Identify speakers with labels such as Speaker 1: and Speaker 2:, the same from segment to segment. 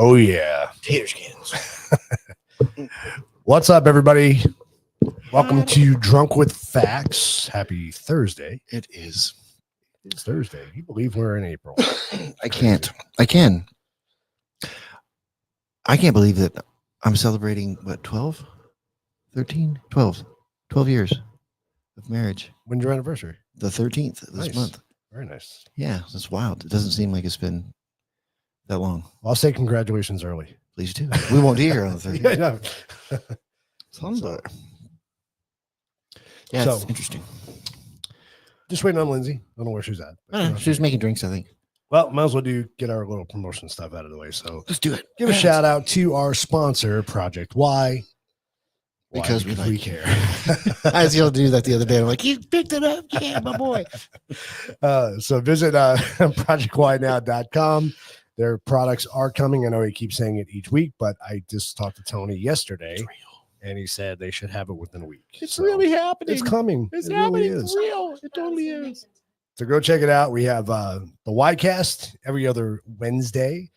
Speaker 1: Oh, yeah.
Speaker 2: Tater skins.
Speaker 1: What's up, everybody? Welcome to Drunk with Facts. Happy Thursday.
Speaker 2: It is.
Speaker 1: It's Thursday. Can you believe we're in April?
Speaker 2: I can't. I can't believe that I'm celebrating, what, 12? 13? 12. 12 years of marriage.
Speaker 1: When's your anniversary?
Speaker 2: The 13th of this month.
Speaker 1: Very nice.
Speaker 2: Yeah, that's wild. It doesn't seem like it's been that long.
Speaker 1: Well, I'll say congratulations early.
Speaker 2: Please do. We won't be here on the 13th.
Speaker 1: Yeah, no.
Speaker 2: Yeah,
Speaker 1: So,
Speaker 2: it's interesting.
Speaker 1: Just waiting on Lindsay. I don't know where she's at.
Speaker 2: She was making drinks, I think.
Speaker 1: Well, might as well get our little promotion stuff out of the way. So
Speaker 2: let's do it.
Speaker 1: Give a shout out to our sponsor, Project Y.
Speaker 2: Because we
Speaker 1: care.
Speaker 2: I was able to do that the other day. I'm like, you picked it up. Yeah, my boy.
Speaker 1: So visit projectwhynow.com. Their products are coming. I know he keeps saying it each week, but I just talked to Tony yesterday, and he said they should have it within a week.
Speaker 2: It's really happening.
Speaker 1: It's coming.
Speaker 2: It's
Speaker 1: happening.
Speaker 2: Really is. Real. It totally is.
Speaker 1: So go check it out. We have the Ycast every other Wednesday.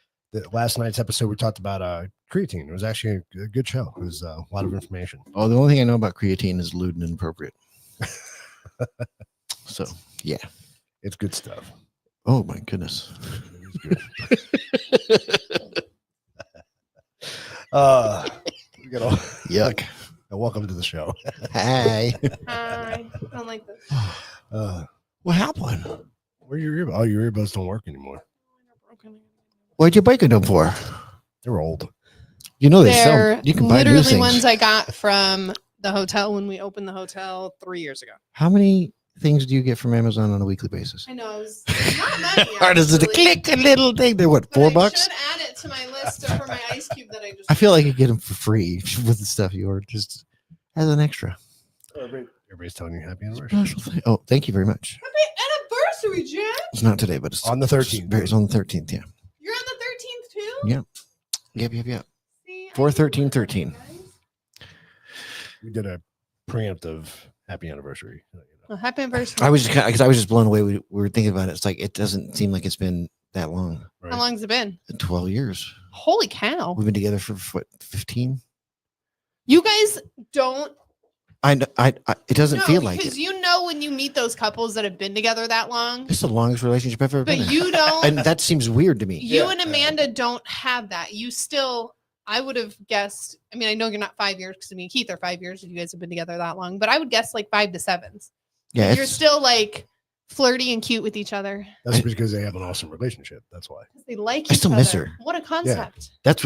Speaker 1: Last night's episode, we talked about creatine. It was actually a good show. It was a lot of information.
Speaker 2: Oh, the only thing I know about creatine is lewd and inappropriate. So, yeah.
Speaker 1: It's good stuff.
Speaker 2: Oh, my goodness.
Speaker 1: We got all,
Speaker 2: yuck.
Speaker 1: Welcome to the show.
Speaker 2: Hi.
Speaker 3: I don't like this.
Speaker 2: What happened?
Speaker 1: Where are your earbuds? Oh, your earbuds don't work anymore.
Speaker 2: What'd you break them for?
Speaker 1: They're old.
Speaker 2: You know they
Speaker 3: They're
Speaker 2: sell. You can buy new
Speaker 3: literally
Speaker 2: things.
Speaker 3: ones I got from the hotel when we opened the hotel 3 years ago.
Speaker 2: How many things do you get from Amazon on a weekly basis?
Speaker 3: I know. It was not many.
Speaker 2: Or does it click a little thing? They're what, $4?
Speaker 3: I should add it to my list for my ice cube that I just.
Speaker 2: I feel like you get them for free with the stuff you order, just as an extra.
Speaker 1: Everybody's telling you happy anniversary.
Speaker 2: Special thing. Oh, thank you very much.
Speaker 3: Happy anniversary, Jen.
Speaker 2: It's not today, but it's
Speaker 1: on the 13th.
Speaker 2: It's on the 13th, yeah.
Speaker 3: You're on the 13th too?
Speaker 2: Yeah. Yep.
Speaker 3: See,
Speaker 2: 4/13/13.
Speaker 1: We did a preemptive happy anniversary.
Speaker 3: Well, happy anniversary.
Speaker 2: I was just blown away. We were thinking about it. It's like it doesn't seem like it's been that long.
Speaker 1: Right.
Speaker 3: How long has it been?
Speaker 2: 12 years.
Speaker 3: Holy cow.
Speaker 2: We've been together for what, 15?
Speaker 3: You guys don't.
Speaker 2: It doesn't feel like it.
Speaker 3: Because you know when you meet those couples that have been together that long.
Speaker 2: It's the longest relationship I've ever been in.
Speaker 3: But you don't.
Speaker 2: And that seems weird to me.
Speaker 3: You and Amanda don't have that. You still, I would have guessed. I mean, I know you're not 5 years because me and Keith are 5 years if you guys have been together that long, but I would guess like 5 to 7.
Speaker 2: Yeah.
Speaker 3: You're still like flirty and cute with each other.
Speaker 1: That's because they have an awesome relationship. That's why.
Speaker 3: They like each
Speaker 2: I still
Speaker 3: other.
Speaker 2: miss her.
Speaker 3: What a concept.
Speaker 2: That's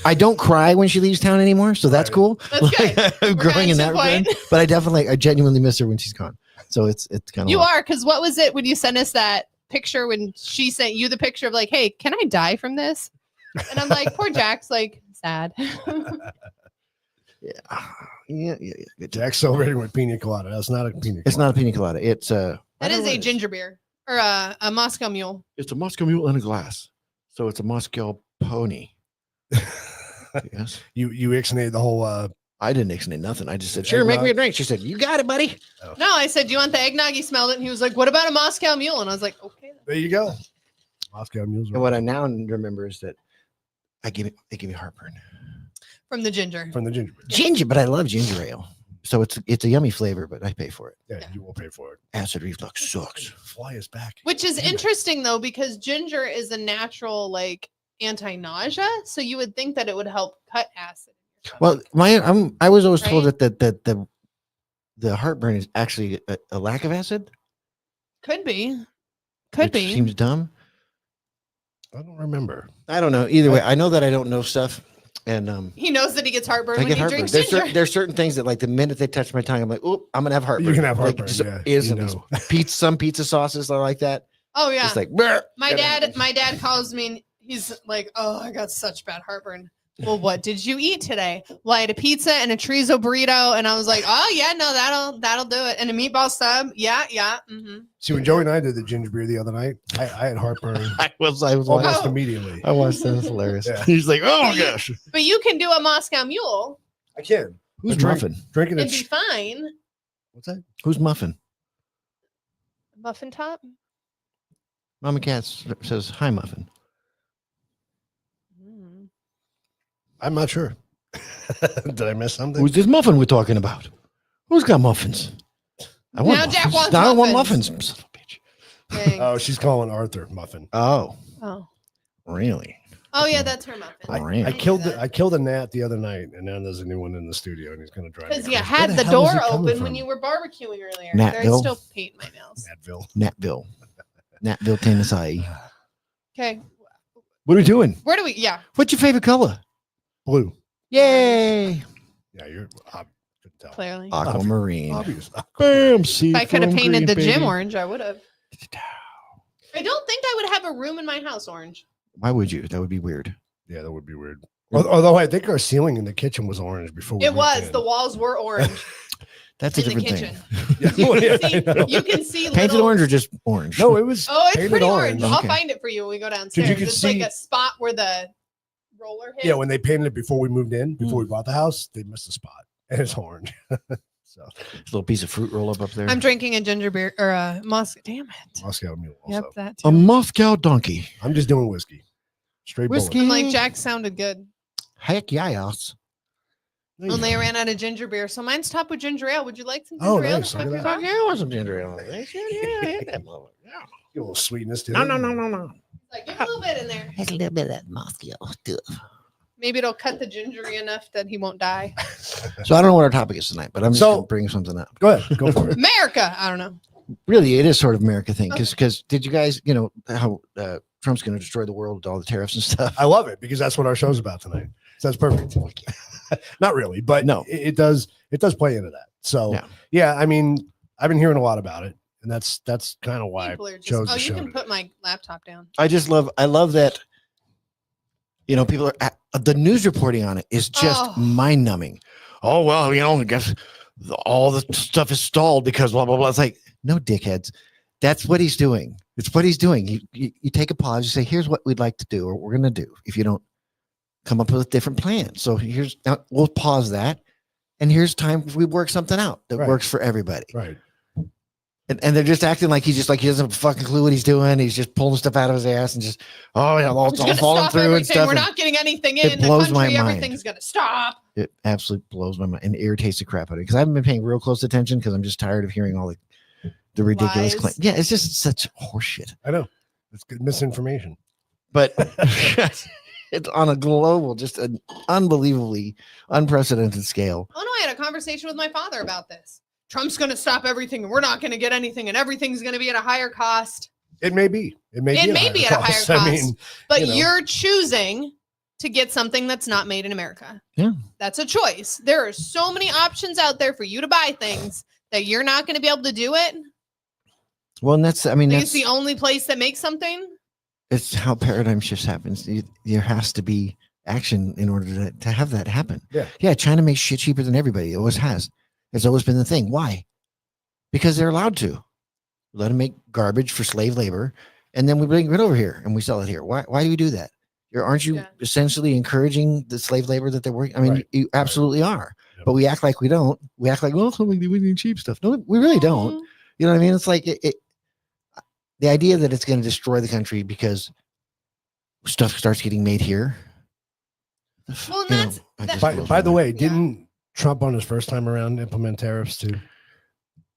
Speaker 2: I don't cry when she leaves town anymore, so that's cool.
Speaker 3: That's good.
Speaker 2: I'm growing in that regard. But I genuinely miss her when she's gone. So it's kind of
Speaker 3: You are, because what was it when you sent us that picture when she sent you the picture of like, hey, can I die from this? And I'm like, poor Jack's like sad.
Speaker 2: Yeah.
Speaker 1: Jack's celebrating with pina colada. That's not a pina colada.
Speaker 2: It's not a pina colada. It's
Speaker 3: That is a ginger beer or a Moscow Mule.
Speaker 2: It's a Moscow Mule in a glass. So it's a Moscow pony. Yes.
Speaker 1: You ixnated the whole
Speaker 2: I didn't ixnay nothing. I just said, sure, make me a drink. She said, you got it, buddy.
Speaker 1: Oh.
Speaker 3: No, I said, do you want the eggnog? He smelled it and he was like, what about a Moscow Mule? And I was like, okay.
Speaker 1: There you go. Moscow Mules.
Speaker 2: And what I now remember is that they give me heartburn.
Speaker 3: From the ginger.
Speaker 1: From the ginger beer.
Speaker 2: Ginger, but I love ginger ale. So it's a yummy flavor, but I pay for it.
Speaker 1: Yeah, you will pay for it.
Speaker 2: Acid reflux sucks.
Speaker 1: Fly is back.
Speaker 3: Which is interesting though, because ginger is a natural like anti-nausea. So you would think that it would help cut acid.
Speaker 2: Well, I was always told that the heartburn is actually a lack of acid.
Speaker 3: Could be.
Speaker 2: Which seems dumb.
Speaker 1: I don't remember.
Speaker 2: I don't know. Either way, I know that I don't know stuff. And
Speaker 3: he knows that he gets heartburn
Speaker 2: I
Speaker 3: when
Speaker 2: get
Speaker 3: he
Speaker 2: heartburn.
Speaker 3: drinks ginger.
Speaker 2: There's certain things that like the minute they touch my tongue, I'm like, oh, I'm gonna have heartburn.
Speaker 1: You can have heartburn.
Speaker 2: Like, some pizza sauces are like that.
Speaker 3: Oh yeah.
Speaker 2: It's like
Speaker 3: my dad calls me and he's like, oh, I got such bad heartburn. Well, what did you eat today? Well, I had a pizza and a chorizo burrito, and I was like, oh yeah, no, that'll do it. And a meatball sub, yeah. Mm-hmm.
Speaker 1: See, when Joey and I did the ginger beer the other night, I had heartburn.
Speaker 2: I was
Speaker 1: almost immediately.
Speaker 2: I watched that. That's hilarious.
Speaker 1: Yeah.
Speaker 2: He's like, oh my gosh.
Speaker 3: But you can do a Moscow Mule.
Speaker 1: I can.
Speaker 2: Who's Muffin?
Speaker 1: Drinking
Speaker 3: It'd
Speaker 1: it.
Speaker 3: be fine.
Speaker 1: What's that?
Speaker 2: Who's Muffin?
Speaker 3: Muffin top.
Speaker 2: Mama Cat says hi, Muffin.
Speaker 1: I'm not sure. Did I miss something?
Speaker 2: Who's this muffin we're talking about? Who's got muffins? I want
Speaker 3: Now Jack
Speaker 2: muffins.
Speaker 3: wants
Speaker 2: Now I want
Speaker 3: muffins.
Speaker 2: muffins. Son of a bitch.
Speaker 3: Dang.
Speaker 1: Oh, she's calling Arthur muffin.
Speaker 2: Oh,
Speaker 3: Oh.
Speaker 2: really?
Speaker 3: Oh yeah, that's her muffin.
Speaker 2: Right.
Speaker 1: I
Speaker 3: knew
Speaker 1: killed
Speaker 3: that.
Speaker 1: I killed a gnat the other night, and now there's a new one in the studio, and he's gonna drive. me
Speaker 3: Because you
Speaker 1: crazy.
Speaker 3: had
Speaker 1: Where
Speaker 3: the
Speaker 1: hell is
Speaker 3: door
Speaker 1: it coming
Speaker 3: open
Speaker 1: from?
Speaker 3: when you were barbecuing earlier.
Speaker 2: Natville?
Speaker 3: They're still painting my nails.
Speaker 1: Natville.
Speaker 2: Natville, Tennessee.
Speaker 3: Okay.
Speaker 2: What are we doing?
Speaker 3: Where do we? Yeah.
Speaker 2: What's your favorite color?
Speaker 1: Blue.
Speaker 2: Yay!
Speaker 1: Yeah, you're. I couldn't tell.
Speaker 3: Clearly.
Speaker 2: Aquamarine.
Speaker 1: Obvious.
Speaker 2: Bam! See,
Speaker 3: If I could have
Speaker 2: from
Speaker 3: painted the
Speaker 2: green,
Speaker 3: gym
Speaker 2: baby.
Speaker 3: orange, I would have. I don't think I would have a room in my house orange.
Speaker 2: Why would you? That would be weird.
Speaker 1: Yeah, that would be weird. Although I think our ceiling in the kitchen was orange before.
Speaker 3: It
Speaker 1: moved
Speaker 3: was.
Speaker 1: in.
Speaker 3: The walls were orange
Speaker 2: That's a
Speaker 3: in the
Speaker 2: different
Speaker 3: kitchen.
Speaker 2: thing.
Speaker 1: Yeah,
Speaker 3: You
Speaker 1: well, yeah,
Speaker 3: can
Speaker 1: I know.
Speaker 3: see. You can see.
Speaker 2: Painted
Speaker 3: little,
Speaker 2: orange or just orange?
Speaker 1: No, it was.
Speaker 3: Oh, it's
Speaker 1: painted
Speaker 3: pretty orange. I'll
Speaker 2: Okay.
Speaker 3: find it for you when we go downstairs.
Speaker 1: could
Speaker 3: It's like
Speaker 1: see-
Speaker 3: a spot where the roller hit.
Speaker 1: Yeah, when they painted it before we moved in, before
Speaker 2: Mm.
Speaker 1: we bought the house, they missed a spot, and it's orange. So
Speaker 2: A little piece of fruit roll up there.
Speaker 3: I'm drinking a ginger beer or a Moscow. Damn it.
Speaker 1: Moscow Mule. Also,
Speaker 3: Yep, that
Speaker 2: a
Speaker 3: too.
Speaker 2: Moscow donkey.
Speaker 1: I'm just doing whiskey. Straight
Speaker 2: Whiskey.
Speaker 3: I'm like, Jack sounded good.
Speaker 2: Heck yes.
Speaker 1: bullet.
Speaker 3: Only I ran out of ginger beer. So mine's topped with ginger ale. Would you like some ginger
Speaker 1: Oh,
Speaker 3: ale?
Speaker 1: nice.
Speaker 3: to
Speaker 1: Look
Speaker 3: top
Speaker 1: at
Speaker 3: your
Speaker 1: that.
Speaker 3: coffee?
Speaker 2: Yeah, I want some ginger ale. Yeah, I hate that mother. Yeah.
Speaker 1: Get a little sweetness to
Speaker 2: No,
Speaker 1: it.
Speaker 2: no.
Speaker 3: Like, give a little bit in there.
Speaker 2: Has a little bit of that Moscow stuff.
Speaker 3: Maybe it'll cut the gingery enough that he won't die.
Speaker 2: So I don't know what our topic is tonight, but I'm just
Speaker 1: So-
Speaker 2: going to bring something up.
Speaker 1: Go ahead. Go for it.
Speaker 3: America. I don't know.
Speaker 2: Really, it is sort of America thing
Speaker 3: Okay.
Speaker 2: because did you guys, how Trump's going to destroy the world with all the tariffs and stuff?
Speaker 1: I love it because that's what our show's about tonight. So that's perfect. Not really, but
Speaker 2: No.
Speaker 1: it does play into that. So
Speaker 2: Yeah.
Speaker 1: yeah, I mean, I've been hearing a lot about it, and that's kind of why
Speaker 3: People
Speaker 1: I
Speaker 3: are just,
Speaker 1: chose
Speaker 3: oh,
Speaker 1: the
Speaker 3: you
Speaker 1: show.
Speaker 3: can
Speaker 1: today.
Speaker 3: put my laptop down.
Speaker 2: I love that, people are, the news reporting on it is just
Speaker 3: Oh.
Speaker 2: mind numbing. Oh, well, I guess all the stuff is stalled because blah, blah, blah. It's like, no, dickheads. That's what he's doing. It's what he's doing. You take a pause. You say, here's what we'd like to do or what we're going to do if you don't come up with a different plan. So now we'll pause that. And here's time if we work something out that
Speaker 1: Right.
Speaker 2: works for everybody.
Speaker 1: Right.
Speaker 2: And they're just acting like he doesn't have a fucking clue what he's doing. He's just pulling stuff out of his ass and just, it's all
Speaker 3: Gonna
Speaker 2: falling
Speaker 3: stop
Speaker 2: through and
Speaker 3: everything.
Speaker 2: stuff.
Speaker 3: We're
Speaker 2: and
Speaker 3: not getting anything
Speaker 2: it
Speaker 3: in the
Speaker 2: blows my
Speaker 3: country.
Speaker 2: mind.
Speaker 3: Everything's gonna stop.
Speaker 2: It absolutely blows my mind and irritates the crap out of me because I haven't been paying real close attention because I'm just tired of hearing all the ridiculous
Speaker 3: Lies.
Speaker 2: claims. Yeah, it's just such horseshit.
Speaker 1: I know. It's good misinformation.
Speaker 2: But it's on a global, just an unbelievably unprecedented scale.
Speaker 3: Oh no, I had a conversation with my father about this. Trump's gonna stop everything, and we're not gonna get anything, and everything's gonna be at a higher cost.
Speaker 1: It may be. It may be
Speaker 3: at a higher cost.
Speaker 1: I mean,
Speaker 3: But
Speaker 1: you know.
Speaker 3: you're choosing to get something that's not made in America.
Speaker 2: Yeah.
Speaker 3: That's a choice. There are so many options out there for you to buy things that you're not going to be able to do it.
Speaker 2: Well, and that's,
Speaker 3: I think
Speaker 2: that's
Speaker 3: it's the only place that makes something.
Speaker 2: it's how paradigm shifts happens. There has to be action in order to have that happen.
Speaker 1: Yeah.
Speaker 2: China makes shit cheaper than everybody. It always has. It's always been the thing. Why? Because they're allowed to. Let them make garbage for slave labor, and then we bring it over here and we sell it here. Why do we do that? Aren't you
Speaker 3: Yeah.
Speaker 2: essentially encouraging the slave labor that they're working? I mean,
Speaker 1: Right.
Speaker 2: you absolutely are.
Speaker 1: Yep.
Speaker 2: But we act like we don't. We act like, well, we need cheap stuff. No, we really don't. You know what I mean? It's like the idea that it's going to destroy the country because stuff starts getting made here.
Speaker 3: Well,
Speaker 2: you
Speaker 3: that's-
Speaker 2: know, it
Speaker 3: that-
Speaker 2: just
Speaker 1: by
Speaker 2: blows
Speaker 1: the
Speaker 2: my mind.
Speaker 1: way,
Speaker 3: Yeah.
Speaker 1: didn't Trump on his first time around implement tariffs too?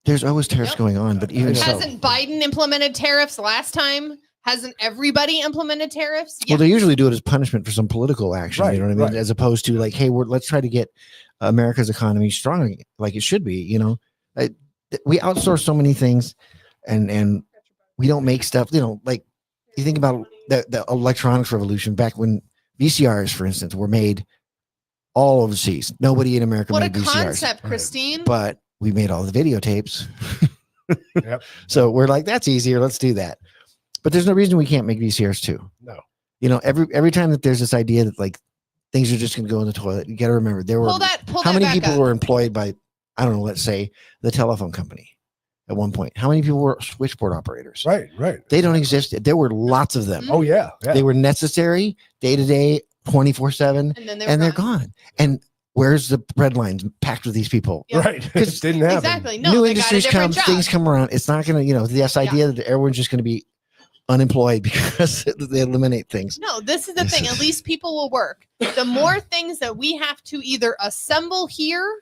Speaker 2: There's always tariffs
Speaker 3: Yep.
Speaker 2: going on, but even
Speaker 1: Yeah.
Speaker 2: so,
Speaker 3: Hasn't Biden implemented tariffs last time? Hasn't everybody implemented tariffs?
Speaker 2: well, they usually do it as punishment for some political action.
Speaker 1: Right,
Speaker 2: You know what I mean?
Speaker 1: right.
Speaker 2: As opposed to like, hey, let's try to get America's economy strong like it should be. You know, we outsource so many things, and we don't make stuff. You know, like you think about the electronics revolution back when VCRs, for instance, were made all overseas. Nobody in America
Speaker 3: What a
Speaker 2: made VCRs,
Speaker 3: concept,
Speaker 1: Right.
Speaker 3: Christine.
Speaker 2: but we made all the videotapes.
Speaker 1: Yep.
Speaker 2: So we're like, that's easier. Let's do that. But there's no reason we can't make VCRs too.
Speaker 1: No.
Speaker 2: You know, every time that there's this idea that like things are just going to go in the toilet, you got to remember there were
Speaker 3: pull
Speaker 2: how
Speaker 3: that
Speaker 2: many
Speaker 3: back
Speaker 2: people
Speaker 3: up.
Speaker 2: were employed by, I don't know, let's say the telephone company at one point. How many people were switchboard operators?
Speaker 1: Right.
Speaker 2: They don't exist. There were lots of them.
Speaker 1: Oh yeah. Yeah.
Speaker 2: They were necessary day to day, 24/7,
Speaker 3: and then
Speaker 2: and they're gone. And where's the bread lines packed with these people?
Speaker 3: Yeah.
Speaker 1: Right. It didn't happen.
Speaker 3: Exactly. No,
Speaker 2: New
Speaker 3: they got a
Speaker 2: industries
Speaker 3: different
Speaker 2: come,
Speaker 3: job.
Speaker 2: things come around. It's not going to, this idea that everyone's just going to be unemployed because they eliminate things.
Speaker 3: No, this is the thing. At least people will work. The more things that we have to either assemble here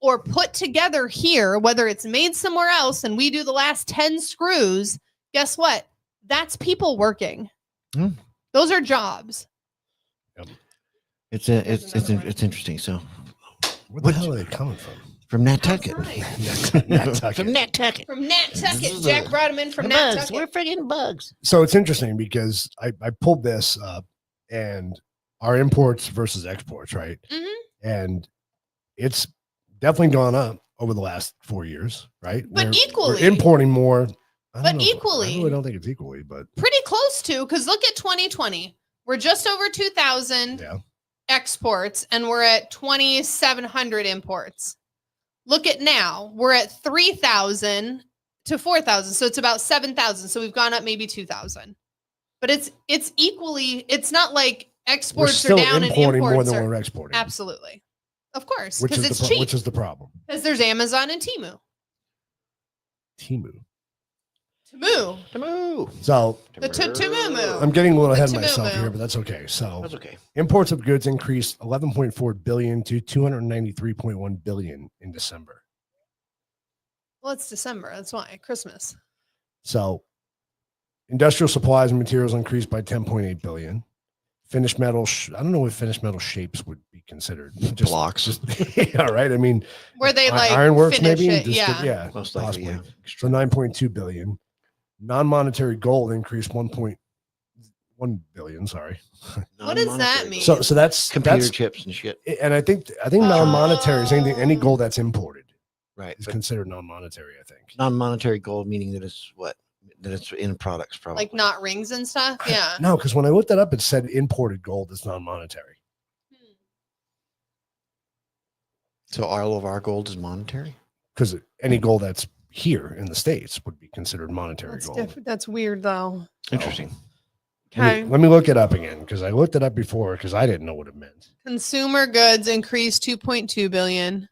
Speaker 3: or put together here, whether it's made somewhere else and we do the last 10 screws, guess what? That's people working.
Speaker 2: Mm.
Speaker 3: Those are jobs.
Speaker 1: Yep.
Speaker 2: It's interesting. So
Speaker 1: Where the hell are they coming from?
Speaker 2: from Nantucket.
Speaker 1: Nantucket.
Speaker 2: From Nantucket.
Speaker 3: From Nantucket. Jack brought him in from
Speaker 2: Bugs.
Speaker 3: Nantucket.
Speaker 2: We're friggin' bugs.
Speaker 1: So it's interesting because I pulled this up and our imports versus exports, right?
Speaker 3: Mm-hmm.
Speaker 1: And it's definitely gone up over the last 4 years, right?
Speaker 3: But equally.
Speaker 1: We're importing more.
Speaker 3: But equally.
Speaker 1: I really don't think it's equally, but
Speaker 3: Pretty close to, because look at 2020. We're just over 2,000
Speaker 1: yeah.
Speaker 3: exports and we're at 2,700 imports. Look at now. We're at 3,000 to 4,000. So it's about 7,000. So we've gone up maybe 2,000. But it's equally, it's not like exports are down and
Speaker 1: importing
Speaker 3: imports
Speaker 1: more than
Speaker 3: are.
Speaker 1: we're exporting.
Speaker 3: Absolutely. Of course.
Speaker 1: Which
Speaker 3: Because
Speaker 1: is
Speaker 3: it's cheap.
Speaker 1: which is the problem.
Speaker 3: Because there's Amazon and Temu.
Speaker 1: Temu. So
Speaker 3: The Temu.
Speaker 1: I'm getting a little
Speaker 3: The
Speaker 1: ahead of
Speaker 3: Temu.
Speaker 1: myself here, but that's okay. So
Speaker 2: That's okay.
Speaker 1: imports of goods increased 11.4 billion to 293.1 billion in December.
Speaker 3: Well, it's December. That's why. Christmas.
Speaker 1: So industrial supplies and materials increased by 10.8 billion. Finished metal, I don't know what finished metal shapes would be considered.
Speaker 2: Blocks.
Speaker 1: Yeah, right. I mean,
Speaker 3: Where they like
Speaker 1: ironworks,
Speaker 3: finish
Speaker 1: maybe.
Speaker 3: it. Yeah.
Speaker 1: Yeah,
Speaker 2: Most likely,
Speaker 1: possibly.
Speaker 2: yeah.
Speaker 1: So 9.2 billion. Non-monetary gold increased 1.1 billion. Sorry.
Speaker 3: What does that mean?
Speaker 1: So that's
Speaker 2: Computer chips and shit.
Speaker 1: And I think non-monetary is any gold that's imported
Speaker 2: Right.
Speaker 1: is
Speaker 2: But
Speaker 1: considered non-monetary. I think.
Speaker 2: non-monetary gold, meaning that it's what? That it's in products, probably.
Speaker 3: Like not rings and stuff. Yeah.
Speaker 1: No, because when I looked that up, it said imported gold is non-monetary.
Speaker 2: So all of our gold is monetary?
Speaker 1: Because any gold that's here in the States would be considered monetary
Speaker 3: That's
Speaker 1: gold.
Speaker 3: different. That's weird though.
Speaker 2: Interesting.
Speaker 3: Okay.
Speaker 1: Let me look it up again because I looked it up before because I didn't know what it meant.
Speaker 3: Consumer goods increased 2.2 billion.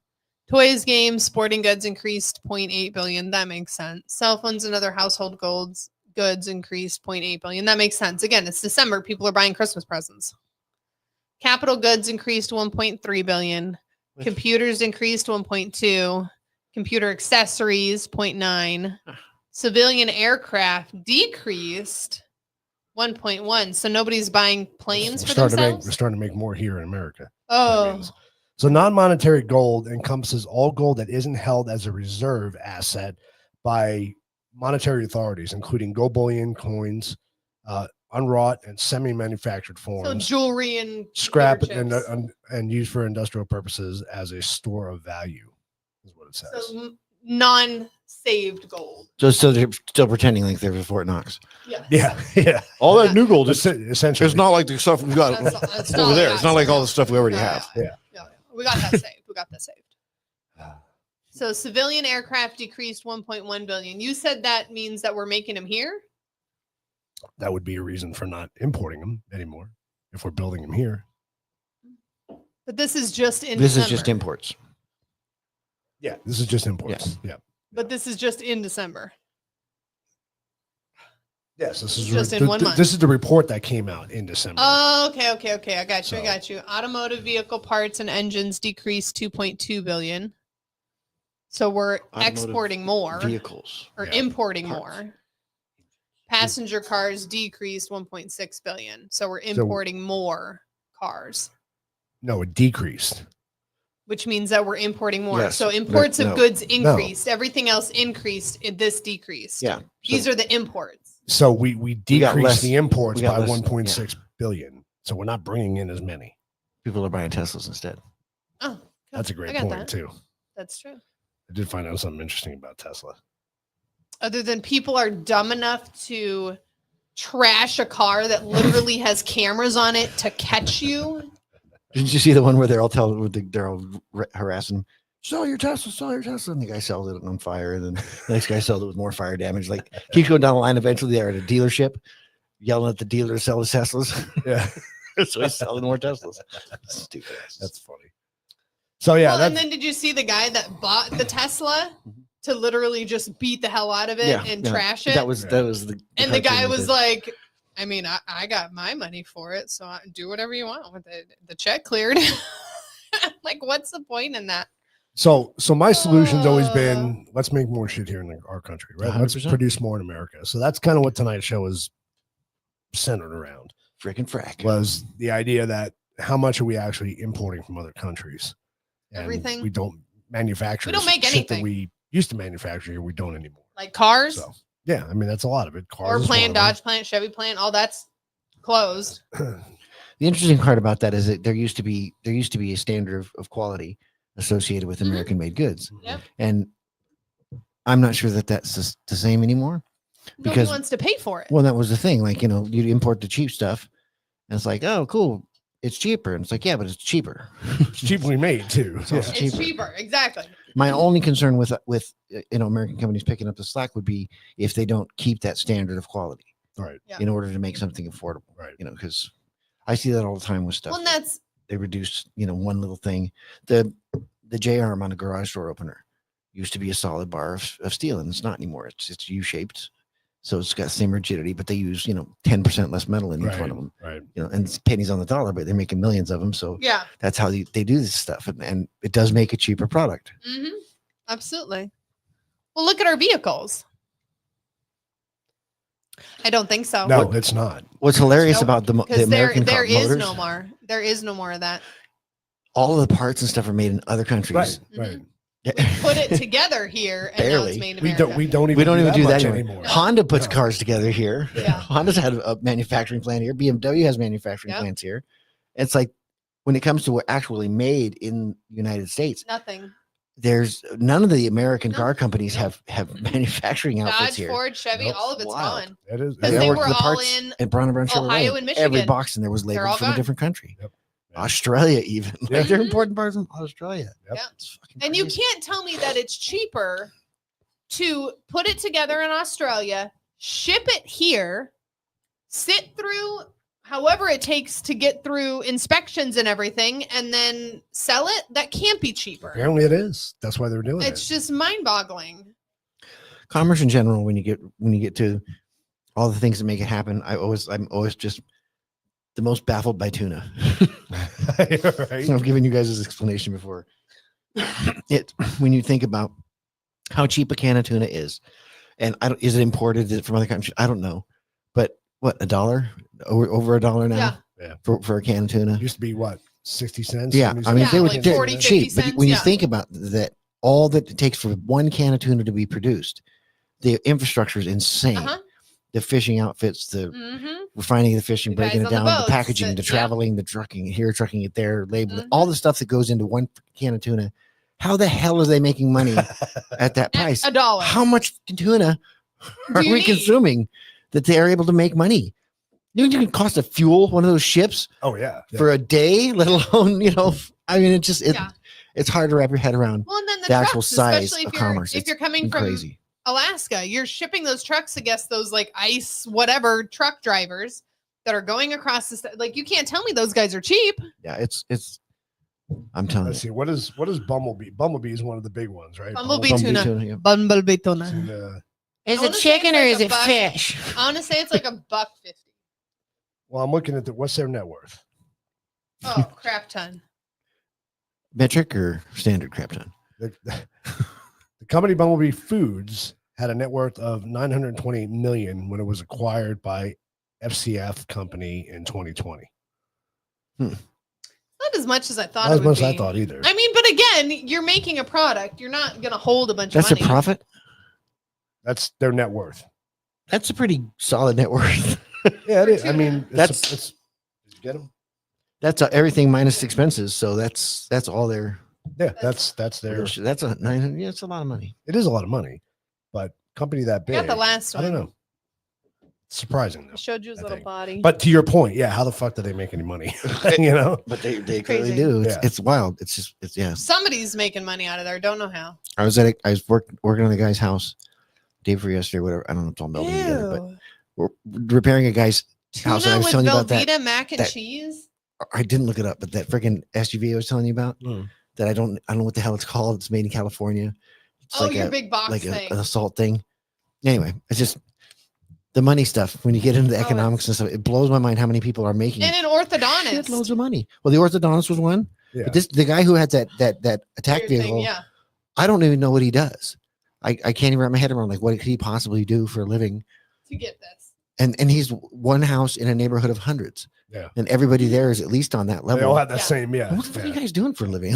Speaker 3: Toys, games, sporting goods increased 0.8 billion. That makes sense. Cell phones and other household goods increased 0.8 billion. That makes sense. Again, it's December. People are buying Christmas presents. Capital goods increased 1.3 billion. Computers increased 1.2. Computer accessories 0.9. Civilian aircraft decreased 1.1. So nobody's buying planes for themselves.
Speaker 1: We're starting to make more here in America. that
Speaker 3: Oh,
Speaker 1: means. So non-monetary gold encompasses all gold that isn't held as a reserve asset by monetary authorities, including gold bullion, coins, unwrought and semi-manufactured
Speaker 3: so
Speaker 1: forms,
Speaker 3: jewelry and
Speaker 1: scrap
Speaker 3: computer chips.
Speaker 1: and used for industrial purposes as a store of value, is what it says.
Speaker 3: So non-saved gold.
Speaker 2: So they're still pretending like they're Fort Knox.
Speaker 3: Yes.
Speaker 1: Yeah.
Speaker 2: All that new gold
Speaker 1: Essentially.
Speaker 2: it's not like the stuff we've got
Speaker 3: That's
Speaker 2: over there. It's not like all the stuff we already have.
Speaker 1: Yeah.
Speaker 3: We got that saved. We got that saved. So civilian aircraft decreased 1.1 billion. You said that means that we're making them here?
Speaker 1: That would be a reason for not importing them anymore if we're building them here.
Speaker 3: But this is just in
Speaker 2: This
Speaker 3: December.
Speaker 2: is just imports.
Speaker 1: Yeah, this is just imports. Yeah.
Speaker 3: But this is just in December.
Speaker 1: Yes, this is
Speaker 3: Just in 1 month.
Speaker 1: This is the report that came out in December.
Speaker 3: Oh, okay. I got you.
Speaker 1: So-
Speaker 3: I got you. Automotive vehicle parts and engines decreased 2.2 billion. So we're
Speaker 2: Automotive
Speaker 3: exporting more
Speaker 2: Vehicles.
Speaker 3: or
Speaker 1: Yeah.
Speaker 3: importing
Speaker 2: Parts.
Speaker 3: more. Passenger cars decreased 1.6 billion. So we're importing more cars,
Speaker 1: No, it decreased.
Speaker 3: which means that we're importing more.
Speaker 2: Yes.
Speaker 3: So imports
Speaker 2: No.
Speaker 3: of goods increased. Everything else increased. This decreased.
Speaker 2: Yeah.
Speaker 3: These are the imports.
Speaker 1: So we
Speaker 2: got
Speaker 1: decreased
Speaker 2: less-
Speaker 1: the imports
Speaker 2: we got
Speaker 1: by
Speaker 2: less-
Speaker 1: 1.6 billion. So we're not bringing in as many.
Speaker 2: People are buying Teslas instead.
Speaker 3: Oh, cool.
Speaker 1: That's a
Speaker 3: I
Speaker 1: great
Speaker 3: got
Speaker 1: point
Speaker 3: that.
Speaker 1: too.
Speaker 3: That's true.
Speaker 1: I did find out something interesting about Tesla.
Speaker 3: Other than people are dumb enough to trash a car that literally has cameras on it to catch you.
Speaker 2: Didn't you see the one where they're all harassing him? Sell your Tesla, and the guy sells it on fire, and then the next guy sells it with more fire damage. Like keeps going down the line. Eventually, they're at a dealership, yelling at the dealer to sell his Teslas.
Speaker 1: Yeah,
Speaker 2: So he's selling more Teslas. Stupid.
Speaker 1: that's funny. So yeah,
Speaker 3: well, and
Speaker 1: that's
Speaker 3: then did you see the guy that bought the Tesla to literally just beat the hell out of it and trash it.
Speaker 2: That was the
Speaker 3: and the guy
Speaker 2: cartoon
Speaker 3: was
Speaker 2: they did.
Speaker 3: like, I mean, I got my money for it, so I do whatever you want with it. The check cleared. Like, what's the point in that?
Speaker 1: So my solution's always been, let's make more shit here in our country, right? Let's
Speaker 2: 100%.
Speaker 1: produce more in America. So that's kind of what tonight's show is centered around.
Speaker 2: Frickin' frack.
Speaker 1: Was the idea that how much are we actually importing from other countries? And
Speaker 3: Everything.
Speaker 1: we don't manufacture.
Speaker 3: We don't make
Speaker 1: shit that
Speaker 3: anything.
Speaker 1: we used to manufacture here. We don't anymore.
Speaker 3: Like cars,
Speaker 1: So yeah, I mean that's a lot of it. Cars,
Speaker 3: Ford
Speaker 1: is one
Speaker 3: plant,
Speaker 1: of them.
Speaker 3: Dodge plant, Chevy plant, all that's closed.
Speaker 2: The interesting part about that is that there used to be a standard of quality associated with
Speaker 3: Mhm.
Speaker 2: American made goods,
Speaker 3: Yep.
Speaker 2: and I'm not sure that that's the same anymore.
Speaker 3: Nobody
Speaker 2: Because-
Speaker 3: wants to pay for it.
Speaker 2: Well, that was the thing. Like, you import the cheap stuff, and it's like, oh, cool, it's cheaper. And it's like, yeah, but it's cheaper.
Speaker 1: It's cheaply made too.
Speaker 2: It's
Speaker 1: Yeah.
Speaker 2: also
Speaker 3: It's cheaper. Exactly.
Speaker 2: My only concern with American companies picking up the slack would be if they don't keep that standard of quality
Speaker 1: Right.
Speaker 3: Yeah.
Speaker 2: in order to make something affordable.
Speaker 1: Right.
Speaker 2: Because I see that all the time with stuff.
Speaker 3: Well, and that's
Speaker 2: They reduce, one little thing. The J arm on a garage door opener used to be a solid bar of steel, and it's not anymore. It's U-shaped, so it's got the same rigidity, but they use 10% less metal in each one of them.
Speaker 1: Right.
Speaker 2: And it's pennies on the dollar, but they're making millions of them. So
Speaker 3: yeah.
Speaker 2: that's how they do this stuff, and it does make a cheaper product.
Speaker 3: Mm-hmm. Absolutely. Well, look at our vehicles. I don't think so.
Speaker 1: No, it's not.
Speaker 2: What's hilarious
Speaker 3: Nope.
Speaker 2: about the
Speaker 3: Because
Speaker 2: American
Speaker 3: there
Speaker 2: car
Speaker 3: is
Speaker 2: motors,
Speaker 3: no more. There is no more of that.
Speaker 2: all of the parts and stuff are made in other countries.
Speaker 1: Right.
Speaker 3: Put it together here, and now
Speaker 2: Barely.
Speaker 3: it's made in
Speaker 1: We
Speaker 3: America.
Speaker 1: don't. We don't even.
Speaker 2: We don't even do that
Speaker 1: much
Speaker 2: anymore.
Speaker 1: anymore.
Speaker 2: Honda puts
Speaker 1: No.
Speaker 2: cars together here.
Speaker 3: Yeah.
Speaker 2: Honda's had a manufacturing plant here. BMW has manufacturing
Speaker 3: Yep.
Speaker 2: plants here. It's like when it comes to what actually made in the United States,
Speaker 3: Nothing.
Speaker 2: there's none of the American
Speaker 3: No.
Speaker 2: car companies
Speaker 3: No.
Speaker 2: have manufacturing outfits
Speaker 3: Dodge,
Speaker 2: here.
Speaker 3: Ford, Chevy,
Speaker 1: Nope.
Speaker 3: all of it's
Speaker 2: Wild.
Speaker 3: gone.
Speaker 1: It is.
Speaker 3: Because
Speaker 2: Yeah,
Speaker 3: they
Speaker 2: worked
Speaker 3: were
Speaker 2: the
Speaker 3: all
Speaker 2: parts
Speaker 3: in
Speaker 2: and Brown and Brown
Speaker 3: Ohio
Speaker 2: Chevrolet.
Speaker 3: and
Speaker 2: Every
Speaker 3: Michigan.
Speaker 2: box in there was
Speaker 3: They're
Speaker 2: labeled
Speaker 3: all
Speaker 2: from a
Speaker 3: gone.
Speaker 2: different country.
Speaker 1: Yep.
Speaker 2: Australia, even.
Speaker 1: Yeah.
Speaker 2: Like, they're
Speaker 3: Mhm.
Speaker 2: importing parts from Australia.
Speaker 1: Yep.
Speaker 3: Yeah.
Speaker 2: It's fucking
Speaker 3: And you
Speaker 2: crazy.
Speaker 3: can't tell me that it's cheaper to put it together in Australia, ship it here, sit through however it takes to get through inspections and everything, and then sell it. That can't be cheaper.
Speaker 1: Apparently, it is. That's why they're doing
Speaker 3: It's
Speaker 1: it.
Speaker 3: just mind-boggling.
Speaker 2: Commerce in general, when you get to all the things that make it happen, I'm always just the most baffled by tuna.
Speaker 1: Right.
Speaker 2: I've given you guys this explanation before. When you think about how cheap a can of tuna is, and is it imported from other countries? I don't know, but what, $1 over $1 now
Speaker 3: Yeah.
Speaker 2: for a can of tuna?
Speaker 1: Used to be what, 60 cents?
Speaker 2: Yeah,
Speaker 1: 70
Speaker 2: I mean
Speaker 1: cents?
Speaker 2: they were
Speaker 3: like
Speaker 2: they're
Speaker 3: 40, 50
Speaker 2: cheap, but
Speaker 3: cents,
Speaker 2: when you
Speaker 3: yeah.
Speaker 2: think about that, all that it takes for one can of tuna to be produced, the infrastructure is insane.
Speaker 3: Uh-huh.
Speaker 2: The fishing outfits, the
Speaker 3: Mm-hmm.
Speaker 2: refining the fishing,
Speaker 3: The
Speaker 2: breaking
Speaker 3: guys
Speaker 2: it
Speaker 3: on the
Speaker 2: down, the
Speaker 3: boats,
Speaker 2: packaging, the
Speaker 3: yeah.
Speaker 2: traveling, the trucking here, trucking it there, labeling,
Speaker 3: Mhm.
Speaker 2: all the stuff that goes into one can of tuna. How the hell are they making money at that price?
Speaker 3: $1.
Speaker 2: How much tuna are
Speaker 3: you
Speaker 2: we
Speaker 3: need?
Speaker 2: consuming that they are able to make money? You know, you can cost to fuel one of those ships
Speaker 1: Oh yeah.
Speaker 2: for a day, let alone, I mean,
Speaker 3: Yeah.
Speaker 2: it's hard to wrap your head around
Speaker 3: Well, and then the,
Speaker 2: the actual
Speaker 3: trucks,
Speaker 2: size
Speaker 3: especially
Speaker 2: of
Speaker 3: if you're
Speaker 2: commerce.
Speaker 3: if you're coming
Speaker 2: It's
Speaker 3: from
Speaker 2: crazy.
Speaker 3: Alaska, you're shipping those trucks against those like ice whatever truck drivers that are going across the like you can't tell me those guys are cheap.
Speaker 2: Yeah, it's. I'm telling
Speaker 1: Let's
Speaker 2: you.
Speaker 1: see. What is Bumblebee? Bumblebee is one of the big ones, right?
Speaker 3: Bumblebee
Speaker 2: Bumblebee
Speaker 3: tuna.
Speaker 2: yeah.
Speaker 3: Bumblebee tuna.
Speaker 1: tuna.
Speaker 2: Is
Speaker 3: I wanna say it's like a buck.
Speaker 2: fish?
Speaker 3: I want to say it's like $1.50.
Speaker 1: Well, I'm looking at what's their net worth?
Speaker 3: Oh, crap ton.
Speaker 2: Metric or standard crap ton?
Speaker 1: The company Bumblebee Foods had a net worth of $928 million when it was acquired by FCF company in 2020.
Speaker 3: Not as much as I thought
Speaker 1: Not as
Speaker 3: it would
Speaker 1: much as
Speaker 3: be.
Speaker 1: I thought either.
Speaker 3: I mean, but again, you're making a product. You're not going to hold a bunch
Speaker 2: That's
Speaker 3: of
Speaker 2: a
Speaker 3: money.
Speaker 2: profit.
Speaker 1: That's their net worth.
Speaker 2: That's a pretty solid net worth.
Speaker 1: Yeah, it is. I
Speaker 3: Tuna.
Speaker 1: mean,
Speaker 2: That's-
Speaker 1: did you get them?
Speaker 2: That's everything minus expenses. So that's all their.
Speaker 1: Yeah, that's their.
Speaker 2: That's a 900. Yeah, it's a lot of money.
Speaker 1: It is a lot of money, but company that
Speaker 3: I
Speaker 1: big.
Speaker 3: got the last
Speaker 1: I
Speaker 3: one.
Speaker 1: don't know. Surprising though.
Speaker 3: I showed you his
Speaker 1: I
Speaker 3: little
Speaker 1: think.
Speaker 3: body.
Speaker 1: But to your point, yeah, how the fuck do they make any money? You know?
Speaker 2: But they clearly
Speaker 3: Crazy.
Speaker 2: do.
Speaker 1: Yeah.
Speaker 2: It's wild. It's yeah.
Speaker 3: Somebody's making money out of there. Don't know how.
Speaker 2: I was working on the guy's house day before yesterday, whatever. I don't know if it's all melding together, but
Speaker 3: Ew.
Speaker 2: we're repairing a guy's house. And I
Speaker 3: Tuna
Speaker 2: was
Speaker 3: with
Speaker 2: telling you about that.
Speaker 3: Velveeta mac and
Speaker 2: that-
Speaker 3: cheese.
Speaker 2: I didn't look it up, but that freaking SUV I was telling you about
Speaker 1: Mm.
Speaker 2: that I don't know what the hell it's called. It's made in California. It's
Speaker 3: Oh,
Speaker 2: like
Speaker 3: your
Speaker 2: a,
Speaker 3: big box
Speaker 2: like
Speaker 3: thing.
Speaker 2: an assault thing. Anyway, it's just the money stuff. When you get into the
Speaker 3: Oh,
Speaker 2: economics and stuff, it blows my mind how many people are making
Speaker 3: And an orthodontist.
Speaker 2: loads of money. Well, the orthodontist was one,
Speaker 1: Yeah.
Speaker 2: but the guy who had that attack
Speaker 3: Weird thing,
Speaker 2: vehicle,
Speaker 3: yeah.
Speaker 2: I don't even know what he does. I can't even wrap my head around like what could he possibly do for a living.
Speaker 3: To get this.
Speaker 2: And he's one house in a neighborhood of hundreds.
Speaker 1: Yeah.
Speaker 2: And everybody there is at least on that level.
Speaker 1: They all have that
Speaker 3: Yeah.
Speaker 1: same, yeah.
Speaker 2: What are you guys doing for a living?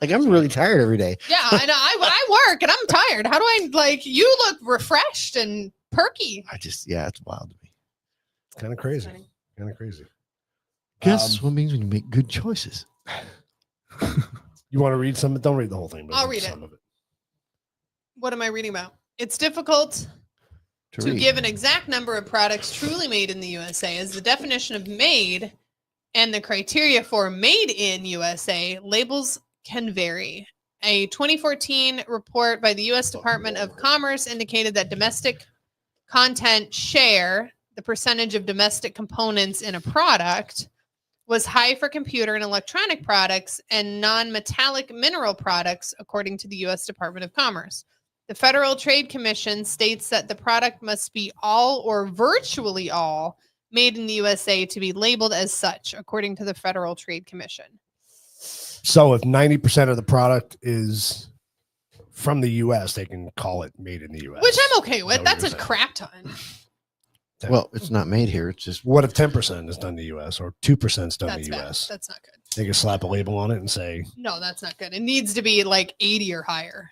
Speaker 2: Like, I'm really tired every day.
Speaker 3: Yeah, I know. I work and I'm tired. How do I like? You look refreshed and perky.
Speaker 2: It's wild to me.
Speaker 1: It's kind of crazy.
Speaker 3: Funny.
Speaker 1: Kind of crazy.
Speaker 2: Guess what means when you make good choices.
Speaker 1: You want to read some? Don't read the whole thing. But
Speaker 3: I'll read
Speaker 1: some of it.
Speaker 3: What am I reading about? It's difficult to
Speaker 2: read.
Speaker 3: give an exact number of products truly made in the USA, as the definition of made and the criteria for made in USA labels can vary. A 2014 report by the U.S. Department of Commerce indicated that domestic content share, the percentage of domestic components in a product, was high for computer and electronic products and non-metallic mineral products, according to the U.S. Department of Commerce. The Federal Trade Commission states that the product must be all or virtually all made in the USA to be labeled as such, according to the Federal Trade Commission.
Speaker 1: So if 90% of the product is from the U.S., they can call it made in the U.S.
Speaker 3: Which I'm okay
Speaker 1: Is
Speaker 3: with.
Speaker 1: that what
Speaker 3: That's
Speaker 1: you're
Speaker 3: a
Speaker 1: saying?
Speaker 3: crap ton.
Speaker 2: Well, it's not made here. It's just
Speaker 1: What if 10% is done in the U.S. or 2% is done in
Speaker 3: That's
Speaker 1: the
Speaker 3: bad.
Speaker 1: U.S.?
Speaker 3: That's not good.
Speaker 1: They can slap a label on it and say,
Speaker 3: No, that's not good. It needs to be like 80 or higher.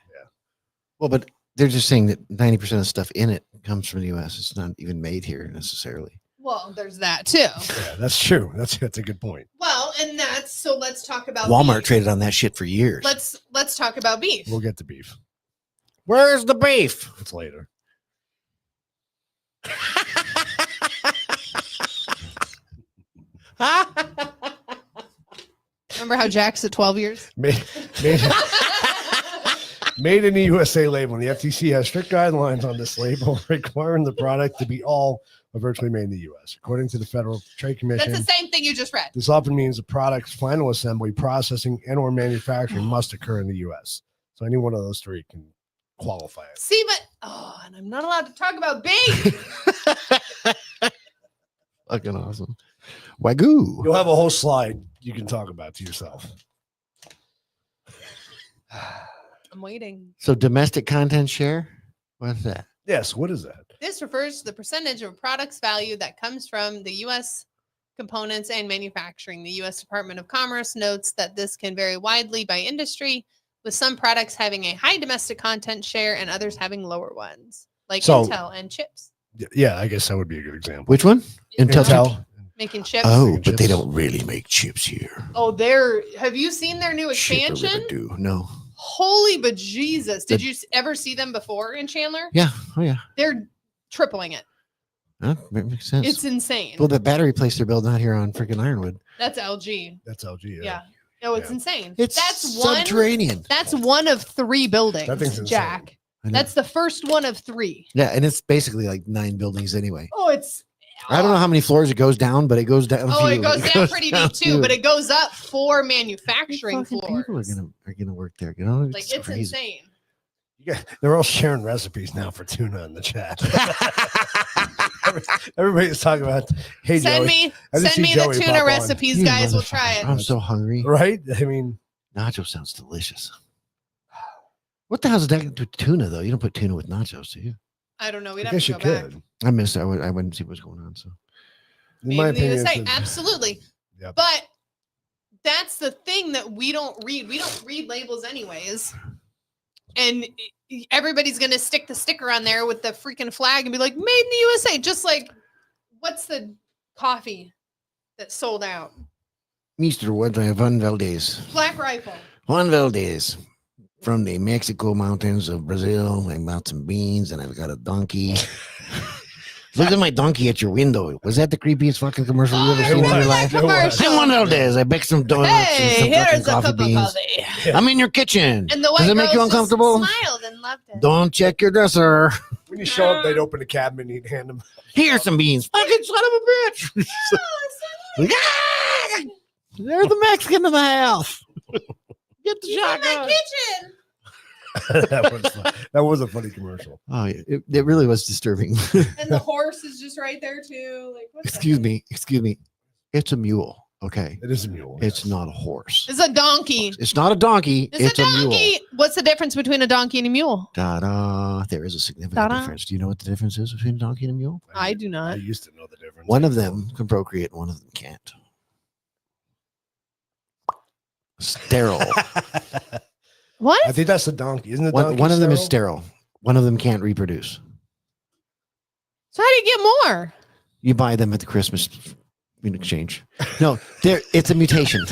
Speaker 2: but they're just saying that 90% of stuff in it comes from the U.S. It's not even made here necessarily.
Speaker 3: Well, there's that too.
Speaker 1: yeah, that's true. That's a good point.
Speaker 3: Well, and that's so let's talk about
Speaker 2: Walmart
Speaker 3: beef.
Speaker 2: traded on that shit for years.
Speaker 3: Let's talk about beef.
Speaker 1: We'll get to beef.
Speaker 2: Where's the beef?
Speaker 1: It's later.
Speaker 3: Remember how Jack's at 12 years?
Speaker 1: Made, made in the USA label. And the FTC has strict guidelines on this label requiring the product to be all or virtually made in the U.S. According to the Federal Trade Commission,
Speaker 3: That's the same thing you just read.
Speaker 1: this often means the product's final assembly, processing, and or manufacturing must occur in the U.S. So any one of those three can qualify it.
Speaker 3: See, but and I'm not allowed to talk about beef.
Speaker 2: Fucking awesome. Wagyu.
Speaker 1: You'll have a whole slide you can talk about to yourself.
Speaker 3: I'm waiting.
Speaker 2: So domestic content share? What's that?
Speaker 1: Yes. What is that?
Speaker 3: This refers to the percentage of a product's value that comes from the U.S. components and manufacturing. The U.S. Department of Commerce notes that this can vary widely by industry, with some products having a high domestic content share and others having lower ones, like
Speaker 1: So-
Speaker 3: Intel and chips.
Speaker 1: Yeah, I guess that would be a good example.
Speaker 2: Which one? Intel.
Speaker 3: Making chips.
Speaker 2: Oh,
Speaker 1: Making
Speaker 2: but they
Speaker 1: chips.
Speaker 2: don't really make chips here.
Speaker 3: Oh, have you seen their new expansion?
Speaker 2: Do no.
Speaker 3: Holy bejesus. Did you ever see them before in Chandler?
Speaker 2: Yeah. Oh yeah.
Speaker 3: They're tripling it.
Speaker 2: That makes sense.
Speaker 3: It's insane.
Speaker 2: Well, the battery place they're building out here on freaking Ironwood.
Speaker 3: That's LG.
Speaker 1: That's LG.
Speaker 3: Yeah. No, it's
Speaker 1: Yeah.
Speaker 3: insane.
Speaker 2: It's
Speaker 3: That's one.
Speaker 2: subterranean.
Speaker 3: That's one of 3 buildings,
Speaker 1: That thing's insane.
Speaker 3: Jack.
Speaker 2: I know.
Speaker 3: That's the first one of 3.
Speaker 2: Yeah, and it's basically like 9 buildings anyway.
Speaker 3: Oh, it's.
Speaker 2: I don't know how many floors it goes down, but it goes down. a
Speaker 3: Oh, it
Speaker 2: few.
Speaker 3: goes down pretty deep too,
Speaker 2: few.
Speaker 3: but it goes up 4
Speaker 2: How
Speaker 3: manufacturing
Speaker 2: fucking
Speaker 3: floors.
Speaker 2: people are gonna work there. You know,
Speaker 3: Like it's
Speaker 2: crazy.
Speaker 3: insane.
Speaker 1: Yeah, they're all sharing recipes now for tuna in the chat. Everybody's talking about, hey,
Speaker 3: Send
Speaker 1: Joey.
Speaker 3: me,
Speaker 1: I just
Speaker 3: send
Speaker 1: see
Speaker 3: me
Speaker 1: Joey
Speaker 3: the
Speaker 1: pop
Speaker 3: tuna
Speaker 1: on.
Speaker 3: recipes,
Speaker 2: You
Speaker 3: guys. We'll
Speaker 2: motherfucker.
Speaker 3: try it.
Speaker 2: I'm so hungry.
Speaker 1: Right? I mean,
Speaker 2: Nacho sounds delicious. What the hell's that to do with tuna though? You don't put tuna with nachos, do you?
Speaker 3: I don't know. We'd
Speaker 1: I
Speaker 3: have
Speaker 1: guess
Speaker 3: to
Speaker 1: you
Speaker 3: go back.
Speaker 1: could.
Speaker 2: I missed it. I wouldn't see what's going on. So
Speaker 1: In
Speaker 3: Made
Speaker 1: my
Speaker 3: in the
Speaker 1: opinion,
Speaker 3: USA.
Speaker 1: it's a-
Speaker 3: Absolutely.
Speaker 1: Yep.
Speaker 3: But that's the thing that we don't read. We don't read labels anyways. And everybody's going to stick the sticker on there with the freaking flag and be like, made in the USA. Just like, what's the coffee that sold out?
Speaker 2: Mr. Juan Valdez.
Speaker 3: Black Rifle.
Speaker 2: Juan Valdez from the Mexico mountains of Brazil. I bought some beans and I've got a donkey. Look at my donkey at your window. Was that the creepiest fucking commercial you ever
Speaker 3: I
Speaker 2: seen in your
Speaker 3: remember
Speaker 2: life?
Speaker 3: that
Speaker 1: It was.
Speaker 3: commercial.
Speaker 2: I'm Juan Valdez. I baked some donuts
Speaker 3: Hey,
Speaker 2: and some
Speaker 3: here's
Speaker 2: fucking
Speaker 3: a cup of
Speaker 2: beans.
Speaker 3: coffee.
Speaker 2: I'm in your kitchen.
Speaker 3: And the white
Speaker 2: Does it make you
Speaker 3: girls just
Speaker 2: uncomfortable?
Speaker 3: smiled and loved it.
Speaker 2: Don't check your dresser.
Speaker 1: when you show up, they'd open the cabinet and he'd hand them.
Speaker 2: Here's some beans. Fucking son of a bitch. Yeah! There's the Mexican in the house. Get the
Speaker 3: He's in my
Speaker 2: shotgun.
Speaker 3: kitchen.
Speaker 1: That was a funny commercial.
Speaker 2: Oh, it really was disturbing.
Speaker 3: And the horse is just right there too. Like, what's
Speaker 2: Excuse me. It's a mule. Okay.
Speaker 1: It is a mule.
Speaker 2: It's
Speaker 1: yes.
Speaker 2: not a horse.
Speaker 3: It's a donkey.
Speaker 2: It's not a donkey.
Speaker 3: It's a donkey.
Speaker 2: mule.
Speaker 3: What's the difference between a donkey and a mule?
Speaker 2: Da-da. There is a significant difference. Do you know what the difference is between a donkey and a mule?
Speaker 3: I do
Speaker 1: I
Speaker 3: not.
Speaker 1: used to know the difference.
Speaker 2: One of them can procreate, one of them can't. Sterile.
Speaker 3: What?
Speaker 1: I think that's the donkey, isn't it?
Speaker 2: One of them is sterile. One of them can't reproduce.
Speaker 3: So how do you get more?
Speaker 2: You buy them at the Christmas exchange. No, it's a mutation.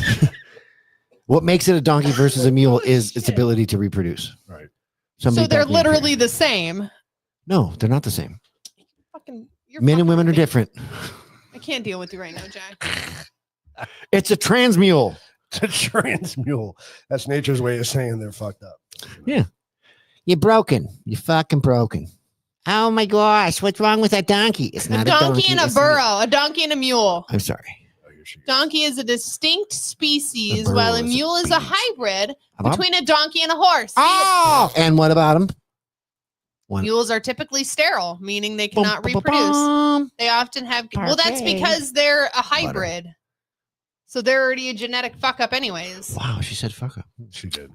Speaker 2: What makes it a donkey versus a mule
Speaker 3: Holy
Speaker 2: is its
Speaker 3: shit.
Speaker 2: ability to reproduce.
Speaker 1: Right.
Speaker 3: So they're
Speaker 2: back me up
Speaker 3: literally
Speaker 2: here.
Speaker 3: the same.
Speaker 2: No, they're not the same.
Speaker 3: You're
Speaker 2: Men and
Speaker 3: fucking
Speaker 2: women are
Speaker 3: with me.
Speaker 2: different.
Speaker 3: I can't deal with you right now, Jack.
Speaker 2: It's a trans mule.
Speaker 1: It's a trans mule. That's nature's way of saying they're fucked up.
Speaker 2: Yeah. You're broken. You're fucking broken. Oh my gosh, what's wrong with that donkey? It's
Speaker 3: A
Speaker 2: not
Speaker 3: donkey and a
Speaker 2: it's
Speaker 3: burro. A donkey and a mule.
Speaker 2: I'm sorry.
Speaker 1: Oh, here she goes.
Speaker 3: Donkey is a distinct species,
Speaker 2: burro
Speaker 3: while a
Speaker 2: is a
Speaker 3: mule is a
Speaker 2: beast.
Speaker 3: hybrid
Speaker 2: How about-
Speaker 3: between a donkey and a horse.
Speaker 2: Oh, and what about them?
Speaker 3: Mules are typically sterile, meaning they cannot reproduce. They often have. Well, that's
Speaker 2: Parfait.
Speaker 3: because they're a hybrid. So they're already a genetic fuck up, anyways.
Speaker 2: Wow, she said fuck up.
Speaker 1: She did.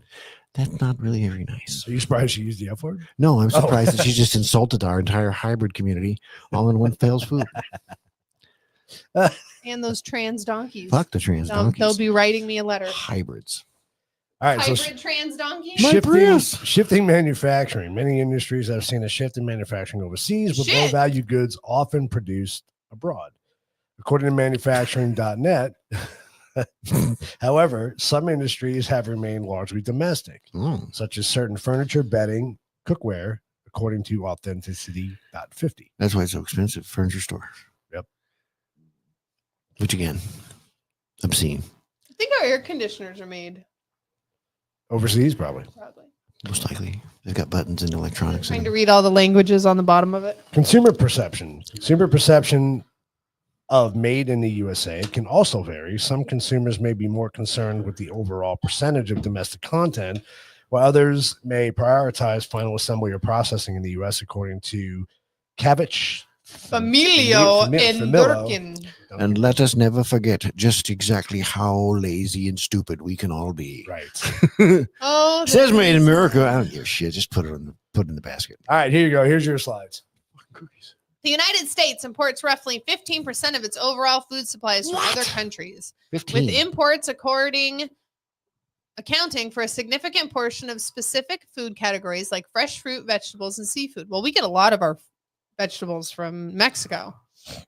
Speaker 2: That's not really very nice.
Speaker 1: Are you surprised she used the F word?
Speaker 2: No, I'm
Speaker 1: Oh.
Speaker 2: surprised that she just insulted our entire hybrid community all in one fell swoop.
Speaker 3: And those trans donkeys.
Speaker 2: Fuck the trans
Speaker 3: They'll
Speaker 2: donkeys.
Speaker 3: be writing me a letter.
Speaker 2: Hybrids.
Speaker 1: All right.
Speaker 3: Hybrid
Speaker 1: So
Speaker 3: trans donkey?
Speaker 2: My Prius.
Speaker 1: shifting manufacturing. Many industries have seen a shift in manufacturing overseas, with low
Speaker 3: Shit.
Speaker 1: value goods often produced abroad. According to manufacturing.net, however, some industries have remained largely domestic,
Speaker 2: Mm.
Speaker 1: such as certain furniture, bedding, cookware, according to authenticity.50.
Speaker 2: That's why it's so expensive. Furniture store.
Speaker 1: Yep.
Speaker 2: Which again, obscene.
Speaker 3: I think our air conditioners are made.
Speaker 1: Overseas, probably.
Speaker 3: Probably.
Speaker 2: Most likely. They've got buttons and electronics.
Speaker 3: Trying
Speaker 2: in
Speaker 3: to
Speaker 2: them.
Speaker 3: read all the languages on the bottom of it.
Speaker 1: Consumer perception. Consumer perception of made in the USA can also vary. Some consumers may be more concerned with the overall percentage of domestic content, while others may prioritize final assembly or processing in the US, according to Kavich
Speaker 3: Familio and
Speaker 1: Famillo.
Speaker 3: Durkin.
Speaker 2: And let us never forget just exactly how lazy and stupid we can all be.
Speaker 1: Right.
Speaker 3: Oh,
Speaker 2: Says
Speaker 3: this
Speaker 2: made in
Speaker 3: is-
Speaker 2: America. I don't give a shit. Just put it in the basket.
Speaker 1: All right, here you go. Here's your slides.
Speaker 2: Cookies.
Speaker 3: The United States imports roughly 15% of its overall food supplies from
Speaker 2: What?
Speaker 3: other countries,
Speaker 2: 15.
Speaker 3: with imports accounting for a significant portion of specific food categories like fresh fruit, vegetables, and seafood. Well, we get a lot of our vegetables from Mexico.
Speaker 2: Okay.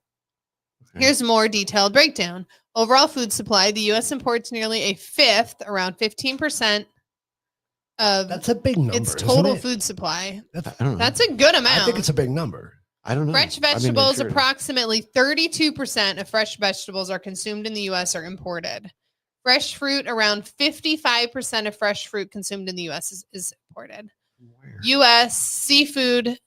Speaker 3: Here's a more detailed breakdown. Overall food supply, the U.S. imports nearly a fifth, around 15% of
Speaker 1: That's a big number.
Speaker 3: its
Speaker 1: isn't
Speaker 3: total
Speaker 1: it?
Speaker 3: food supply.
Speaker 2: I don't know.
Speaker 3: That's a good amount.
Speaker 1: I think it's a big number.
Speaker 2: I don't know.
Speaker 3: Fresh
Speaker 2: I mean, I'm
Speaker 3: vegetables,
Speaker 2: sure it is.
Speaker 3: approximately 32% of fresh vegetables are consumed in the U.S. are imported. Fresh fruit, around 55% of fresh fruit consumed in the U.S. is imported.
Speaker 2: Where?
Speaker 3: U.S. seafood.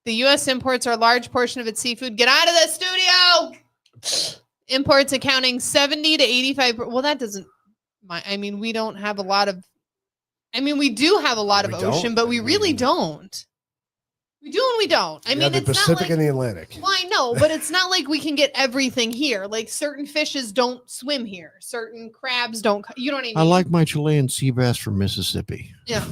Speaker 3: The U.S. imports are a large portion of its seafood. Get out of the studio! Imports accounting 70 to 85. Well, that doesn't. I mean, we don't have a lot of. I mean, we do have a lot of
Speaker 1: We don't?
Speaker 3: ocean, but we really don't. We do and we don't. I
Speaker 1: You
Speaker 3: mean,
Speaker 1: have the
Speaker 3: it's not
Speaker 1: Pacific
Speaker 3: like.
Speaker 1: and the Atlantic.
Speaker 3: Well, I know, but it's not like we can get everything here. Like certain fishes don't swim here. Certain crabs don't. You know what I mean?
Speaker 2: I like my Chilean sea bass from Mississippi.
Speaker 3: Yeah.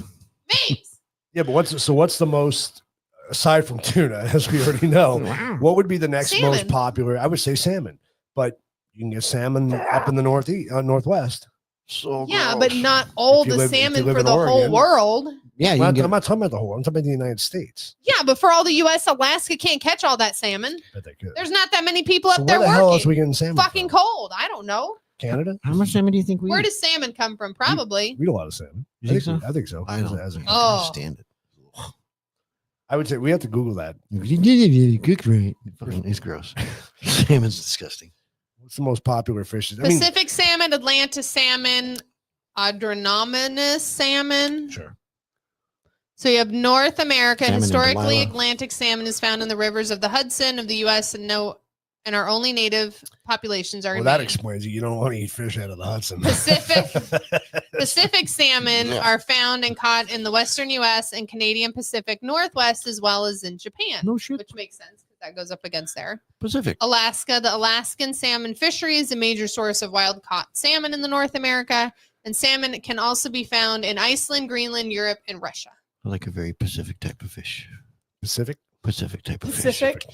Speaker 3: Babes.
Speaker 1: Yeah, but what's the most, aside from tuna, as we already know, what would be the next most
Speaker 3: Salmon.
Speaker 1: popular? I would say salmon, but you can get salmon up in the northwest.
Speaker 2: So
Speaker 3: Yeah, but
Speaker 2: gross.
Speaker 3: not all
Speaker 1: If you
Speaker 3: the
Speaker 1: live- if you
Speaker 3: salmon
Speaker 1: live
Speaker 3: for
Speaker 1: in
Speaker 3: the whole
Speaker 1: Oregon.
Speaker 3: world.
Speaker 2: Yeah, you
Speaker 1: Well,
Speaker 2: can get
Speaker 1: I'm not talking about the whole. I'm talking about the United States.
Speaker 3: Yeah, but for all the U.S., Alaska can't catch all that salmon.
Speaker 1: Bet they could.
Speaker 3: There's not that many people
Speaker 1: So
Speaker 3: up
Speaker 1: where
Speaker 3: there
Speaker 1: the hell else
Speaker 3: working.
Speaker 1: we getting salmon?
Speaker 3: Fucking
Speaker 1: from?
Speaker 3: cold. I don't know.
Speaker 1: Canada.
Speaker 2: How much salmon do you think we
Speaker 3: Where
Speaker 2: eat?
Speaker 3: does salmon come from? Probably.
Speaker 1: We eat a lot of salmon.
Speaker 2: You think so?
Speaker 1: I think so.
Speaker 2: I don't.
Speaker 1: As a-
Speaker 2: I
Speaker 3: Oh.
Speaker 2: can't stand it.
Speaker 1: I would say we have to Google that.
Speaker 2: Cooked right. Fucking- It's gross. Salmon's disgusting.
Speaker 1: What's the most popular fishes? I mean,
Speaker 3: Pacific salmon, Atlantis salmon, Adrenaminous salmon.
Speaker 1: sure.
Speaker 3: So you have North America.
Speaker 2: Salmon and
Speaker 3: Historically,
Speaker 2: Delilah.
Speaker 3: Atlantic salmon is found in the rivers of the Hudson of the U.S. and and our only native populations are
Speaker 1: Well,
Speaker 3: in
Speaker 1: that
Speaker 3: Maine.
Speaker 1: explains it. You don't want to eat fish out of the Hudson.
Speaker 3: Pacific salmon are found and caught in the western U.S. and Canadian Pacific Northwest, as well as in Japan,
Speaker 2: No shit.
Speaker 3: which makes sense because that goes up against there.
Speaker 2: Pacific.
Speaker 3: Alaska, the Alaskan salmon fishery is a major source of wild caught salmon in the North America, and salmon can also be found in Iceland, Greenland, Europe, and Russia.
Speaker 2: I like a very Pacific type of fish.
Speaker 1: Pacific?
Speaker 2: Pacific type of fish.
Speaker 3: Pacific.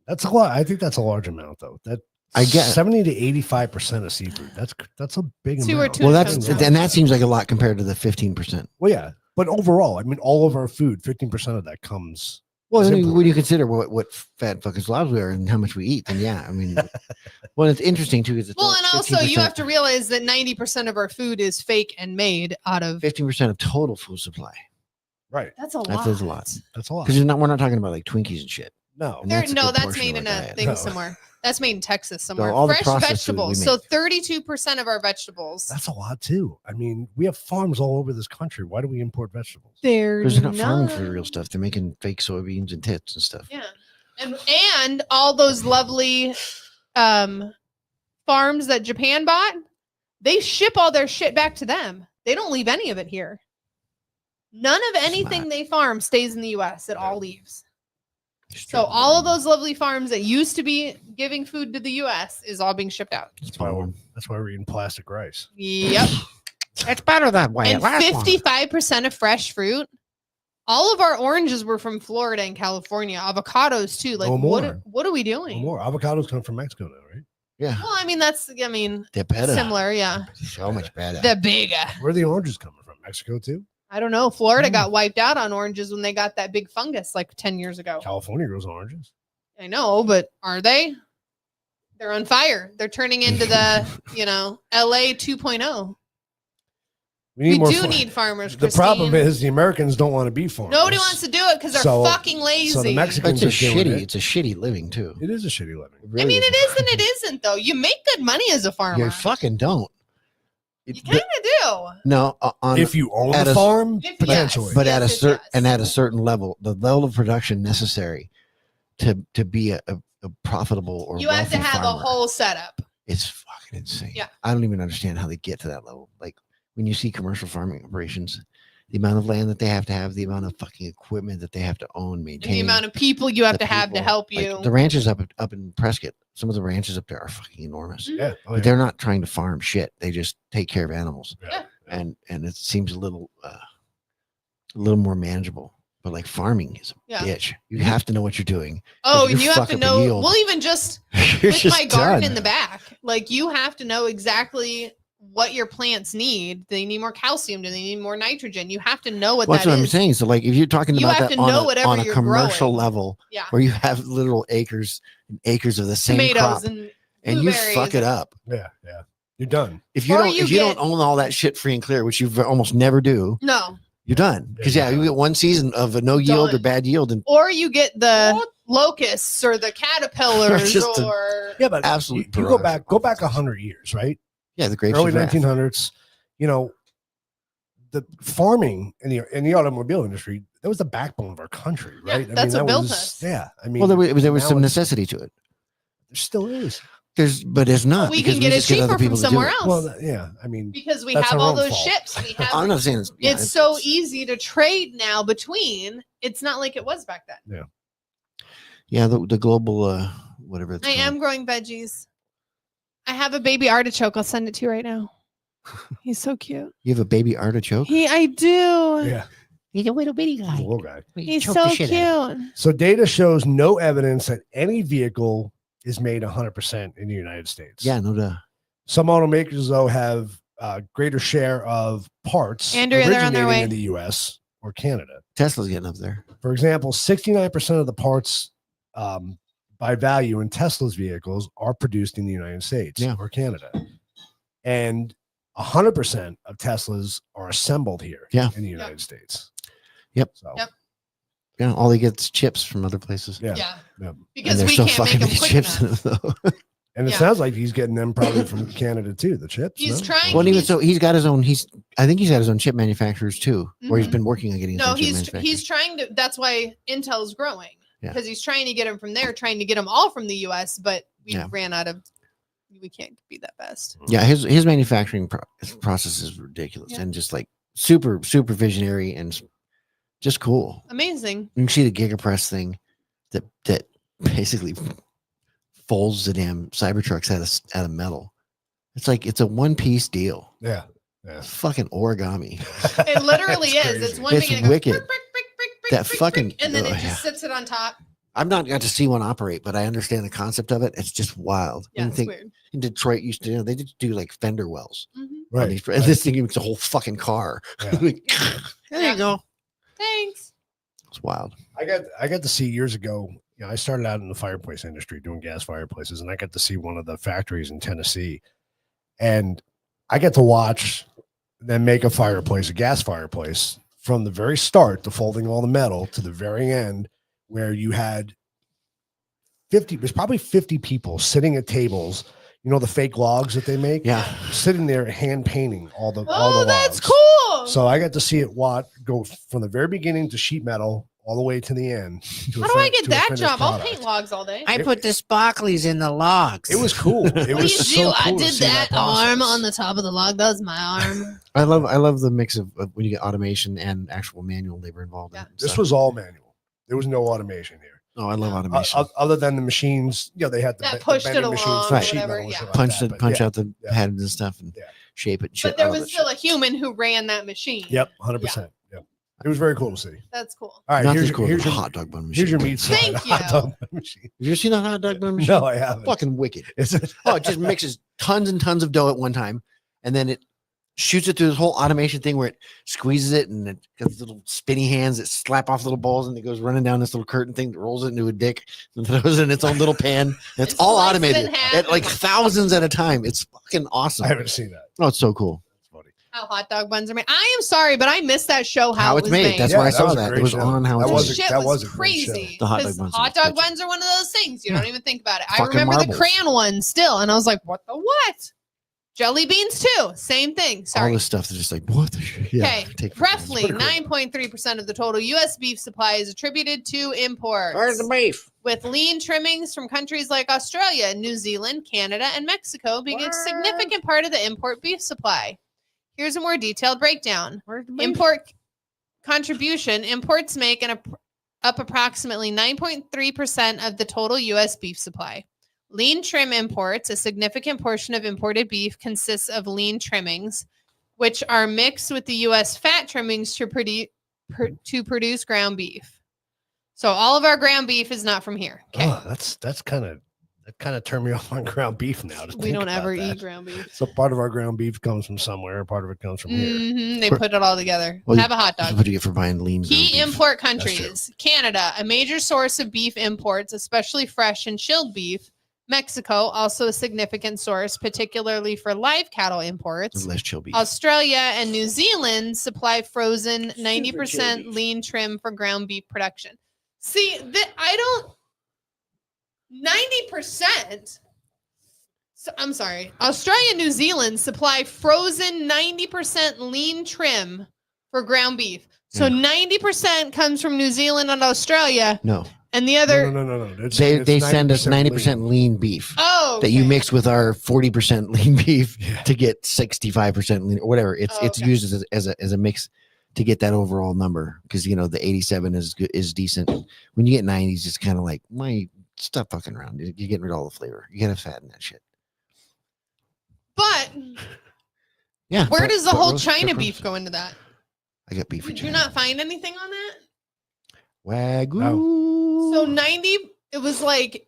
Speaker 1: That's a lot. I think that's a large amount, though. That
Speaker 2: I get
Speaker 1: 70 to 85% of seafood. That's a big
Speaker 3: See where
Speaker 1: amount.
Speaker 3: tuna
Speaker 2: Well, that's
Speaker 3: comes from.
Speaker 2: and that seems like a lot compared to the 15%.
Speaker 1: Well, yeah, but overall, I mean, all of our food, 15% of that comes.
Speaker 2: Well, I mean,
Speaker 1: Simply.
Speaker 2: when you consider what fat fucking slobs we are and how much we eat, then yeah, I mean, well, it's interesting too. Is
Speaker 3: Well, and also you have to realize that 90% of our food is fake and made out of.
Speaker 2: 15% of total food supply.
Speaker 1: Right.
Speaker 3: That's a lot.
Speaker 2: That is a lot
Speaker 1: That's a lot.
Speaker 2: because we're not talking about like Twinkies and shit.
Speaker 1: No.
Speaker 2: And
Speaker 3: There,
Speaker 2: that's a
Speaker 3: no,
Speaker 2: good
Speaker 3: that's
Speaker 2: portion
Speaker 3: made
Speaker 2: of
Speaker 3: in
Speaker 2: our
Speaker 3: a
Speaker 2: diet.
Speaker 3: thing
Speaker 1: No.
Speaker 3: somewhere. That's made in Texas somewhere.
Speaker 2: all the
Speaker 3: Fresh
Speaker 2: processed food we
Speaker 3: vegetables. So
Speaker 2: make.
Speaker 3: 32% of our vegetables.
Speaker 1: That's a lot, too. I mean, we have farms all over this country. Why do we import vegetables?
Speaker 2: Because they're not farming for the real stuff. They're making fake soybeans and tits and stuff.
Speaker 3: Yeah. And all those lovely farms that Japan bought, they ship all their shit back to them. They don't leave any of it here. None of anything
Speaker 2: Smart.
Speaker 3: they farm stays in the US. It all leaves. So all of those lovely farms that used to be giving food to the US is all being shipped out.
Speaker 1: That's why we're eating plastic rice.
Speaker 3: Yep.
Speaker 2: It's better that way.
Speaker 3: And 55% of fresh fruit. All of our oranges were from Florida and California. Avocados too. Like
Speaker 1: No more.
Speaker 3: what are we
Speaker 1: No
Speaker 3: doing?
Speaker 1: more. Avocados come from Mexico now, right?
Speaker 2: Yeah,
Speaker 3: Well, I mean
Speaker 2: they're better.
Speaker 3: similar, yeah.
Speaker 2: So much better.
Speaker 3: The bigger.
Speaker 1: Where are the oranges coming from? Mexico, too?
Speaker 3: I don't know. Florida
Speaker 1: Hmm.
Speaker 3: got wiped out on oranges when they got that big fungus like 10 years ago.
Speaker 1: California grows oranges.
Speaker 3: I know, but are they? They're on fire. They're turning into the, LA 2.0. We
Speaker 1: more
Speaker 3: do
Speaker 1: fa-
Speaker 3: need farmers.
Speaker 1: The problem
Speaker 3: Christine.
Speaker 1: is the Americans don't want to be farmers.
Speaker 3: Nobody wants to do it because they're
Speaker 1: So-
Speaker 3: fucking lazy.
Speaker 1: so the
Speaker 2: But
Speaker 1: Mexicans
Speaker 2: it's a
Speaker 1: are doing
Speaker 2: shitty.
Speaker 1: it.
Speaker 2: It's a shitty living too.
Speaker 1: It is a shitty living.
Speaker 2: It
Speaker 3: I
Speaker 2: really
Speaker 3: mean,
Speaker 2: is.
Speaker 3: it is and it isn't, though. You make good money as a farmer.
Speaker 2: You fucking don't.
Speaker 3: You kind of do.
Speaker 2: No, on
Speaker 1: If you own
Speaker 2: at
Speaker 1: the
Speaker 2: a-
Speaker 1: farm,
Speaker 3: If-
Speaker 1: potentially.
Speaker 3: yes.
Speaker 2: but at a
Speaker 3: it
Speaker 2: certain
Speaker 3: does.
Speaker 2: and at a certain level, the level of production necessary to be a profitable or
Speaker 3: You have to
Speaker 2: wealthy
Speaker 3: have
Speaker 2: farmer,
Speaker 3: a whole setup.
Speaker 2: It's fucking insane.
Speaker 3: Yeah.
Speaker 2: I don't even understand how they get to that level. Like when you see commercial farming operations, the amount of land that they have to have, the amount of fucking equipment that they have to own,
Speaker 3: And
Speaker 2: maintain,
Speaker 3: the amount of people you have
Speaker 2: the
Speaker 3: to have to
Speaker 2: people.
Speaker 3: help
Speaker 2: Like,
Speaker 3: you.
Speaker 2: the ranches up in Prescott, some of the ranches up there are fucking enormous.
Speaker 3: Mhm.
Speaker 1: Yeah. Oh,
Speaker 2: But
Speaker 1: yeah.
Speaker 2: they're not trying to farm shit. They just take care of animals.
Speaker 3: Yeah.
Speaker 2: And it seems a little more manageable. But like farming is a
Speaker 3: Yeah.
Speaker 2: bitch. You have to know what you're doing.
Speaker 3: Oh,
Speaker 2: you
Speaker 3: and you have
Speaker 2: fuck
Speaker 3: to
Speaker 2: up a
Speaker 3: know.
Speaker 2: yield.
Speaker 3: Well, even just
Speaker 2: You're
Speaker 3: with
Speaker 2: just
Speaker 3: my garden
Speaker 2: done.
Speaker 3: in the back, like you have to know exactly what your plants need. They need more calcium. Do they need more nitrogen? You have to know what
Speaker 2: Well, that's
Speaker 3: that
Speaker 2: what I'm
Speaker 3: is.
Speaker 2: saying. So, like, if you're talking
Speaker 3: You
Speaker 2: about
Speaker 3: have
Speaker 2: that
Speaker 3: to
Speaker 2: on
Speaker 3: know
Speaker 2: a,
Speaker 3: whatever
Speaker 2: on a
Speaker 3: you're
Speaker 2: commercial
Speaker 3: growing.
Speaker 2: level,
Speaker 3: Yeah.
Speaker 2: where you have literal acres and acres of the same
Speaker 3: Tomatoes
Speaker 2: crop,
Speaker 3: and
Speaker 2: and you
Speaker 3: blueberries
Speaker 2: fuck it
Speaker 3: and-
Speaker 2: up.
Speaker 1: Yeah. Yeah. You're done.
Speaker 2: If you
Speaker 3: Or
Speaker 2: don't,
Speaker 3: you
Speaker 2: if you
Speaker 3: get-
Speaker 2: don't own all that shit free and clear, which you almost never do,
Speaker 3: No.
Speaker 2: you're done. Because
Speaker 1: Yeah,
Speaker 2: you get one season of a no yield or
Speaker 3: Done.
Speaker 2: bad yield, and
Speaker 3: Or you get the locusts or the caterpillars
Speaker 2: Just a-
Speaker 3: or
Speaker 1: Yeah, but
Speaker 2: Absolute
Speaker 1: you go back 100 years, right?
Speaker 2: yeah, the grapes
Speaker 1: Early
Speaker 2: of wrath.
Speaker 1: 1900s. The farming in the automobile industry, that was the backbone of our country,
Speaker 3: Yeah,
Speaker 1: right?
Speaker 3: that's what built
Speaker 1: was,
Speaker 3: us.
Speaker 1: Yeah, I mean,
Speaker 2: Well, there was
Speaker 1: now
Speaker 2: some
Speaker 1: it's-
Speaker 2: necessity to it.
Speaker 1: There still is.
Speaker 2: But there's not.
Speaker 3: we
Speaker 2: because
Speaker 3: can get it
Speaker 2: just other
Speaker 3: cheaper from
Speaker 2: people to do
Speaker 3: somewhere
Speaker 2: it.
Speaker 3: else
Speaker 1: Well, yeah, I mean,
Speaker 3: because we
Speaker 1: that's
Speaker 3: have
Speaker 1: our
Speaker 3: all
Speaker 1: own
Speaker 3: those
Speaker 1: fault.
Speaker 3: ships. We have
Speaker 2: I'm not saying it's, yeah,
Speaker 3: it's so easy to trade now between. It's not like it was back then.
Speaker 2: Yeah, the global whatever. It's
Speaker 3: I am growing veggies. I have a baby artichoke. I'll send it to you right now. He's so cute.
Speaker 2: You have a baby artichoke.
Speaker 3: I do.
Speaker 1: yeah,
Speaker 2: He's a little bitty
Speaker 1: he's a little guy.
Speaker 3: He's so cute.
Speaker 1: So data shows no evidence that any vehicle is made 100% in the United States.
Speaker 2: Yeah, no doubt.
Speaker 1: Some automakers, though, have a greater share of parts
Speaker 3: Andrea, they're on their
Speaker 1: originating
Speaker 3: way.
Speaker 1: in the U.S. or Canada.
Speaker 2: Tesla's getting up there.
Speaker 1: For example, 69% of the parts by value in Tesla's vehicles are produced in the United States
Speaker 2: Yeah.
Speaker 1: or Canada. And 100% of Teslas are assembled here
Speaker 2: Yeah.
Speaker 1: in the United States.
Speaker 2: Yep.
Speaker 1: So,
Speaker 3: Yep.
Speaker 2: Yeah, all they get is chips from other places.
Speaker 1: yeah.
Speaker 3: Yeah.
Speaker 1: Yeah.
Speaker 2: And
Speaker 3: Because
Speaker 2: there's
Speaker 3: we
Speaker 2: so
Speaker 3: can't
Speaker 2: fucking
Speaker 3: make them
Speaker 2: many
Speaker 3: quick
Speaker 2: chips
Speaker 3: enough.
Speaker 2: in it, though.
Speaker 1: And it
Speaker 3: Yeah.
Speaker 1: sounds like he's getting them probably from Canada too, the chips.
Speaker 3: He's
Speaker 1: no?
Speaker 3: trying-
Speaker 2: Well, and even
Speaker 3: He's-
Speaker 2: so, he's got his own. I think he's got his own chip manufacturers too, or he's
Speaker 3: Mhm.
Speaker 2: been working on getting. His
Speaker 3: No,
Speaker 2: own chip
Speaker 3: he's
Speaker 2: manufacturers.
Speaker 3: trying to. That's why Intel's growing.
Speaker 2: Yeah.
Speaker 3: because he's trying to get them from there, trying to get them all from the U.S., but we
Speaker 2: Yeah.
Speaker 3: ran out of. We can't be that fast.
Speaker 2: Yeah, his manufacturing process is ridiculous
Speaker 3: Yeah.
Speaker 2: and just like super visionary and just cool.
Speaker 3: Amazing.
Speaker 2: You can see the gigapress thing that basically folds the damn Cybertrucks out of metal. It's like it's a one-piece deal.
Speaker 1: Yeah.
Speaker 2: It's fucking origami.
Speaker 3: It literally
Speaker 1: It's
Speaker 3: is. It's
Speaker 1: crazy.
Speaker 3: one
Speaker 2: It's
Speaker 3: thing and it goes
Speaker 2: wicked.
Speaker 3: brick, brick, brick, brick, brick,
Speaker 2: That
Speaker 3: brick,
Speaker 2: fucking-
Speaker 3: brick, and then it
Speaker 2: oh,
Speaker 3: just
Speaker 2: yeah.
Speaker 3: sits it on top.
Speaker 2: I've not got to see one operate, but I understand the concept of it. It's just wild.
Speaker 3: Yeah,
Speaker 2: You
Speaker 3: it's
Speaker 2: think
Speaker 3: weird.
Speaker 2: in Detroit used to, they just do like fender wells.
Speaker 3: Mhm.
Speaker 2: on
Speaker 1: Right.
Speaker 2: these-
Speaker 1: right.
Speaker 2: And this thing makes a whole fucking car.
Speaker 1: Yeah.
Speaker 2: Like, there
Speaker 3: Yeah.
Speaker 2: you go.
Speaker 3: Thanks.
Speaker 2: It's wild.
Speaker 1: I got to see years ago. You know, I started out in the fireplace industry doing gas fireplaces, and I got to see one of the factories in Tennessee, and I get to watch them make a gas fireplace, from the very start, to folding all the metal, to the very end, where you had 50. There's probably 50 people sitting at tables. You know, the fake logs that they make.
Speaker 2: Yeah.
Speaker 1: Sitting there hand painting all the
Speaker 3: Oh, that's
Speaker 1: logs.
Speaker 3: cool.
Speaker 1: So I got to see it go from the very beginning to sheet metal all the way to the end.
Speaker 3: How do I get that job? I'll paint logs all day.
Speaker 2: I put the sparklies in the logs.
Speaker 1: It was cool. It was
Speaker 3: Please
Speaker 1: so
Speaker 3: do.
Speaker 1: cool
Speaker 3: I
Speaker 1: to
Speaker 3: did
Speaker 1: see
Speaker 3: that
Speaker 1: process.
Speaker 3: arm on the top of the log. That was my arm.
Speaker 2: I love the mix of when you get automation and actual manual labor involved.
Speaker 3: Yeah.
Speaker 2: In it.
Speaker 1: This
Speaker 2: So-
Speaker 1: was all manual. There was no automation here.
Speaker 2: oh, I love automation.
Speaker 1: Other than the machines, they had
Speaker 3: That
Speaker 1: the
Speaker 3: pushed it
Speaker 1: bending
Speaker 3: along
Speaker 1: machines
Speaker 3: or
Speaker 1: for sheet
Speaker 3: whatever,
Speaker 1: metal and
Speaker 3: yeah.
Speaker 1: shit like
Speaker 2: punch
Speaker 1: that, but
Speaker 2: punch
Speaker 1: yeah.
Speaker 2: out the
Speaker 1: Yeah.
Speaker 2: patterns and stuff and
Speaker 1: Yeah.
Speaker 2: shape it. And shit.
Speaker 3: But there
Speaker 2: I love
Speaker 3: was
Speaker 2: that
Speaker 3: still
Speaker 2: shit.
Speaker 3: a human who ran that machine.
Speaker 1: Yep, 100%. Yep. It was very cool to see.
Speaker 3: That's cool.
Speaker 1: All right,
Speaker 2: Nothing's
Speaker 1: here's
Speaker 2: cool
Speaker 1: your,
Speaker 2: with
Speaker 1: here's
Speaker 2: a
Speaker 1: your
Speaker 2: hot dog bun machine.
Speaker 1: here's your meat side.
Speaker 3: Thank
Speaker 1: hot
Speaker 3: you.
Speaker 1: dog bun machine.
Speaker 2: Have you ever seen a hot dog bun machine?
Speaker 1: No, I haven't.
Speaker 2: Fucking wicked.
Speaker 1: Is it?
Speaker 2: Oh, it just mixes tons and tons of dough at one time, and then it shoots it through this whole automation thing where it squeezes it and it got little spinny hands that slap off little balls, and it goes running down this little curtain thing that rolls it into a dick and throws it in its own little pan. And it's
Speaker 3: It
Speaker 2: all
Speaker 3: slices it in
Speaker 2: automated
Speaker 3: half
Speaker 2: at like
Speaker 3: and-
Speaker 2: thousands at a time. It's fucking awesome.
Speaker 1: I haven't seen that.
Speaker 2: Oh, it's so cool.
Speaker 1: That's funny.
Speaker 3: How hot dog buns are made. I am sorry, but I missed that show.
Speaker 2: How
Speaker 3: it
Speaker 2: it's
Speaker 3: was
Speaker 2: made. That's
Speaker 1: Yeah,
Speaker 2: why I
Speaker 1: that
Speaker 2: saw
Speaker 1: was a
Speaker 2: that.
Speaker 1: great
Speaker 2: It was
Speaker 1: show.
Speaker 2: on how
Speaker 1: That
Speaker 2: it's
Speaker 1: was
Speaker 2: made.
Speaker 1: a-
Speaker 3: Shit
Speaker 1: that
Speaker 3: was
Speaker 1: was a great show.
Speaker 3: crazy.
Speaker 2: The hot dog
Speaker 3: 'Cause
Speaker 2: buns are
Speaker 3: hot dog
Speaker 2: bitchin'.
Speaker 3: buns are one of those things. You don't even think about it. I
Speaker 2: Fucking
Speaker 3: remember
Speaker 2: marbles.
Speaker 3: the crayon one still, and I was like, "What the what?" Jelly beans too. Same thing.
Speaker 2: All
Speaker 3: Sorry.
Speaker 2: this stuff that's just like, what the shit? Yeah,
Speaker 3: Okay,
Speaker 2: take it for granted.
Speaker 3: roughly 9.3% of the total U.S. beef supply is attributed to imports,
Speaker 2: Where's the beef?
Speaker 3: with lean trimmings from countries like Australia, New Zealand, Canada, and Mexico being a significant part of the import beef supply. Here's a more detailed breakdown.
Speaker 2: Where's the beef?
Speaker 3: Import contribution. Imports make up approximately 9.3% of the total U.S. beef supply. Lean trim imports, a significant portion of imported beef consists of lean trimmings, which are mixed with the U.S. fat trimmings to produce ground beef. So all of our ground beef is not from here. Okay.
Speaker 1: Oh, that kind of turned me off on ground beef now. to
Speaker 3: We
Speaker 1: think
Speaker 3: don't
Speaker 1: about
Speaker 3: ever
Speaker 1: that.
Speaker 3: eat ground beef.
Speaker 1: So part of our ground beef comes from somewhere. Part of it comes from here.
Speaker 3: Mhm, they put it all together.
Speaker 2: Well,
Speaker 3: Have a hot
Speaker 2: That's
Speaker 3: dog.
Speaker 2: what you get for buying lean.
Speaker 3: Key
Speaker 2: ground beef.
Speaker 3: import
Speaker 1: true.
Speaker 3: countries: Canada, a major source of beef imports, especially fresh and chilled beef. Mexico, also a significant source, particularly for live cattle imports.
Speaker 2: Less chill beef.
Speaker 3: Australia and New Zealand supply frozen 90%
Speaker 2: chilled beef.
Speaker 3: lean trim for ground beef production. See, I don't 90%. So, I'm sorry. Australia and New Zealand supply frozen 90% lean trim for ground beef. So 90% comes from New Zealand and Australia,
Speaker 2: No,
Speaker 3: and the other.
Speaker 1: No. It's
Speaker 2: they send us 90%
Speaker 1: lean.
Speaker 2: lean beef
Speaker 3: Oh,
Speaker 2: that you
Speaker 3: okay.
Speaker 2: mix with our 40% lean beef
Speaker 1: Yeah.
Speaker 2: to get 65% lean or whatever. It's
Speaker 3: Oh,
Speaker 2: it's
Speaker 3: okay.
Speaker 2: used as a mix to get that overall number because the 87 is decent. When you get 90s, it's kind of like stop fucking around. You're getting rid of all the flavor. You gotta fatten that shit.
Speaker 3: But
Speaker 2: Yeah.
Speaker 3: where
Speaker 2: but-
Speaker 3: does the
Speaker 2: but
Speaker 3: whole
Speaker 2: roast-
Speaker 3: China
Speaker 2: chuck
Speaker 3: beef
Speaker 2: roast.
Speaker 3: go into that?
Speaker 2: I got beef for
Speaker 3: Did you
Speaker 2: China.
Speaker 3: not find anything on that?
Speaker 2: Wagyu.
Speaker 3: So 90, it was like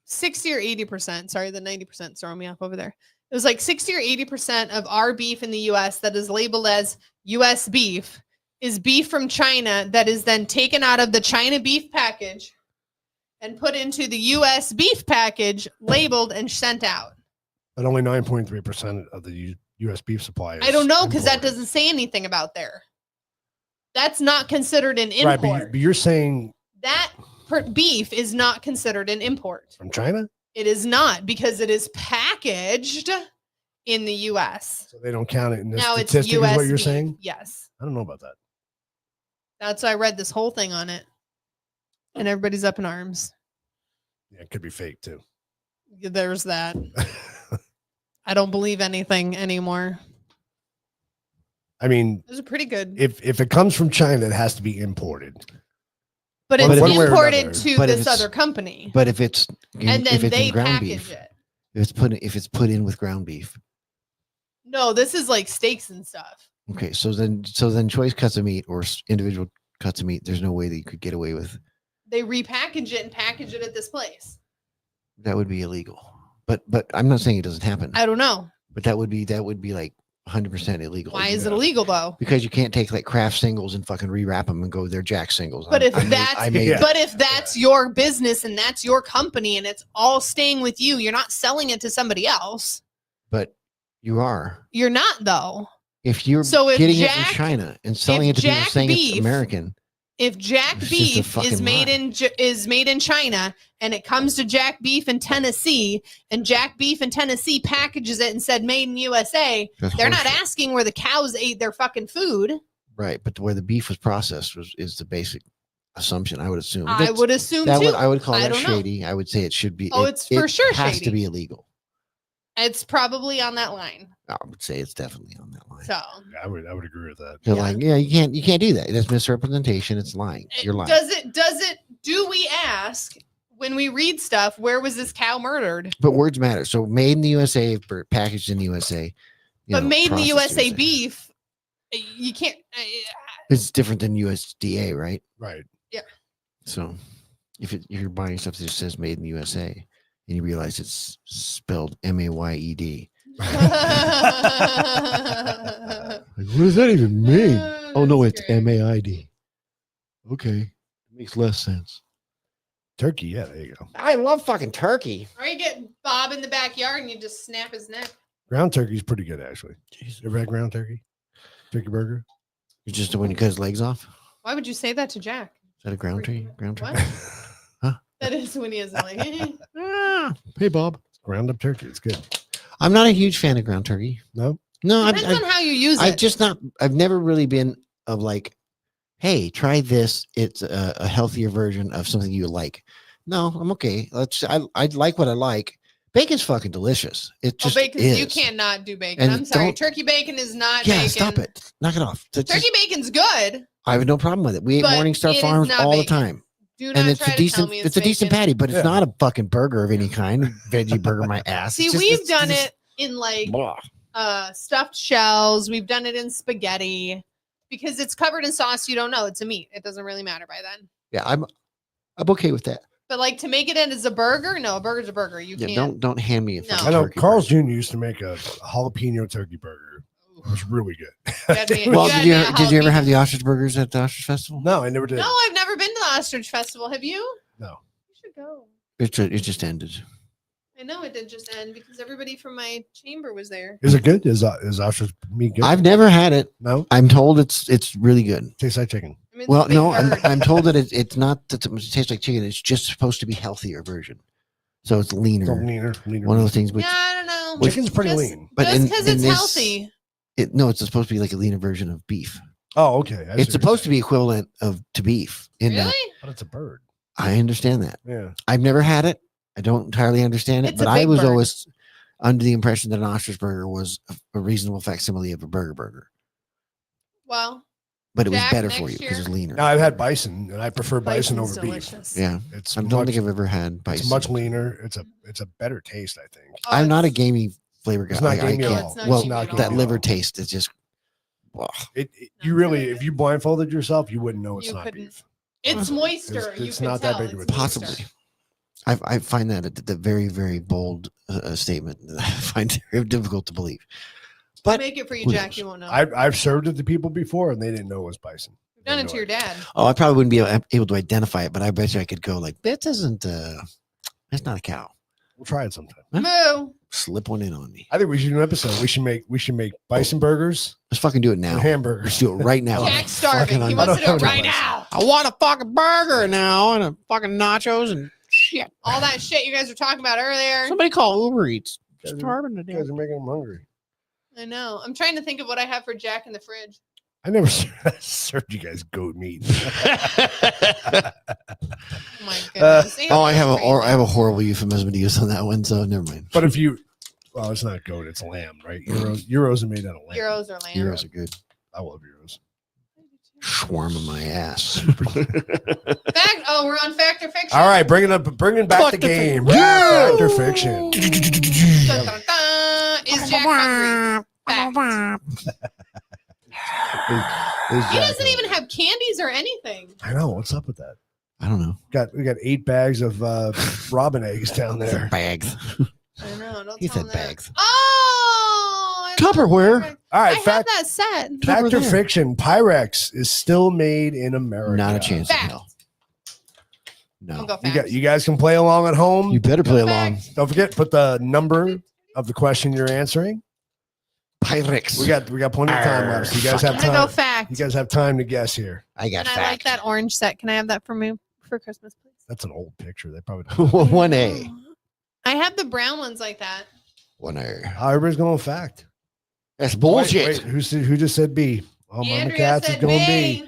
Speaker 3: 60 or 80%. Sorry, the 90% throwing me off over there. It was like 60 or 80% of our beef in the US that is labeled as US beef is beef from China that is then taken out of the China beef package and put into the US beef package, labeled and sent out.
Speaker 1: But only 9.3% of the U.S. beef supply.
Speaker 3: I don't know, because that
Speaker 1: imported.
Speaker 3: doesn't say anything about there. That's not considered an
Speaker 1: Right,
Speaker 3: import.
Speaker 1: but you're saying
Speaker 3: That beef is not considered an import.
Speaker 1: from China,
Speaker 3: It is not, because it is packaged in the US.
Speaker 1: so they don't count it in this
Speaker 3: Now it's
Speaker 1: statistic.
Speaker 3: US
Speaker 1: Is what you're
Speaker 3: beef.
Speaker 1: saying?
Speaker 3: Yes.
Speaker 1: I don't know about that.
Speaker 3: That's why I read this whole thing on it. and everybody's up in arms.
Speaker 1: Yeah, it could be fake too.
Speaker 3: There's that. I don't believe anything anymore.
Speaker 1: I mean,
Speaker 3: Those are pretty good.
Speaker 1: if it comes from China, it has to be imported.
Speaker 3: But
Speaker 1: Well,
Speaker 3: it's
Speaker 1: one way or
Speaker 3: imported
Speaker 1: another.
Speaker 3: to
Speaker 2: But if
Speaker 3: this
Speaker 2: it's-
Speaker 3: other company.
Speaker 2: But if it's
Speaker 3: And then
Speaker 2: if it's
Speaker 3: they
Speaker 2: in ground
Speaker 3: package
Speaker 2: beef,
Speaker 3: it.
Speaker 2: if it's put in with ground beef.
Speaker 3: No, this is like steaks and stuff.
Speaker 2: Okay, so then choice cuts of meat or individual cuts of meat, there's no way that you could get away with.
Speaker 3: They repackage it and package it at this place.
Speaker 2: That would be illegal. But I'm not saying it doesn't happen.
Speaker 3: I don't know.
Speaker 2: But that would be like 100% illegal.
Speaker 3: Why is it illegal though?
Speaker 2: Because you can't take like craft singles and fucking rewrap them and go they're Jack singles.
Speaker 3: But if
Speaker 1: Yeah.
Speaker 3: but if that's your business and that's your company and it's all staying with you, you're not selling it to somebody else.
Speaker 2: But you are.
Speaker 3: You're not though.
Speaker 2: If you're
Speaker 3: So if
Speaker 2: getting it
Speaker 3: Jack-
Speaker 2: from China and selling
Speaker 3: if
Speaker 2: it to people
Speaker 3: Jack
Speaker 2: saying
Speaker 3: beef-
Speaker 2: it's American,
Speaker 3: If Jack
Speaker 2: It's just a
Speaker 3: Beef
Speaker 2: fucking
Speaker 3: is made in China and it comes to Jack Beef in Tennessee and Jack Beef in Tennessee packages it and said made in USA,
Speaker 2: that's
Speaker 3: they're not
Speaker 2: horseshit.
Speaker 3: asking where the cows ate their fucking food.
Speaker 2: Right, but where the beef was processed is the basic assumption. I would assume.
Speaker 3: I would assume
Speaker 2: that
Speaker 3: too.
Speaker 2: I would call
Speaker 3: I
Speaker 2: that
Speaker 3: don't know.
Speaker 2: shady. I would say it should be.
Speaker 3: Oh, it's for sure
Speaker 2: has
Speaker 3: shady.
Speaker 2: to be illegal.
Speaker 3: It's probably on that line.
Speaker 2: I would say it's definitely on that line.
Speaker 3: So
Speaker 1: I would agree with that.
Speaker 2: You're
Speaker 3: yeah.
Speaker 2: like, yeah, you can't do that. That's misrepresentation. It's lying. You're lying.
Speaker 3: do we ask when we read stuff, where was this cow murdered?
Speaker 2: But words matter. So made in the USA, packaged in the USA.
Speaker 3: But made in the
Speaker 2: processed
Speaker 3: USA beef, you can't.
Speaker 2: It's different than USDA, right?
Speaker 1: Right.
Speaker 2: So if you're buying stuff that just says made in the USA and you realize it's spelled MAYED, like, what does that even mean? Oh no, it's MAID. Okay, makes less sense.
Speaker 1: Turkey, yeah, there you go.
Speaker 2: I love fucking turkey.
Speaker 3: Or you get Bob in the backyard and you just snap his neck.
Speaker 1: Ground turkey's pretty good, actually. You ever had ground turkey? Turkey burger?
Speaker 2: You just when you cut his legs off? Is
Speaker 3: Why would you say that to Jack?
Speaker 2: that a ground turkey? Ground turkey?
Speaker 3: What? That is when he is like,
Speaker 2: Hey Bob.
Speaker 1: Ground up turkey, it's good.
Speaker 2: I'm not a huge fan of ground turkey.
Speaker 1: No?
Speaker 2: No,
Speaker 3: depends on how you use
Speaker 2: I've
Speaker 3: it.
Speaker 2: just not. I've never really been of like, hey, try this. It's a healthier version of something you like. No, I'm okay. I like what I like. Bacon's fucking delicious. It just
Speaker 3: bacon,
Speaker 2: is.
Speaker 3: you cannot do bacon.
Speaker 2: And
Speaker 3: I'm sorry.
Speaker 2: don't-
Speaker 3: Turkey bacon is not
Speaker 2: Yeah,
Speaker 3: bacon.
Speaker 2: stop it. Knock it off. That's
Speaker 3: Turkey
Speaker 2: just-
Speaker 3: bacon's good.
Speaker 2: I have no problem with it. We ate
Speaker 3: But
Speaker 2: Morningstar
Speaker 3: it is
Speaker 2: Farms
Speaker 3: not
Speaker 2: all the
Speaker 3: bacon.
Speaker 2: time,
Speaker 3: Do not
Speaker 2: and it's
Speaker 3: try
Speaker 2: a
Speaker 3: to tell
Speaker 2: decent.
Speaker 3: me
Speaker 2: It's a decent
Speaker 3: bacon.
Speaker 2: patty, but it's
Speaker 1: Yeah.
Speaker 2: not a fucking burger of any kind. Veggie burger, my ass.
Speaker 3: See,
Speaker 2: It's just-
Speaker 3: we've
Speaker 2: it's
Speaker 3: done
Speaker 2: just-
Speaker 3: it in like
Speaker 2: Blah.
Speaker 3: stuffed shells. We've done it in spaghetti because it's covered in sauce. You don't know it's a meat. It doesn't really matter by then.
Speaker 2: Yeah, I'm okay with that.
Speaker 3: But like to make it in as a burger, no, a burger's a burger. You
Speaker 2: Yeah,
Speaker 3: can't.
Speaker 2: don't hand me a
Speaker 3: No.
Speaker 2: fucking
Speaker 1: I know
Speaker 2: turkey
Speaker 1: Carl's
Speaker 2: burger.
Speaker 1: Jr. used to make a jalapeno turkey burger. It was really good.
Speaker 3: Had me-
Speaker 2: Well,
Speaker 3: had
Speaker 2: did you
Speaker 3: me a
Speaker 2: did you ever
Speaker 3: jalapeno.
Speaker 2: have the ostrich burgers at the ostrich festival?
Speaker 1: No, I never did.
Speaker 3: No, I've never been to the ostrich festival. Have you?
Speaker 1: No.
Speaker 3: You should go.
Speaker 2: It just ended.
Speaker 3: I know it did just end because everybody from my chamber was there.
Speaker 1: Is it good? Is ostrich meat good?
Speaker 2: I've never had it.
Speaker 1: No?
Speaker 2: I'm told it's really good.
Speaker 1: Tastes like chicken.
Speaker 3: I mean, it's
Speaker 2: Well,
Speaker 3: a big
Speaker 2: no, I'm,
Speaker 3: bird.
Speaker 2: I'm told that it's not that it tastes like chicken. It's just supposed to be healthier version. So it's
Speaker 1: It's
Speaker 2: leaner.
Speaker 1: leaner.
Speaker 2: One of those things. Which,
Speaker 3: Yeah, I don't know.
Speaker 1: Chicken's pretty
Speaker 3: Just-
Speaker 1: lean.
Speaker 2: but
Speaker 3: Just
Speaker 2: in-
Speaker 3: because
Speaker 2: in
Speaker 3: it's
Speaker 2: this-
Speaker 3: healthy.
Speaker 2: no, it's supposed to be like a leaner version of beef.
Speaker 1: Oh, okay.
Speaker 2: It's supposed to be equivalent to beef. In
Speaker 3: Really?
Speaker 2: that,
Speaker 1: But it's a bird.
Speaker 2: I understand that.
Speaker 1: Yeah.
Speaker 2: I've never had it. I don't entirely understand it,
Speaker 3: It's a
Speaker 2: but I
Speaker 3: big
Speaker 2: was
Speaker 3: bird.
Speaker 2: always under the impression that an ostrich burger was a reasonable facsimile of a burger.
Speaker 3: Well,
Speaker 2: But it was
Speaker 3: Jack,
Speaker 2: better for
Speaker 3: next
Speaker 2: you because it's leaner.
Speaker 1: Now I've had bison, and I prefer bison
Speaker 3: bison's
Speaker 1: over
Speaker 3: delicious.
Speaker 1: beef.
Speaker 2: Yeah,
Speaker 1: It's
Speaker 2: I don't
Speaker 1: much,
Speaker 2: think I've ever had bison.
Speaker 1: it's much leaner. It's a better taste, I think.
Speaker 3: Oh,
Speaker 2: I'm not a
Speaker 3: it's-
Speaker 2: gamey flavor guy.
Speaker 1: It's not
Speaker 2: I
Speaker 1: gamey at
Speaker 2: can't-
Speaker 1: all.
Speaker 3: It's not
Speaker 2: well,
Speaker 3: gamey at all.
Speaker 2: that liver
Speaker 1: all.
Speaker 2: taste is just. ugh.
Speaker 1: You
Speaker 3: No,
Speaker 1: really,
Speaker 3: it's
Speaker 1: if you blindfolded yourself, you wouldn't know it's
Speaker 3: You
Speaker 1: not
Speaker 3: couldn't.
Speaker 1: beef.
Speaker 3: It's moisture.
Speaker 1: It's-
Speaker 3: you
Speaker 1: it's
Speaker 3: can
Speaker 1: not that
Speaker 3: tell.
Speaker 1: big of a
Speaker 3: It's
Speaker 1: difference.
Speaker 3: moisture.
Speaker 2: Possibly. I find that a very, very bold statement that I find very difficult to believe.
Speaker 3: I'll
Speaker 2: But
Speaker 3: make it for you,
Speaker 2: who
Speaker 3: Jack.
Speaker 2: knows?
Speaker 3: You won't know.
Speaker 1: I've served it to people before, and they didn't know it was bison.
Speaker 3: You've done
Speaker 1: They
Speaker 3: it
Speaker 1: know
Speaker 3: to your dad.
Speaker 2: I probably wouldn't be able to identify it, but I bet you I could go like, that doesn't, that's not a cow.
Speaker 1: We'll try it sometime.
Speaker 2: Huh?
Speaker 3: Moo.
Speaker 2: Slip one in on me.
Speaker 1: I think we should do an episode. We should make bison burgers
Speaker 2: Let's fucking do it
Speaker 1: and
Speaker 2: now.
Speaker 1: hamburgers.
Speaker 2: Let's do it right now.
Speaker 3: Jack's starving.
Speaker 2: Fucking
Speaker 3: He
Speaker 2: un-
Speaker 3: wants to do it
Speaker 1: I
Speaker 3: right
Speaker 1: don't know.
Speaker 3: now.
Speaker 2: I want a fucking burger now and a fucking nachos and shit.
Speaker 3: All that shit you guys were talking about earlier.
Speaker 2: Somebody call Uber Eats.
Speaker 1: Guys are-
Speaker 2: Starving to
Speaker 1: You guys
Speaker 2: death.
Speaker 1: are making them hungry.
Speaker 3: I know. I'm trying to think of what I have for Jack in the fridge.
Speaker 1: I never served you guys goat meat.
Speaker 3: Oh my goodness.
Speaker 2: Oh, I have a horrible euphemism to use on that one, so never mind.
Speaker 1: But if you, well, it's not goat, it's lamb, right? Euros are made out of lamb.
Speaker 3: Euros or lamb.
Speaker 2: Euros are good.
Speaker 1: I love euros.
Speaker 2: Shawarma my ass.
Speaker 3: We're on fact or fiction.
Speaker 1: All right, bringing back
Speaker 2: Fuck
Speaker 1: the
Speaker 2: the
Speaker 1: game.
Speaker 2: fiction.
Speaker 1: Fact or fiction?
Speaker 3: Dun, dun, dun. Is Jack hungry? Fact. He doesn't even have candies or anything.
Speaker 1: I know. What's up with that?
Speaker 2: I don't know.
Speaker 1: We got 8 bags of robin eggs down there.
Speaker 2: Bags.
Speaker 3: I know. Don't
Speaker 2: He
Speaker 3: tell
Speaker 2: said
Speaker 3: him that.
Speaker 2: bags.
Speaker 3: Oh, I love
Speaker 2: Tupperware.
Speaker 3: Pyrex.
Speaker 1: All right,
Speaker 3: I have that set.
Speaker 1: fact or
Speaker 2: there.
Speaker 1: fiction? Pyrex is still made in America.
Speaker 2: Not a chance in
Speaker 3: Fact.
Speaker 2: hell.
Speaker 3: I'll
Speaker 2: No.
Speaker 3: go fact.
Speaker 1: You guys can play along at home.
Speaker 2: You better play along.
Speaker 1: Don't forget, put the number of the question you're answering.
Speaker 2: Pyrex.
Speaker 1: We got plenty of time left. So you guys have
Speaker 3: I'm gonna go
Speaker 1: time.
Speaker 3: fact.
Speaker 1: You guys have time to guess here.
Speaker 2: I got
Speaker 3: And I
Speaker 2: fact.
Speaker 3: like that orange set. Can I have that for me for Christmas, please?
Speaker 1: That's an old picture. They probably don't.
Speaker 2: 1A.
Speaker 3: I have the brown ones like that.
Speaker 2: 1A.
Speaker 1: Everybody's going fact.
Speaker 2: That's bullshit.
Speaker 1: Wait, who just said B? Oh, Mama
Speaker 3: Andrea
Speaker 1: Cats is
Speaker 3: said
Speaker 1: going
Speaker 3: B.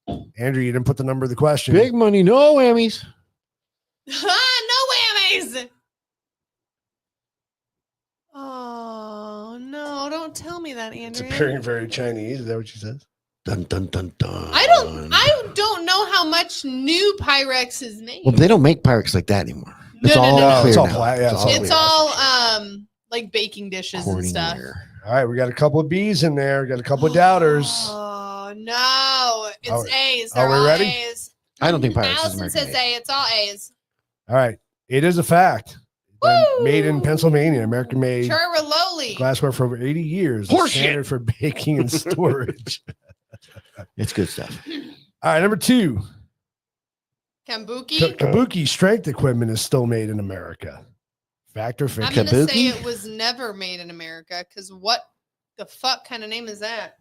Speaker 1: B. Andrew, you didn't put the number of the question.
Speaker 2: Big money, no whammies.
Speaker 3: No whammies. Oh no! Don't tell me that,
Speaker 1: It's
Speaker 3: Andrea.
Speaker 1: appearing very Chinese. Is that what she says?
Speaker 2: Dun dun dun dun.
Speaker 3: I don't know how much new Pyrex is made.
Speaker 2: Well, they don't make Pyrex like that anymore. It's
Speaker 3: No, no,
Speaker 2: all
Speaker 3: no, no.
Speaker 2: clear
Speaker 1: It's all
Speaker 2: now.
Speaker 1: pla- yeah, it's all
Speaker 3: It's
Speaker 1: clear.
Speaker 3: all like baking dishes and stuff.
Speaker 2: Cornware.
Speaker 1: All right, we got a couple of B's in there. We got a couple of doubters.
Speaker 3: Oh no! It's
Speaker 1: Are-
Speaker 3: A's.
Speaker 1: are
Speaker 3: They're
Speaker 1: we
Speaker 3: all
Speaker 1: ready?
Speaker 3: A's.
Speaker 2: I don't think Pyrex is
Speaker 3: Allison
Speaker 2: American
Speaker 3: says
Speaker 2: made.
Speaker 3: A. It's all A's.
Speaker 1: All right, it is a fact.
Speaker 3: Woo!
Speaker 1: Made in Pennsylvania, American made
Speaker 3: Churraloli.
Speaker 1: glassware for over 80 years.
Speaker 2: Horseshit.
Speaker 1: Standard for baking and storage.
Speaker 2: It's good stuff.
Speaker 1: All right, number 2.
Speaker 3: Kambuki.
Speaker 1: Kabuki strength equipment is still made in America. Fact or
Speaker 3: I'm
Speaker 1: fiction?
Speaker 3: gonna say
Speaker 2: Kabuki?
Speaker 3: it was never made in America because what the fuck kind of name is that?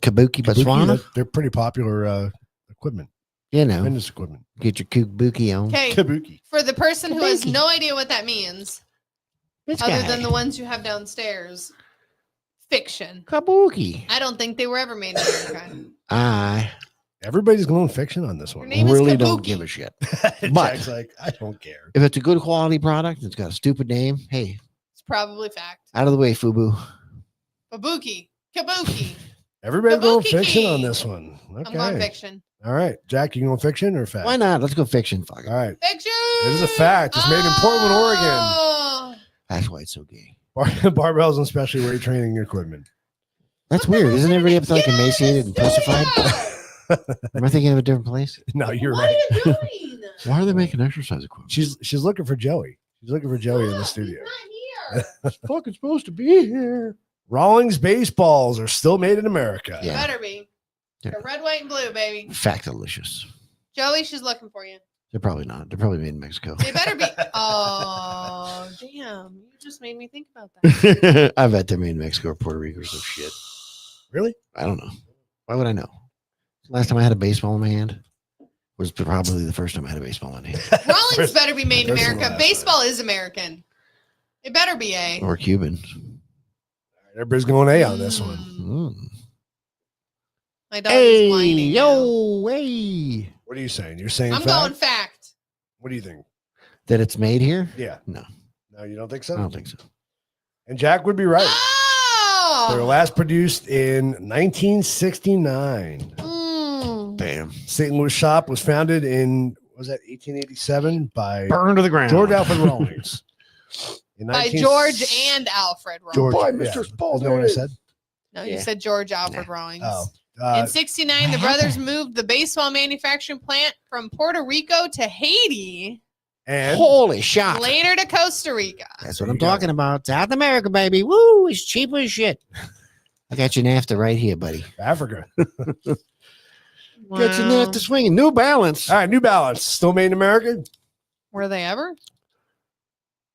Speaker 2: Kabuki,
Speaker 1: Kabuki,
Speaker 2: Botswana.
Speaker 1: they're pretty popular equipment,
Speaker 2: You know,
Speaker 1: fitness equipment.
Speaker 2: get your kabuki on.
Speaker 3: Okay,
Speaker 1: Kabuki.
Speaker 3: for the person who has
Speaker 2: Kabuki.
Speaker 3: no idea what that means,
Speaker 2: This
Speaker 3: other
Speaker 2: guy.
Speaker 3: than the ones you have downstairs, fiction.
Speaker 2: Kabuki.
Speaker 3: I don't think they were ever made in America.
Speaker 2: I
Speaker 1: Everybody's going fiction on this
Speaker 3: Your
Speaker 1: one.
Speaker 3: name is
Speaker 2: really don't
Speaker 3: Kabuki.
Speaker 2: give a shit.
Speaker 1: Jack's like, I don't care.
Speaker 2: If it's a good quality product, it's got a stupid name. Hey,
Speaker 3: It's probably fact.
Speaker 2: out of the way, Fubu.
Speaker 3: Kabuki. Kabuki.
Speaker 1: Everybody's going
Speaker 3: Kabuki
Speaker 1: fiction
Speaker 3: key.
Speaker 1: on this one.
Speaker 3: I'm going
Speaker 1: Okay.
Speaker 3: fiction.
Speaker 1: All right. Jack, you going fiction or fact?
Speaker 2: Why not? Let's go fiction. Fuck it.
Speaker 1: All right.
Speaker 3: Fiction.
Speaker 1: It is a fact. It's made in Portland, Oregon.
Speaker 3: Oh.
Speaker 2: That's why it's so gay.
Speaker 1: Barbells and specialty weight training equipment.
Speaker 2: That's
Speaker 3: What the
Speaker 2: weird.
Speaker 3: hell
Speaker 2: Isn't
Speaker 3: did
Speaker 2: everybody
Speaker 3: I
Speaker 2: up to like
Speaker 3: get out of
Speaker 2: emaciated and
Speaker 3: this
Speaker 2: pussified?
Speaker 3: studio?
Speaker 2: Am I thinking of a different place?
Speaker 1: No, you're
Speaker 3: What
Speaker 1: right.
Speaker 3: are you doing?
Speaker 2: Why are they making exercise equipment?
Speaker 1: She's looking for Joey. She's looking for Joey in the
Speaker 3: Look,
Speaker 1: studio.
Speaker 3: he's not here.
Speaker 2: fucking supposed to be here.
Speaker 1: Rawlings baseballs are still made in America.
Speaker 2: Yeah.
Speaker 3: Better be.
Speaker 2: Yeah.
Speaker 3: They're red, white, and blue, baby.
Speaker 2: Fact delicious.
Speaker 3: Joey, she's looking for you.
Speaker 2: They're probably not. They're probably made in Mexico.
Speaker 3: They better be. Oh, damn. You just made me think about that.
Speaker 2: I bet they're made in Mexico or Puerto Rico or some shit.
Speaker 1: Really?
Speaker 2: I don't know. Why would I know? Last time I had a baseball in my hand was probably the first time I had a baseball in my hand.
Speaker 3: Rollins better be made in
Speaker 1: First and
Speaker 3: America.
Speaker 1: last.
Speaker 3: Baseball is American. It better be A.
Speaker 2: Or Cuban.
Speaker 1: Everybody's going A on this one.
Speaker 2: Mm.
Speaker 3: My dog is whining. now.
Speaker 2: yo, hey.
Speaker 1: What are you saying? You're saying
Speaker 3: I'm
Speaker 1: fact?
Speaker 3: going fact.
Speaker 1: What do you think?
Speaker 2: That it's made here?
Speaker 1: Yeah.
Speaker 2: No.
Speaker 1: No, you don't think
Speaker 2: I
Speaker 1: so?
Speaker 2: don't think so.
Speaker 1: And Jack would be right. They were
Speaker 3: Oh.
Speaker 1: last produced in 1969.
Speaker 3: Mm.
Speaker 2: Damn.
Speaker 1: St. Louis shop was founded in, was that 1887 by
Speaker 2: Burn to the ground.
Speaker 1: George Alfred Rawlings. In
Speaker 3: By
Speaker 1: 19
Speaker 3: George and Alfred Rawlings.
Speaker 1: George.
Speaker 2: By
Speaker 1: Yeah.
Speaker 2: Mr.
Speaker 1: Isn't that what I said?
Speaker 3: No, you
Speaker 2: Yeah.
Speaker 3: said George Alfred Rawlings.
Speaker 1: Oh.
Speaker 3: In 69, the brothers moved the baseball manufacturing plant from Puerto Rico to Haiti,
Speaker 1: And
Speaker 2: Holy shot.
Speaker 3: later to Costa Rica.
Speaker 2: That's
Speaker 1: There
Speaker 2: what I'm
Speaker 1: you go.
Speaker 2: talking about. South America, baby. Woo, it's cheap as shit. I got your NAFTA right here, buddy.
Speaker 1: Africa.
Speaker 2: Got your
Speaker 3: Wow.
Speaker 2: NAFTA swinging. New Balance.
Speaker 1: All right, New Balance. Still made in America?
Speaker 3: Were they ever?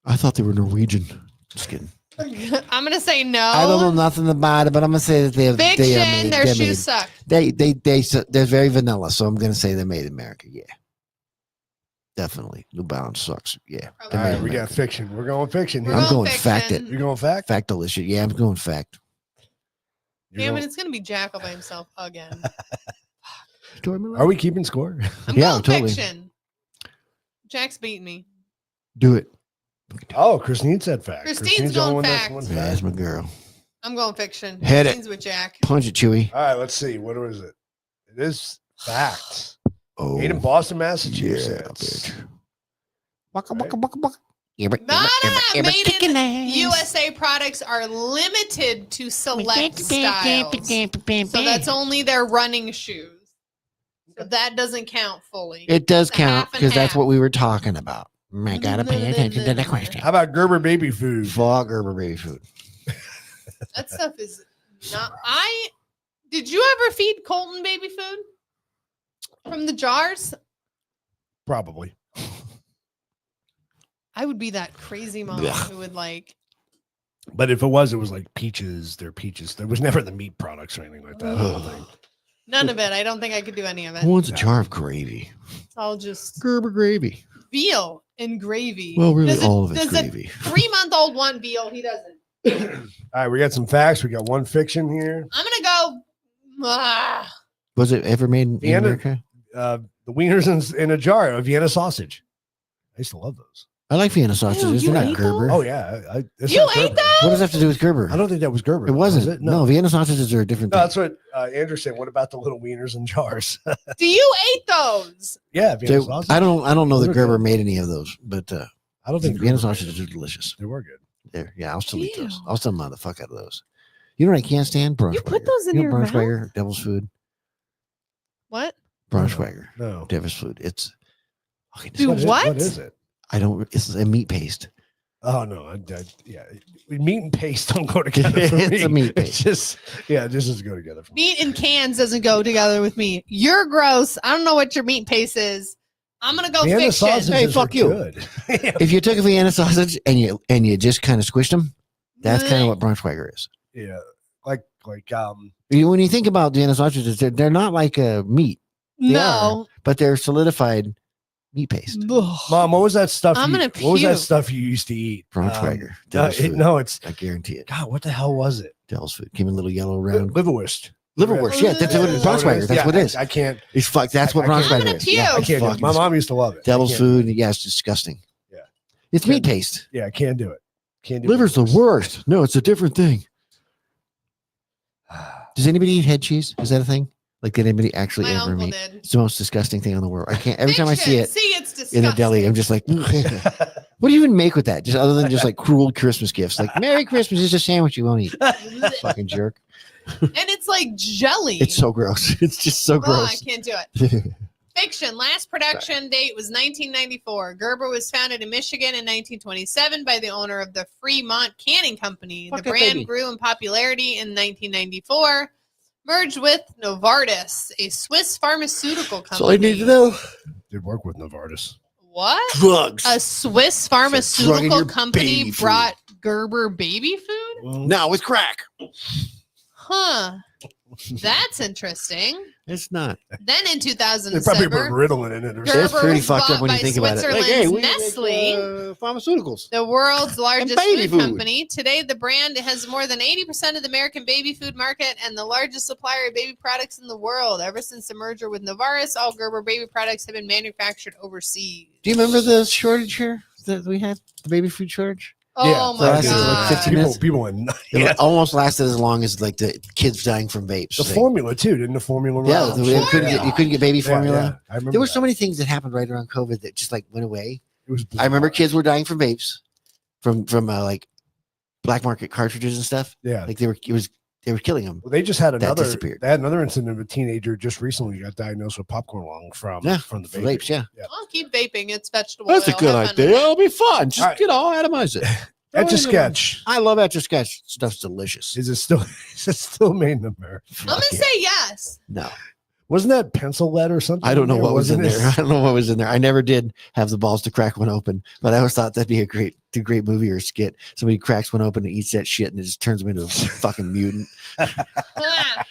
Speaker 2: I thought they were Norwegian. Just kidding.
Speaker 3: I'm gonna say no.
Speaker 2: I don't know nothing about it, but I'm gonna say that they're
Speaker 3: Fiction.
Speaker 2: they are made,
Speaker 3: Their
Speaker 2: they're
Speaker 3: shoes
Speaker 2: made.
Speaker 3: suck.
Speaker 2: They're very vanilla, so I'm gonna say they're made in America. Yeah, definitely. New Balance sucks. Yeah,
Speaker 3: Probably.
Speaker 1: All
Speaker 2: they're made
Speaker 1: right,
Speaker 2: in
Speaker 1: we got
Speaker 2: America.
Speaker 1: fiction. We're going fiction
Speaker 3: We're
Speaker 1: here.
Speaker 2: I'm going
Speaker 3: fiction.
Speaker 2: fact it.
Speaker 1: You're going fact?
Speaker 2: Fact delicious. Yeah, I'm going fact.
Speaker 3: Damn it, it's gonna be Jack all by himself again.
Speaker 1: Are we keeping score?
Speaker 3: I'm
Speaker 2: Yeah,
Speaker 3: going
Speaker 2: totally.
Speaker 3: fiction. Jack's beating me.
Speaker 2: Do it.
Speaker 1: Oh, Christine said fact.
Speaker 3: Christine's
Speaker 1: the only
Speaker 3: going
Speaker 1: one that's
Speaker 3: fact.
Speaker 1: one
Speaker 2: Yeah, that's
Speaker 1: fact.
Speaker 2: my girl.
Speaker 3: I'm going fiction.
Speaker 2: Hit it.
Speaker 3: Christine's with Jack.
Speaker 2: Punch it, Chewy.
Speaker 1: All right, let's see. What is it? It is fact.
Speaker 2: Oh,
Speaker 1: Made in Boston,
Speaker 2: yeah,
Speaker 1: Massachusetts.
Speaker 2: bitch. Waka, waka, waka, waka.
Speaker 3: No, made in USA products are limited to select styles. So that's only their running shoes. So that doesn't count fully.
Speaker 2: It does
Speaker 3: It's a
Speaker 2: count
Speaker 3: half and
Speaker 2: because that's
Speaker 3: half.
Speaker 2: what we were talking about. I gotta pay attention to the question.
Speaker 1: How about Gerber baby food?
Speaker 2: Fuck Gerber baby food.
Speaker 3: That stuff is not. Did you ever feed Colton baby food from the jars?
Speaker 1: Probably.
Speaker 3: I would be that crazy mom
Speaker 2: Yeah.
Speaker 3: who would like.
Speaker 1: But if it was like peaches. They're peaches. There was never the meat products or anything like that. I don't think.
Speaker 3: None of it. I don't think I could do any of it.
Speaker 2: Who wants a
Speaker 1: Yeah.
Speaker 2: jar of gravy?
Speaker 3: It's all just
Speaker 2: Gerber gravy.
Speaker 3: veal and gravy.
Speaker 2: Well, really,
Speaker 3: Does
Speaker 2: all of it's
Speaker 3: does
Speaker 2: gravy.
Speaker 3: a 3-month-old want veal? He doesn't.
Speaker 1: All right, we got some facts. We got one fiction here.
Speaker 3: I'm gonna go.
Speaker 2: Was it ever made in
Speaker 1: Vienna-
Speaker 2: America?
Speaker 1: The wieners in a jar of Vienna sausage. I used to love those.
Speaker 2: I like Vienna sausages.
Speaker 3: you
Speaker 2: They're not
Speaker 3: ate
Speaker 2: Gerber.
Speaker 1: Oh yeah, it's
Speaker 3: You
Speaker 1: not
Speaker 3: ate
Speaker 1: Gerber.
Speaker 3: those?
Speaker 2: What does that have to do with Gerber?
Speaker 1: I don't think that was Gerber.
Speaker 2: It wasn't.
Speaker 1: Was it?
Speaker 2: No, Vienna sausages are a different
Speaker 1: No,
Speaker 2: thing.
Speaker 1: that's what Andrew said. What about the little wieners in jars?
Speaker 3: Do you eat those?
Speaker 1: Yeah, Vienna
Speaker 2: They-
Speaker 1: sausage.
Speaker 2: I don't know
Speaker 1: Those
Speaker 2: that
Speaker 1: are
Speaker 2: Gerber
Speaker 1: good.
Speaker 2: made any of those, but
Speaker 1: I don't think
Speaker 2: Vienna
Speaker 1: Gerber
Speaker 2: sausages
Speaker 1: did.
Speaker 2: are delicious.
Speaker 1: They were good.
Speaker 2: There, yeah, I'll still eat those.
Speaker 3: Ew.
Speaker 2: I'll still mind the fuck out of those. You know what I can't stand? Braunschweiger.
Speaker 3: You put those in
Speaker 2: you know
Speaker 3: your mouth?
Speaker 2: Braunschweiger, devil's food.
Speaker 3: What?
Speaker 2: Braunschweiger,
Speaker 1: No.
Speaker 2: devil's food. It's okay.
Speaker 3: Dude, what?
Speaker 1: What is it?
Speaker 2: I don't. It's a meat paste.
Speaker 1: Oh no, yeah. Meat and paste don't go together. For
Speaker 2: It's
Speaker 1: me.
Speaker 2: a meat
Speaker 1: It's
Speaker 2: paste.
Speaker 1: just it doesn't go together. For me.
Speaker 3: Meat and cans doesn't go together with me. You're gross. I don't know what your meat paste is. I'm gonna go
Speaker 1: Vienna
Speaker 3: fiction.
Speaker 1: sausages
Speaker 2: Hey, fuck
Speaker 1: are
Speaker 2: you.
Speaker 1: Good.
Speaker 2: If you took a Vienna sausage and you just kind of squished them, that's kind of what Braunschweiger is.
Speaker 1: Yeah, like
Speaker 2: When you think about Vienna sausages, they're not like a meat,
Speaker 3: No.
Speaker 2: but they're solidified meat paste.
Speaker 3: Ugh.
Speaker 1: Mom, what was that stuff?
Speaker 3: I'm gonna
Speaker 1: what was that
Speaker 3: puke.
Speaker 1: stuff you used to eat?
Speaker 2: Braunschweiger.
Speaker 1: No,
Speaker 2: Devil's food.
Speaker 1: no, it's
Speaker 2: I guarantee it.
Speaker 1: God. What the hell was it?
Speaker 2: Devil's food. Came in a little yellow round.
Speaker 1: Liverwurst.
Speaker 2: Liverwurst. Yeah, that's what
Speaker 3: Ugh.
Speaker 2: Braunschweiger. That's
Speaker 1: Yeah,
Speaker 2: what it is.
Speaker 1: I can't.
Speaker 2: It's fuck. That's what
Speaker 1: I can't-
Speaker 3: I'm
Speaker 2: Braunschweiger
Speaker 3: gonna
Speaker 2: is.
Speaker 3: puke.
Speaker 2: Yeah,
Speaker 1: I
Speaker 2: it's
Speaker 1: can't. Do it.
Speaker 2: fucking
Speaker 1: My mom used to love it.
Speaker 2: Devil's
Speaker 1: I can't do it.
Speaker 2: food. Yeah, it's disgusting.
Speaker 1: Yeah.
Speaker 2: It's meat paste.
Speaker 1: Yeah, I can't do it. Can't do
Speaker 2: Liver's the
Speaker 1: Liverwurst.
Speaker 2: worst. No, it's a different thing. Does anybody eat head cheese? Is that a thing? Like, did anybody actually
Speaker 3: My
Speaker 2: ever
Speaker 3: uncle
Speaker 2: meet?
Speaker 3: did.
Speaker 2: It's the most disgusting thing in the world. I can't. Every time I see
Speaker 3: Fiction.
Speaker 2: it
Speaker 3: See, it's disgusting.
Speaker 2: in a deli, I'm just like, what do you even make with that? Just other than just like cruel Christmas gifts, like Merry Christmas is a sandwich you won't eat.
Speaker 3: and
Speaker 2: Fucking jerk.
Speaker 3: it's like jelly.
Speaker 2: It's so gross. It's just so
Speaker 3: Oh, I
Speaker 2: gross.
Speaker 3: can't do it. Fiction. Last production date was 1994. Gerber was founded in Michigan in 1927 by the owner of the Fremont Canning Company.
Speaker 2: Fuck
Speaker 3: The
Speaker 2: that
Speaker 3: brand
Speaker 2: baby.
Speaker 3: grew in popularity in 1994, merged with Novartis, a Swiss pharmaceutical company.
Speaker 2: That's all I need to know.
Speaker 1: Did work with Novartis.
Speaker 3: What?
Speaker 2: Drugs.
Speaker 3: A Swiss
Speaker 2: drug in
Speaker 3: pharmaceutical
Speaker 2: your
Speaker 3: company
Speaker 2: baby food.
Speaker 3: brought Gerber baby food?
Speaker 2: Now with crack.
Speaker 3: Huh. That's interesting.
Speaker 2: It's not.
Speaker 3: Then in
Speaker 1: They probably put
Speaker 3: 2007,
Speaker 1: Ritalin in it or
Speaker 3: Gerber
Speaker 1: something.
Speaker 2: It's pretty
Speaker 3: was
Speaker 2: fucked up
Speaker 3: bought
Speaker 2: when you
Speaker 3: by
Speaker 2: think about it. Like,
Speaker 3: Switzerland's
Speaker 2: hey, we
Speaker 3: Nestle.
Speaker 2: pharmaceuticals.
Speaker 3: The world's largest
Speaker 2: baby
Speaker 3: food
Speaker 2: food.
Speaker 3: company. Today, the brand has more than 80% of the American baby food market and the largest supplier of baby products in the world. Ever since the merger with Novartis, all Gerber baby products have been manufactured overseas.
Speaker 2: Do you remember the shortage here that we had? The baby food shortage?
Speaker 3: Oh
Speaker 2: so
Speaker 3: my
Speaker 2: that's like
Speaker 3: god!
Speaker 2: 15 minutes.
Speaker 1: People went nuts.
Speaker 2: It
Speaker 1: Yeah.
Speaker 2: almost lasted as long as like the kids dying from vapes.
Speaker 1: The
Speaker 2: thing.
Speaker 1: formula too, didn't the formula?
Speaker 2: Yeah,
Speaker 1: run?
Speaker 2: you couldn't get baby
Speaker 1: Yeah,
Speaker 2: formula.
Speaker 1: yeah, I remember.
Speaker 2: There were
Speaker 1: that.
Speaker 2: so many things that happened right around COVID that just like went away.
Speaker 1: It was
Speaker 2: I remember
Speaker 1: bizarre.
Speaker 2: kids were dying from vapes, from like black market cartridges and stuff.
Speaker 1: Yeah,
Speaker 2: Like they were killing them.
Speaker 1: well, they just had
Speaker 2: That
Speaker 1: another.
Speaker 2: disappeared.
Speaker 1: They had another incident of a teenager just recently got diagnosed with popcorn lung from
Speaker 2: Yeah,
Speaker 1: from the
Speaker 2: For
Speaker 1: vaping.
Speaker 2: vapes, yeah.
Speaker 3: I'll keep vaping. It's vegetable
Speaker 2: That's a
Speaker 3: oil.
Speaker 2: good
Speaker 3: Have fun
Speaker 2: idea.
Speaker 3: with it.
Speaker 2: It'll be fun. Just
Speaker 1: All right.
Speaker 2: atomize it.
Speaker 1: Etch a sketch.
Speaker 2: I love Etch a Sketch. Stuff's delicious.
Speaker 1: Is it still? Is it still made in America?
Speaker 3: I'm gonna
Speaker 2: Fuck yeah.
Speaker 3: say yes.
Speaker 2: No.
Speaker 1: Wasn't that pencil lead or something?
Speaker 2: I don't know what was in
Speaker 1: Wasn't
Speaker 2: there.
Speaker 1: it?
Speaker 2: I don't know what was in there. I never did have the balls to crack one open, but I always thought that'd be a great movie or skit. Somebody cracks one open and eats that shit, and it just turns them into a fucking mutant.
Speaker 3: Ah,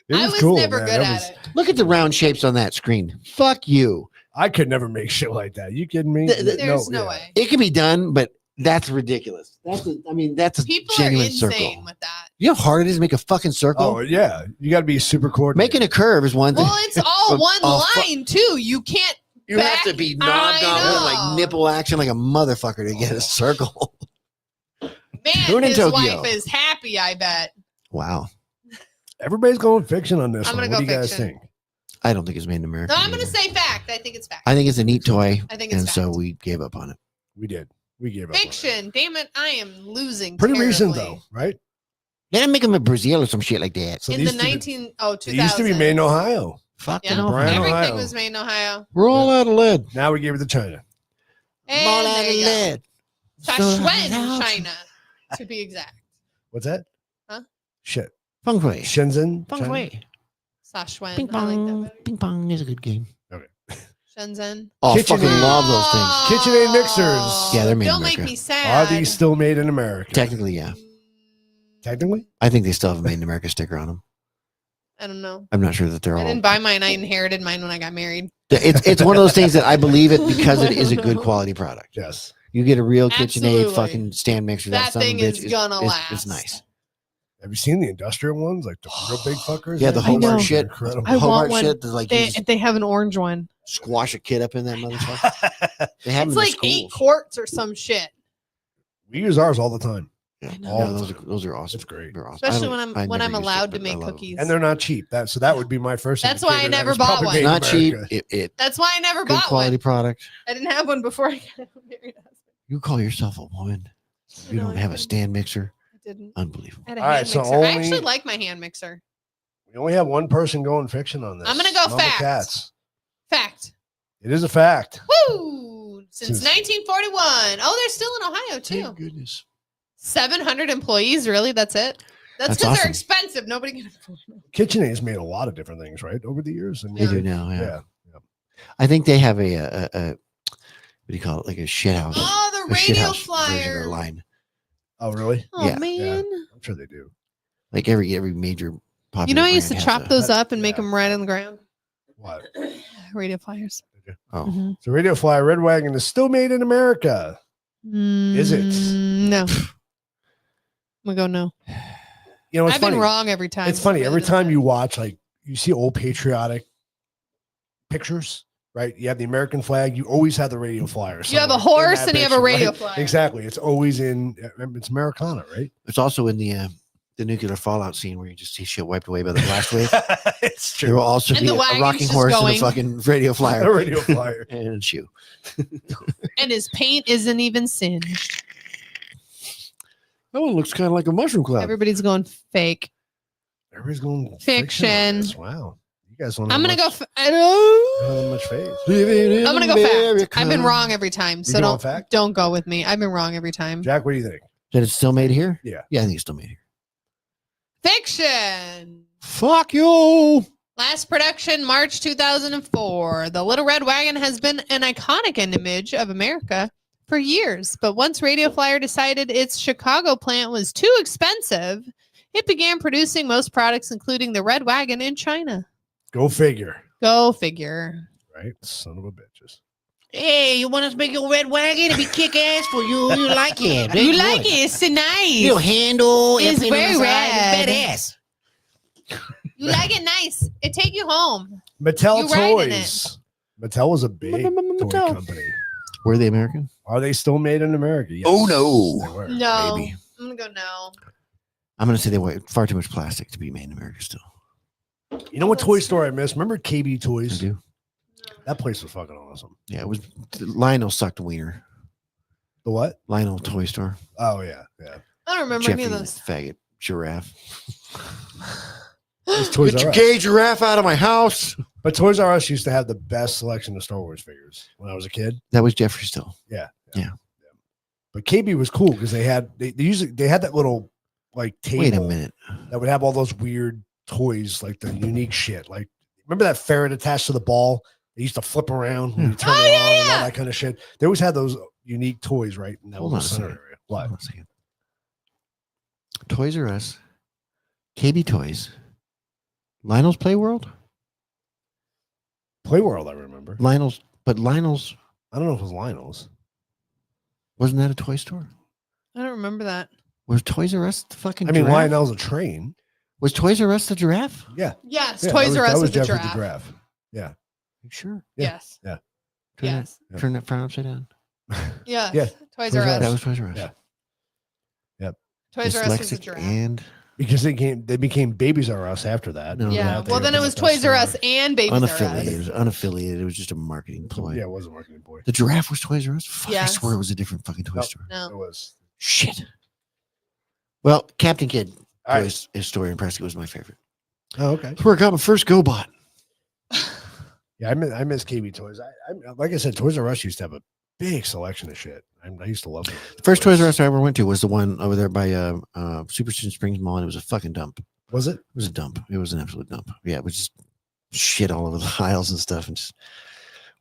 Speaker 1: It
Speaker 3: I
Speaker 1: was
Speaker 3: was
Speaker 1: cool,
Speaker 3: never
Speaker 1: man.
Speaker 3: good
Speaker 1: That
Speaker 3: at
Speaker 1: was-
Speaker 3: it.
Speaker 2: Look at the round shapes on that screen. Fuck you.
Speaker 1: I could never make shit like that. You kidding me?
Speaker 3: There's no
Speaker 1: yeah.
Speaker 3: way.
Speaker 2: It can be done, but that's ridiculous. That's a
Speaker 3: People are
Speaker 2: genuine
Speaker 3: insane
Speaker 2: circle.
Speaker 3: with that.
Speaker 2: You know how hard it is to make a fucking circle?
Speaker 1: Oh yeah, you got to be super coordinated.
Speaker 2: Making a curve is one thing.
Speaker 3: Well, it's all one line too. You can't.
Speaker 2: You have to be non-dominant, like nipple action, like a motherfucker to get a circle.
Speaker 3: Man, his wife is happy. I bet.
Speaker 2: Wow.
Speaker 1: Everybody's going fiction on this.
Speaker 3: I'm
Speaker 1: one.
Speaker 3: gonna
Speaker 1: What
Speaker 3: go
Speaker 1: do you guys
Speaker 3: fiction.
Speaker 1: think?
Speaker 2: I don't think it's made in America.
Speaker 3: No, I'm going to say fact. I think it's fact.
Speaker 2: I think it's a neat toy.
Speaker 3: I think it's
Speaker 2: and
Speaker 3: fact.
Speaker 2: so we gave up on it.
Speaker 1: We did. We gave up. on it.
Speaker 3: Fiction. Damn it, I am losing.
Speaker 1: Pretty
Speaker 3: terribly.
Speaker 1: recent though, right?
Speaker 2: They didn't make them in Brazil or some shit like that.
Speaker 1: So
Speaker 3: In
Speaker 1: these
Speaker 3: the
Speaker 1: two-
Speaker 3: 2000.
Speaker 1: They used to be made in Ohio.
Speaker 2: Fucking
Speaker 3: Yeah.
Speaker 1: Brand,
Speaker 3: Everything
Speaker 1: Ohio.
Speaker 3: was made in Ohio.
Speaker 2: We're all out of lead.
Speaker 1: Now we gave it to China.
Speaker 3: And
Speaker 2: all out
Speaker 3: there
Speaker 2: of
Speaker 3: you go.
Speaker 2: lead.
Speaker 3: Sichuan,
Speaker 2: So-
Speaker 3: China, to be exact.
Speaker 1: What's that?
Speaker 3: Huh?
Speaker 1: Shit.
Speaker 2: Feng Shui.
Speaker 1: Shenzhen.
Speaker 2: Feng
Speaker 1: China?
Speaker 2: Shui.
Speaker 3: Sichuan.
Speaker 2: Ping
Speaker 3: I like
Speaker 2: pong.
Speaker 3: that better.
Speaker 2: Ping pong is a good game.
Speaker 3: Shenzhen.
Speaker 2: Oh, I
Speaker 1: Kitchen
Speaker 2: fucking
Speaker 1: Aid.
Speaker 2: love those things.
Speaker 1: KitchenAid mixers.
Speaker 2: Yeah, they're made in
Speaker 3: Don't make
Speaker 2: America.
Speaker 3: me sad.
Speaker 1: Are these still made in America?
Speaker 2: Technically, yeah.
Speaker 1: Technically?
Speaker 2: I think they still have a made in America sticker on them.
Speaker 3: I don't know.
Speaker 2: I'm not sure that they're
Speaker 3: I
Speaker 2: all.
Speaker 3: didn't buy mine. I inherited mine when I got married.
Speaker 2: It's one of those things that I believe it because it is a good quality product.
Speaker 1: Yes.
Speaker 2: You get a real KitchenAid
Speaker 3: Absolutely.
Speaker 2: fucking stand mixer.
Speaker 3: That
Speaker 2: son of a
Speaker 3: thing
Speaker 2: bitch
Speaker 3: is gonna last.
Speaker 2: It's nice.
Speaker 1: Have you seen the industrial ones? Like the real big fuckers?
Speaker 2: Yeah, the
Speaker 1: Those
Speaker 3: Hobart
Speaker 1: are
Speaker 2: shit.
Speaker 1: Incredible.
Speaker 3: I want
Speaker 2: Hobart
Speaker 3: one.
Speaker 2: shit. That's like you just
Speaker 3: They have an orange one.
Speaker 2: squash a kid up in that motherfucker. They have
Speaker 3: It's
Speaker 2: them in
Speaker 3: like 8
Speaker 2: schools.
Speaker 3: quarts or some shit.
Speaker 1: We use ours all the time.
Speaker 2: Yeah,
Speaker 3: I know.
Speaker 1: All
Speaker 2: yeah,
Speaker 1: the
Speaker 2: those are
Speaker 1: time.
Speaker 2: those are awesome.
Speaker 1: It's great.
Speaker 2: They're awesome.
Speaker 3: Especially
Speaker 2: I
Speaker 3: when I'm
Speaker 2: never used
Speaker 3: allowed
Speaker 2: it,
Speaker 3: to
Speaker 2: but I
Speaker 3: make
Speaker 2: love 'em.
Speaker 3: cookies.
Speaker 1: And they're not cheap. So that would be my first.
Speaker 3: That's why I
Speaker 1: indicator that
Speaker 3: never
Speaker 1: it's
Speaker 3: bought
Speaker 1: probably
Speaker 3: one.
Speaker 1: made in
Speaker 2: Not cheap.
Speaker 1: America.
Speaker 3: That's why I never
Speaker 2: Good
Speaker 3: bought
Speaker 2: quality
Speaker 3: one.
Speaker 2: product.
Speaker 3: I didn't have one before I got married.
Speaker 2: You call yourself a woman. You
Speaker 3: No,
Speaker 2: don't
Speaker 3: I
Speaker 2: have a
Speaker 3: didn't.
Speaker 2: stand mixer.
Speaker 3: I didn't.
Speaker 2: Unbelievable.
Speaker 3: I had a
Speaker 1: All right,
Speaker 3: hand
Speaker 1: so
Speaker 3: mixer. I
Speaker 1: only-
Speaker 3: actually like my hand mixer.
Speaker 1: We only have one person going fiction on this.
Speaker 3: I'm gonna go
Speaker 1: Mama
Speaker 3: fact.
Speaker 1: Cats.
Speaker 3: Fact.
Speaker 1: It is a fact.
Speaker 3: Woo! Since
Speaker 1: Since-
Speaker 3: 1941. Oh, they're still in Ohio too.
Speaker 2: Thank goodness.
Speaker 3: 700 employees. Really? That's it? That's
Speaker 2: That's
Speaker 3: because
Speaker 2: awesome.
Speaker 3: they're expensive. Nobody can afford them.
Speaker 1: KitchenAid has made a lot of different things, right, over the years. And
Speaker 2: They do now. Yeah.
Speaker 1: Yeah.
Speaker 2: I think they have a what do you call it? Like a shit house.
Speaker 3: Oh, the
Speaker 2: a shit
Speaker 3: radio
Speaker 2: house version of
Speaker 3: flyer.
Speaker 2: their line.
Speaker 1: Oh, really?
Speaker 3: Oh
Speaker 2: Yeah.
Speaker 3: man.
Speaker 1: I'm sure they do.
Speaker 2: Like every major popular.
Speaker 3: You know, I used to
Speaker 2: brand
Speaker 3: chop
Speaker 2: has
Speaker 3: those
Speaker 1: That's-
Speaker 3: up and make
Speaker 1: yeah.
Speaker 3: them right on the ground.
Speaker 1: What?
Speaker 3: Radio flyers.
Speaker 2: Oh,
Speaker 3: Mhm.
Speaker 1: So Radio Flyer Red Wagon is still made in America. Is it?
Speaker 3: No. I'm gonna go no.
Speaker 1: You know, it's
Speaker 3: I've
Speaker 1: funny.
Speaker 3: been wrong every time.
Speaker 1: It's funny.
Speaker 3: Really
Speaker 1: Every
Speaker 3: doesn't
Speaker 1: time
Speaker 3: matter.
Speaker 1: you watch, like, you see old patriotic pictures, right? You have the American flag. You always have the radio flyer.
Speaker 3: You have a
Speaker 1: somewhere in
Speaker 3: horse
Speaker 1: that
Speaker 3: and you have a
Speaker 1: picture,
Speaker 3: radio
Speaker 1: right?
Speaker 3: flyer.
Speaker 1: Exactly. It's always in. It's Americana, right?
Speaker 2: it's also in the nuclear fallout scene where you just see shit wiped away by the blast wave.
Speaker 1: It's
Speaker 2: There will also
Speaker 3: And
Speaker 2: be
Speaker 3: the
Speaker 2: a
Speaker 3: wagon's
Speaker 2: rocking
Speaker 3: just
Speaker 2: horse and a
Speaker 3: going.
Speaker 2: fucking radio
Speaker 1: A
Speaker 2: flyer
Speaker 1: radio flyer.
Speaker 2: and a shoe.
Speaker 3: And his paint isn't even singed.
Speaker 2: That one looks kind of like a mushroom cloud.
Speaker 3: Everybody's going fake.
Speaker 1: Everybody's going on
Speaker 3: Fiction.
Speaker 1: this. Wow. You guys don't.
Speaker 3: I'm
Speaker 1: have
Speaker 3: gonna
Speaker 1: much,
Speaker 3: go. I don't.
Speaker 1: don't have much faith.
Speaker 2: Living in
Speaker 3: I'm gonna go fact.
Speaker 2: America.
Speaker 3: I've been wrong every time, so
Speaker 1: going
Speaker 3: don't
Speaker 1: fact?
Speaker 3: don't go with me. I've been wrong every time.
Speaker 1: Jack, what do you think?
Speaker 2: That it's still made here?
Speaker 1: Yeah.
Speaker 2: Yeah, I think it's still made here.
Speaker 3: Fiction.
Speaker 2: Fuck you.
Speaker 3: Last production, March 2004. The Little Red Wagon has been an iconic image of America for years, but once Radio Flyer decided its Chicago plant was too expensive, it began producing most products, including the Red Wagon, in China.
Speaker 1: Go figure.
Speaker 3: Go figure.
Speaker 1: Right? Son of a bitches.
Speaker 2: Hey, you want us to make your red wagon and be kick ass for you? You like it?
Speaker 3: You like it? It's so nice.
Speaker 2: Little handle.
Speaker 3: It's
Speaker 2: everything on
Speaker 3: very
Speaker 2: the side,
Speaker 3: red.
Speaker 2: Badass.
Speaker 3: You like it nice. It take you home.
Speaker 1: Mattel
Speaker 3: You ride in
Speaker 1: Toys. Mattel was a big toy
Speaker 2: Mattel.
Speaker 1: company.
Speaker 2: Were they American?
Speaker 1: Are they still made in America? Yes,
Speaker 2: Oh, no.
Speaker 1: they were.
Speaker 3: No.
Speaker 2: Maybe.
Speaker 3: I'm gonna go no.
Speaker 2: I'm going to say they weigh far too much plastic to be made in America still.
Speaker 1: You know what toy store I miss? Remember KB
Speaker 2: I
Speaker 1: Toys?
Speaker 2: do.
Speaker 1: That place was fucking awesome.
Speaker 2: Yeah, it was Lionel sucked a wiener.
Speaker 1: The what?
Speaker 2: Lionel Toy Store.
Speaker 1: Oh yeah, yeah.
Speaker 3: I don't remember
Speaker 2: Jeffy
Speaker 3: any of
Speaker 2: the
Speaker 3: those.
Speaker 2: faggot giraffe.
Speaker 1: It's Toys
Speaker 2: Get
Speaker 1: R
Speaker 2: your
Speaker 1: Us.
Speaker 2: gay giraffe out of my house.
Speaker 1: But Toys R Us used to have the best selection of Star Wars figures when I was a kid.
Speaker 2: That was Jeffrey still.
Speaker 1: Yeah.
Speaker 2: Yeah.
Speaker 1: But KB was cool because they had that little like table
Speaker 2: Wait a minute.
Speaker 1: that would have all those weird toys, like the unique shit. Like remember that ferret attached to the ball? They used to flip around when you turn
Speaker 3: Oh,
Speaker 1: it
Speaker 3: yeah,
Speaker 1: on and all
Speaker 3: yeah.
Speaker 1: that kind of shit. They always had those unique toys, right? In that
Speaker 2: Hold
Speaker 1: little
Speaker 2: on a
Speaker 1: center
Speaker 2: second.
Speaker 1: area. What?
Speaker 2: Hold on a second. Toys R Us, KB Toys, Lionel's Play World,
Speaker 1: Playworld, I remember.
Speaker 2: Lionel's
Speaker 1: I don't know if it was Lionel's.
Speaker 2: wasn't that a toy store?
Speaker 3: I don't remember that.
Speaker 2: Was Toys R Us the fucking
Speaker 1: I mean,
Speaker 2: giraffe?
Speaker 1: Lionel's a train.
Speaker 2: Was Toys R Us the giraffe?
Speaker 1: Yeah.
Speaker 3: Yes,
Speaker 1: Yeah,
Speaker 3: Toys
Speaker 1: that
Speaker 3: R Us
Speaker 1: was
Speaker 3: with the
Speaker 1: definitely
Speaker 3: giraffe.
Speaker 1: Yeah.
Speaker 2: You sure?
Speaker 1: Yeah.
Speaker 3: Yes.
Speaker 1: Yeah.
Speaker 2: Turn
Speaker 3: Yes.
Speaker 2: That, turn that frown upside down.
Speaker 3: Yes.
Speaker 1: Yeah.
Speaker 3: Toys
Speaker 1: Toys
Speaker 3: R
Speaker 1: R
Speaker 3: Us.
Speaker 1: Us.
Speaker 2: That was Toys R Us.
Speaker 1: Yeah.
Speaker 3: Toys R Us was a
Speaker 2: Dyslexic
Speaker 3: giraffe.
Speaker 2: and
Speaker 1: Because they became Babies R Us after that.
Speaker 2: No,
Speaker 3: Yeah.
Speaker 1: They
Speaker 3: Well, then it
Speaker 1: opened
Speaker 3: was
Speaker 1: up that
Speaker 3: Toys R Us
Speaker 1: store.
Speaker 3: and Babies R
Speaker 2: unaffiliated. It
Speaker 3: Us.
Speaker 2: was unaffiliated. It was just a marketing ploy.
Speaker 1: Yeah, it was a marketing boy.
Speaker 2: The giraffe was Toys R Us. Fuck, I
Speaker 3: Yes.
Speaker 2: swear it was a different fucking toy
Speaker 1: Nope.
Speaker 2: store.
Speaker 1: It
Speaker 3: No.
Speaker 1: was.
Speaker 2: Shit. Well, Captain Kidd
Speaker 1: All right.
Speaker 2: toys, his story in Prescott was my favorite.
Speaker 1: Oh, okay.
Speaker 2: That's where I got my first GoBot.
Speaker 1: Yeah, I miss KB Toys. I like I said, Toys R Us used to have a big selection of shit. I used to love it.
Speaker 2: The first Toys R Us I ever went to was the one over there by Superstition Springs Mall, and it was a fucking dump.
Speaker 1: Was it?
Speaker 2: It was a dump. It was an absolute dump. Yeah, it was just shit all over the aisles and stuff, and just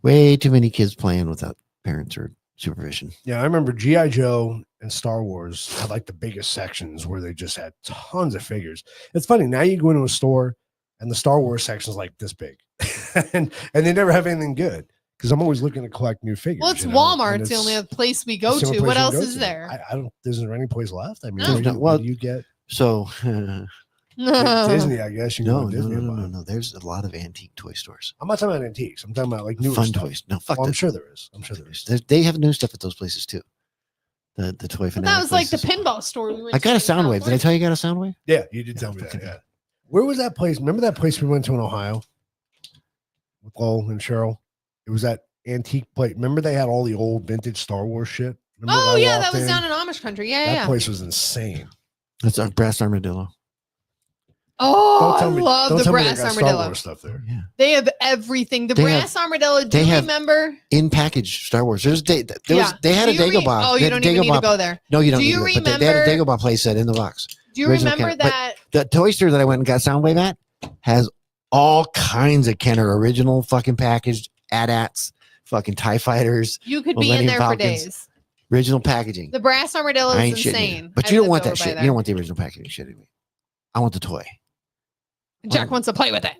Speaker 2: way too many kids playing without parents or supervision.
Speaker 1: Yeah, I remember G.I. Joe and Star Wars had like the biggest sections where they just had tons of figures. It's funny, now you go into a store and the Star Wars section is like this big. and they never have anything good because I'm always looking to collect new figures.
Speaker 3: Well, it's
Speaker 1: you know,
Speaker 3: Walmart.
Speaker 1: and
Speaker 3: It's the only other place we go
Speaker 1: it's the only
Speaker 3: to.
Speaker 1: place
Speaker 3: What
Speaker 1: you
Speaker 3: else
Speaker 1: go
Speaker 3: is
Speaker 1: to.
Speaker 3: there?
Speaker 1: I don't. Isn't there any place left? I mean,
Speaker 2: No,
Speaker 1: what do
Speaker 2: no, well,
Speaker 1: you get?
Speaker 2: So
Speaker 1: Disney, I guess. You can
Speaker 2: no,
Speaker 1: go to Disney and buy.
Speaker 2: no. There's a lot of antique toy stores.
Speaker 1: I'm not talking about antiques. I'm talking about like newer
Speaker 2: Fun
Speaker 1: stuff.
Speaker 2: toys. No, fuck
Speaker 1: Oh, I'm
Speaker 2: that.
Speaker 1: sure there is. I'm sure there is.
Speaker 2: They have new stuff at those places too. The toy
Speaker 3: But
Speaker 2: fanatic.
Speaker 3: that was like the
Speaker 2: places.
Speaker 3: pinball store we went
Speaker 2: I got a
Speaker 3: to in
Speaker 2: Soundwave. Did I
Speaker 3: California.
Speaker 2: tell you I got a Soundwave?
Speaker 1: Yeah, you did tell me that. Yeah. Where was that place? Remember that place we went to in Ohio with Lowell and Cheryl? It was that antique place. Remember they had all the old vintage Star Wars shit? Remember
Speaker 3: Oh
Speaker 1: when I
Speaker 3: yeah,
Speaker 1: walked
Speaker 3: that was
Speaker 1: in?
Speaker 3: down in Amish country. Yeah,
Speaker 1: That
Speaker 3: yeah.
Speaker 1: place was insane.
Speaker 2: That's a brass armadillo.
Speaker 3: Oh,
Speaker 1: Don't tell me.
Speaker 3: I love
Speaker 1: don't
Speaker 3: the
Speaker 1: tell me they
Speaker 3: brass
Speaker 1: got Star
Speaker 3: armadillo.
Speaker 1: Wars stuff there.
Speaker 2: Yeah.
Speaker 3: They have everything. The
Speaker 2: They
Speaker 3: brass armadillo. Do
Speaker 2: they
Speaker 3: you
Speaker 2: have-
Speaker 3: remember?
Speaker 2: In package Star Wars. They had a
Speaker 3: Do you
Speaker 2: Dagobah.
Speaker 3: Oh,
Speaker 2: They
Speaker 3: you
Speaker 2: had
Speaker 3: don't
Speaker 2: a
Speaker 3: even need to
Speaker 2: Dagobah-
Speaker 3: go there.
Speaker 2: No, you don't.
Speaker 3: Do
Speaker 2: need
Speaker 3: you
Speaker 2: to go, but they had a
Speaker 3: remember-
Speaker 2: Dagobah play set in the box.
Speaker 3: Do you
Speaker 2: Original
Speaker 3: remember
Speaker 2: Ken- but-
Speaker 3: that?
Speaker 2: The toy store that I went and got Soundwave at has all kinds of Kenner original fucking packaged AT-ATs, fucking TIE fighters,
Speaker 3: You could be in
Speaker 2: Millennium
Speaker 3: there
Speaker 2: Falcons.
Speaker 3: for days.
Speaker 2: original packaging.
Speaker 3: The brass armadillo
Speaker 2: I
Speaker 3: is
Speaker 2: ain't shitting you.
Speaker 3: insane.
Speaker 2: But
Speaker 3: I
Speaker 2: you don't
Speaker 3: lived
Speaker 2: want that
Speaker 3: over by
Speaker 2: shit.
Speaker 3: there.
Speaker 2: You don't want the original packaging shit. I want the toy.
Speaker 3: Jack wants to play with it.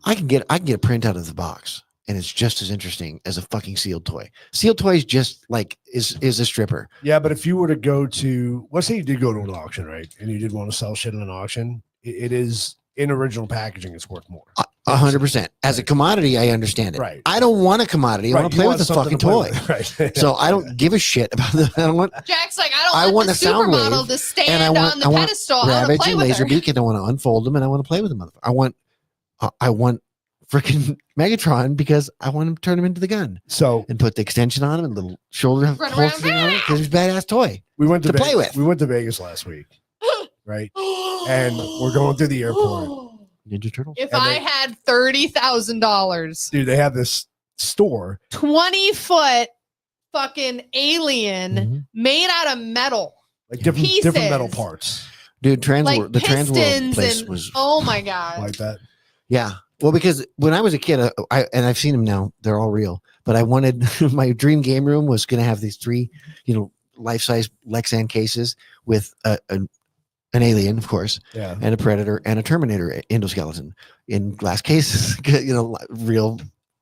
Speaker 2: I can get a print out of the box, and it's just as interesting as a fucking sealed toy. Sealed toy is just like is a stripper.
Speaker 1: Yeah, but if you were to go to, let's say you did go to an auction, right? And you did want to sell shit in an auction, it is in original packaging, it's worth more.
Speaker 2: 100%. As a commodity, I understand it.
Speaker 1: Right.
Speaker 2: I don't want a commodity. I want to play with the fucking toy.
Speaker 1: Right.
Speaker 2: So I don't give a shit about the. I don't want
Speaker 3: Jack's like,
Speaker 2: I
Speaker 3: I don't want
Speaker 2: want
Speaker 3: the
Speaker 2: a Soundwave,
Speaker 3: supermodel to stand
Speaker 2: and
Speaker 3: on the pedestal. I want to
Speaker 2: Ravage
Speaker 3: play
Speaker 2: and
Speaker 3: with her.
Speaker 2: Laserbeak, and I want to unfold them, and I want to play with them. I want freaking Megatron because I want to turn him into the gun
Speaker 1: So
Speaker 2: and put the extension on him and little shoulder
Speaker 3: Run
Speaker 2: holster
Speaker 3: around.
Speaker 2: thing on it because he's a badass toy.
Speaker 1: we went to
Speaker 2: To play with.
Speaker 1: We went to Vegas last week, right? And we're going through the airport.
Speaker 2: Ninja Turtles.
Speaker 3: If
Speaker 1: And
Speaker 3: I
Speaker 1: they-
Speaker 3: had $30,000,
Speaker 1: Dude, they have this store.
Speaker 3: 20-foot fucking alien
Speaker 2: Mhm.
Speaker 3: made out of metal,
Speaker 1: Like different metal
Speaker 3: Pieces.
Speaker 1: parts
Speaker 2: Dude,
Speaker 3: like
Speaker 2: the Transworld
Speaker 3: pistons
Speaker 2: place
Speaker 3: and
Speaker 2: was
Speaker 3: oh my god!
Speaker 1: like that.
Speaker 2: yeah. Well, because when I was a kid, I've seen them now; they're all real. But I wanted my dream game room was going to have these 3, life-size Lexan cases with an alien, of course,
Speaker 1: Yeah.
Speaker 2: and a Predator and a Terminator endoskeleton in glass cases. Real,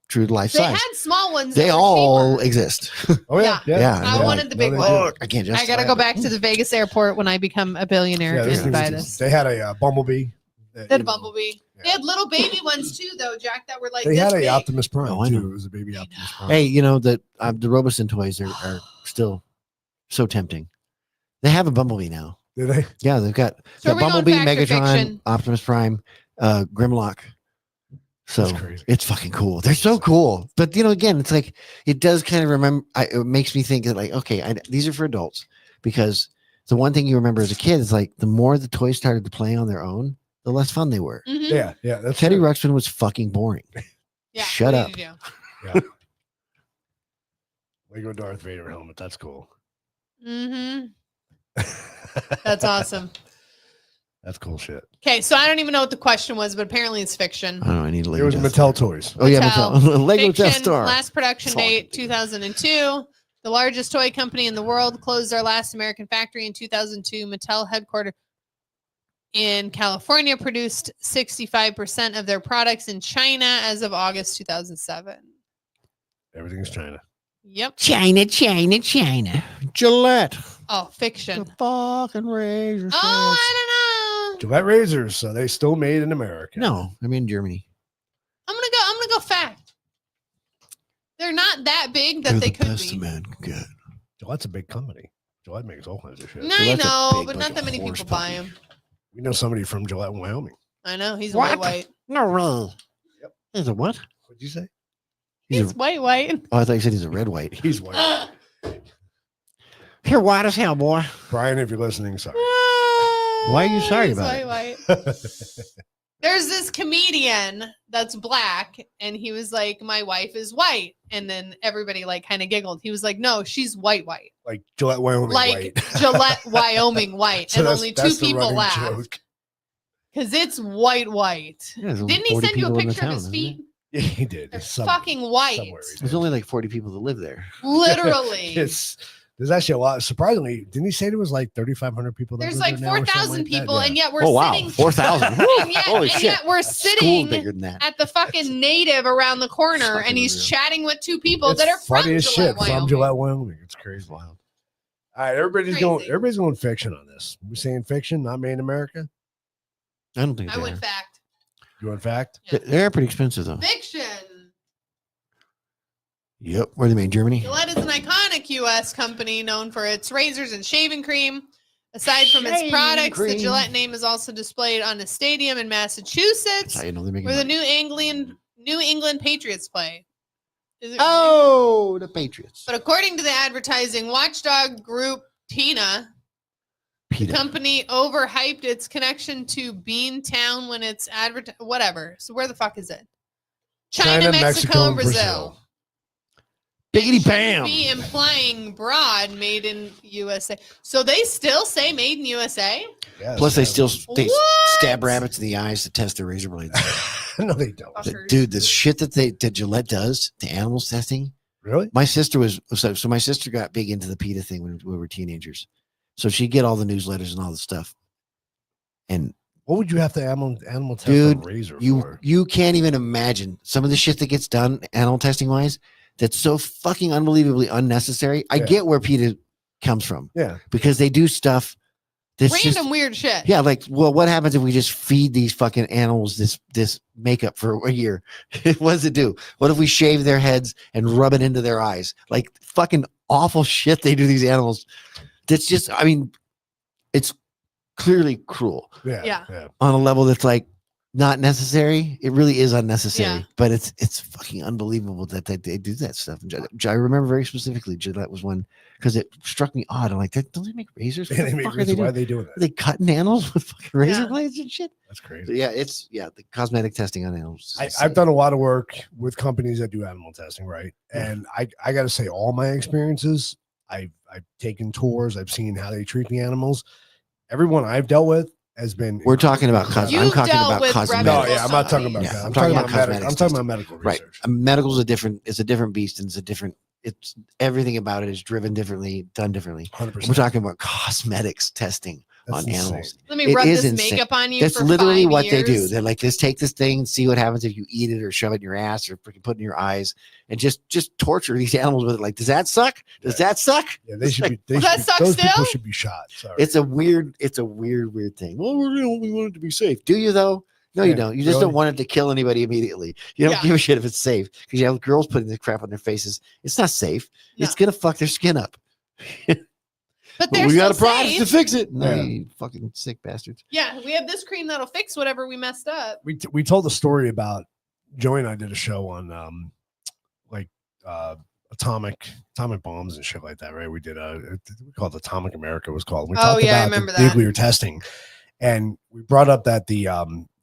Speaker 2: true life
Speaker 3: They
Speaker 2: size.
Speaker 3: had small ones.
Speaker 2: They
Speaker 3: that were
Speaker 2: all
Speaker 3: cheaper.
Speaker 2: exist.
Speaker 1: Oh yeah.
Speaker 3: Yeah.
Speaker 2: Yeah,
Speaker 3: I
Speaker 2: they're
Speaker 3: wanted the big
Speaker 1: they
Speaker 3: one.
Speaker 1: do.
Speaker 2: Oh, I can't just.
Speaker 3: I gotta go back to the Vegas airport when I become a billionaire
Speaker 1: Yeah,
Speaker 3: and buy this.
Speaker 1: They had a Bumblebee.
Speaker 3: They had a Bumblebee.
Speaker 1: Yeah.
Speaker 3: They had little baby ones too, though, Jack, that were like
Speaker 1: They
Speaker 3: this
Speaker 1: had a
Speaker 3: big.
Speaker 1: Optimus Prime
Speaker 2: Oh, I know.
Speaker 1: too. It was a baby Optimus Prime.
Speaker 2: Hey, the Roboson toys are still so tempting. They have a Bumblebee now.
Speaker 1: Did they?
Speaker 2: Yeah, they've got
Speaker 3: So are we going
Speaker 2: Bumblebee,
Speaker 3: fact or
Speaker 2: Megatron,
Speaker 3: fiction?
Speaker 2: Optimus Prime, Grimlock. So
Speaker 1: That's crazy.
Speaker 2: it's fucking cool. They're so cool. But again, it's like it does kind of remember. It makes me think that like, okay, these are for adults because the one thing you remember as a kid is like the more the toys started to play on their own, the less fun they were.
Speaker 3: Mhm.
Speaker 1: Yeah, yeah. That's
Speaker 2: Teddy
Speaker 1: true.
Speaker 2: Ruxpin was fucking boring.
Speaker 3: Yeah,
Speaker 2: Shut
Speaker 3: what
Speaker 2: up.
Speaker 3: did you
Speaker 1: Lego Darth Vader helmet. That's cool.
Speaker 3: do? Mhm. That's awesome.
Speaker 1: That's cool shit.
Speaker 3: Okay, so I don't even know what the question was, but apparently it's fiction.
Speaker 2: I don't know. I need a
Speaker 1: It
Speaker 2: Lego.
Speaker 1: was
Speaker 2: Death
Speaker 1: Mattel toys.
Speaker 2: Oh yeah,
Speaker 3: Mattel.
Speaker 2: Mattel. Lego Death
Speaker 3: Fiction,
Speaker 2: Star.
Speaker 3: last production
Speaker 2: Fuck.
Speaker 3: date 2002. The largest toy company in the world closed their last American factory in 2002. Mattel headquartered in California produced 65% of their products in China as of August 2007.
Speaker 1: Everything's China.
Speaker 3: Yep.
Speaker 2: China. Gillette.
Speaker 3: Oh, fiction.
Speaker 2: The fucking razor.
Speaker 3: Oh, I don't know.
Speaker 1: Gillette razors, so they still made in America.
Speaker 2: No, I'm in Germany.
Speaker 3: I'm gonna go fact. They're not that big that they could be.
Speaker 2: man can get.
Speaker 1: Gillette's a big company. Gillette makes all kinds of shit.
Speaker 3: No, I
Speaker 2: Gillette's a
Speaker 3: know,
Speaker 2: big,
Speaker 3: but
Speaker 2: like
Speaker 3: not
Speaker 2: a
Speaker 3: that many
Speaker 2: horse
Speaker 3: people buy
Speaker 2: puppy.
Speaker 3: them.
Speaker 1: We know somebody from Gillette, Wyoming.
Speaker 3: I know he's
Speaker 2: What?
Speaker 3: white.
Speaker 2: No, really.
Speaker 1: Yep.
Speaker 2: He's a what?
Speaker 1: What'd you say?
Speaker 3: He's white.
Speaker 2: Oh, I thought you said he's a red white.
Speaker 1: He's white.
Speaker 2: You're white as hell, boy.
Speaker 1: Brian, if you're listening, sorry.
Speaker 2: Why are you sorry
Speaker 3: He's
Speaker 2: about it?
Speaker 3: white. There's this comedian that's black, and he was like, "My wife is white," and then everybody like kind of giggled. He was like, "No, she's white,
Speaker 1: Like Gillette, Wyoming,
Speaker 3: like
Speaker 1: white.
Speaker 3: Gillette, Wyoming, white,"
Speaker 1: So
Speaker 3: and
Speaker 1: that's-
Speaker 3: only
Speaker 1: that's
Speaker 3: two
Speaker 1: the
Speaker 3: people
Speaker 1: running
Speaker 3: laughed
Speaker 1: joke.
Speaker 3: because it's white.
Speaker 2: Yeah, there's only
Speaker 3: Didn't he
Speaker 2: 40
Speaker 3: send you a
Speaker 2: people in the
Speaker 3: picture of
Speaker 2: town,
Speaker 3: his
Speaker 2: isn't
Speaker 3: feet?
Speaker 2: there?
Speaker 1: Yeah, he did.
Speaker 3: They're
Speaker 1: It's some-
Speaker 3: fucking white,
Speaker 1: somewhere he
Speaker 2: There's
Speaker 1: did.
Speaker 2: only like 40 people that live there.
Speaker 3: literally.
Speaker 1: There's actually a lot. Surprisingly, didn't he say there was like 3,500 people? That
Speaker 3: There's
Speaker 1: live
Speaker 3: like
Speaker 1: there now or something
Speaker 3: 4,000
Speaker 1: like that?
Speaker 3: people,
Speaker 1: Yeah.
Speaker 3: and yet we're
Speaker 2: Oh, wow.
Speaker 3: sitting.
Speaker 2: 4,000.
Speaker 3: And yet,
Speaker 2: Holy
Speaker 3: and
Speaker 2: shit.
Speaker 3: yet we're
Speaker 2: School's
Speaker 3: sitting
Speaker 2: bigger than that.
Speaker 3: at the fucking native around the corner,
Speaker 2: Fucking
Speaker 3: and he's
Speaker 2: unreal.
Speaker 3: chatting with two people
Speaker 1: It's
Speaker 3: that are from
Speaker 1: funny as
Speaker 3: Gillette,
Speaker 1: shit
Speaker 3: Wyoming.
Speaker 1: from Gillette, Wyoming. It's crazy.
Speaker 2: Wild.
Speaker 1: All right, everybody's
Speaker 3: Crazy.
Speaker 1: going fiction on this. We're saying fiction, not made in America.
Speaker 2: I don't think
Speaker 3: I
Speaker 2: they
Speaker 3: went
Speaker 2: are.
Speaker 3: fact.
Speaker 1: You want fact?
Speaker 3: Yeah.
Speaker 2: They're pretty expensive, though.
Speaker 3: Fiction.
Speaker 2: Yep. Where are they made? Germany?
Speaker 3: Gillette is an iconic U.S. company known for its razors and shaving cream. Aside from its
Speaker 2: Shaving
Speaker 3: products, the
Speaker 2: cream.
Speaker 3: Gillette name is also displayed on a stadium in
Speaker 2: That's
Speaker 3: Massachusetts
Speaker 2: how you know they're making
Speaker 3: where the
Speaker 2: money.
Speaker 3: New England Patriots play. Is it really?
Speaker 2: Oh, the Patriots.
Speaker 3: But according to the advertising watchdog group Tina, the
Speaker 2: Peter.
Speaker 3: company overhyped its connection to Beantown when it's whatever. So where the fuck is it? China, Mexico, and Brazil.
Speaker 2: Biggity
Speaker 3: Should
Speaker 2: bam.
Speaker 3: Be implying broad made in USA. So they still say made in USA?
Speaker 1: Yes,
Speaker 2: Plus, they
Speaker 1: yeah.
Speaker 2: still
Speaker 3: What?
Speaker 2: stab rabbits in the eyes to test their razor blades.
Speaker 1: No, they don't.
Speaker 3: Fuckers.
Speaker 2: Dude, the shit that Gillette does to animals testing.
Speaker 1: Really?
Speaker 2: My sister was so my sister got big into the PETA thing when we were teenagers. So she'd get all the newsletters and all the stuff. And
Speaker 1: What would you have to animal test
Speaker 2: Dude,
Speaker 1: a razor
Speaker 2: you
Speaker 1: for?
Speaker 2: you can't even imagine some of the shit that gets done animal testing wise. That's so fucking unbelievably unnecessary. I
Speaker 1: Yeah.
Speaker 2: get where PETA comes from
Speaker 1: Yeah.
Speaker 2: because they do stuff that's
Speaker 3: Random
Speaker 2: just
Speaker 3: weird shit.
Speaker 2: yeah, like well, what happens if we just feed these fucking animals this makeup for a year? What does it do? What if we shave their heads and rub it into their eyes? Like fucking awful shit they do to these animals. That's just, I mean, it's clearly cruel
Speaker 1: Yeah.
Speaker 3: Yeah.
Speaker 1: Yeah.
Speaker 2: on a level that's like not necessary. It really is unnecessary,
Speaker 3: Yeah.
Speaker 2: but it's fucking unbelievable that they do that stuff. And I remember very specifically Gillette was one because it struck me odd. I'm like, don't they make razors? What
Speaker 1: They
Speaker 2: the
Speaker 1: make
Speaker 2: fuck are
Speaker 1: razors.
Speaker 2: they
Speaker 1: Why are
Speaker 2: doing?
Speaker 1: they doing
Speaker 2: Are
Speaker 1: that?
Speaker 2: they cutting animals with fucking razor
Speaker 3: Yeah.
Speaker 2: blades and shit?
Speaker 1: That's
Speaker 2: So
Speaker 1: crazy.
Speaker 2: yeah, the cosmetic testing on animals. is
Speaker 1: I've
Speaker 2: insane.
Speaker 1: done a lot of work with companies that do animal testing, right? And I got to say, all my experiences, I've taken tours, I've seen how they treat the animals. Everyone I've dealt with has been.
Speaker 2: We're talking about
Speaker 1: incredible.
Speaker 3: You've
Speaker 2: I'm talking
Speaker 3: dealt
Speaker 2: about
Speaker 3: with
Speaker 2: cosmetic.
Speaker 1: No,
Speaker 3: reputable
Speaker 1: yeah, I'm not talking about
Speaker 3: companies.
Speaker 1: that.
Speaker 2: Yeah,
Speaker 1: I'm talking about
Speaker 2: cosmetics
Speaker 1: medical. I'm talking about
Speaker 2: testing.
Speaker 1: medical
Speaker 2: Right.
Speaker 1: research.
Speaker 2: Medical's it's a different beast and it's a different, it's everything about it is driven differently, done differently.
Speaker 1: 100%.
Speaker 2: We're talking about cosmetics testing
Speaker 1: That's
Speaker 2: on
Speaker 1: insane.
Speaker 2: animals.
Speaker 3: Let me
Speaker 2: It
Speaker 3: rub
Speaker 2: is
Speaker 3: this
Speaker 2: insane.
Speaker 3: makeup on you.
Speaker 2: That's
Speaker 3: for
Speaker 2: literally
Speaker 3: 5
Speaker 2: what they do.
Speaker 3: years.
Speaker 2: They're like, let's take this thing and see what happens if you eat it or shove it in your ass or freaking put it in your eyes and just torture these animals with it. Like, does that suck? Does that suck?
Speaker 1: Yeah, they should be. They
Speaker 3: Does
Speaker 1: should
Speaker 3: that
Speaker 1: be
Speaker 3: suck
Speaker 1: those people
Speaker 3: still?
Speaker 1: should be shot. Sorry.
Speaker 2: It's a weird thing. Well, we want it to be safe. Do you though? No, you
Speaker 1: Yeah,
Speaker 2: don't. You just
Speaker 1: really?
Speaker 2: don't want it to kill anybody immediately. You don't
Speaker 3: Yeah.
Speaker 2: give a shit if it's safe because you have girls putting the crap on their faces. It's not safe.
Speaker 3: No.
Speaker 2: It's gonna fuck their skin up.
Speaker 3: But
Speaker 2: But
Speaker 3: they're
Speaker 2: we got a
Speaker 3: still
Speaker 2: product to
Speaker 3: safe.
Speaker 2: fix it. No,
Speaker 1: Yeah.
Speaker 2: you fucking sick bastards.
Speaker 3: Yeah, we have this cream that'll fix whatever we messed up.
Speaker 1: we told a story about Joey and I did a show on atomic bombs and shit like that, right? We did we called it Atomic America. It was called. We
Speaker 3: Oh,
Speaker 1: talked
Speaker 3: yeah, I
Speaker 1: about
Speaker 3: remember
Speaker 1: the
Speaker 3: that.
Speaker 1: nuclear testing, and we brought up that they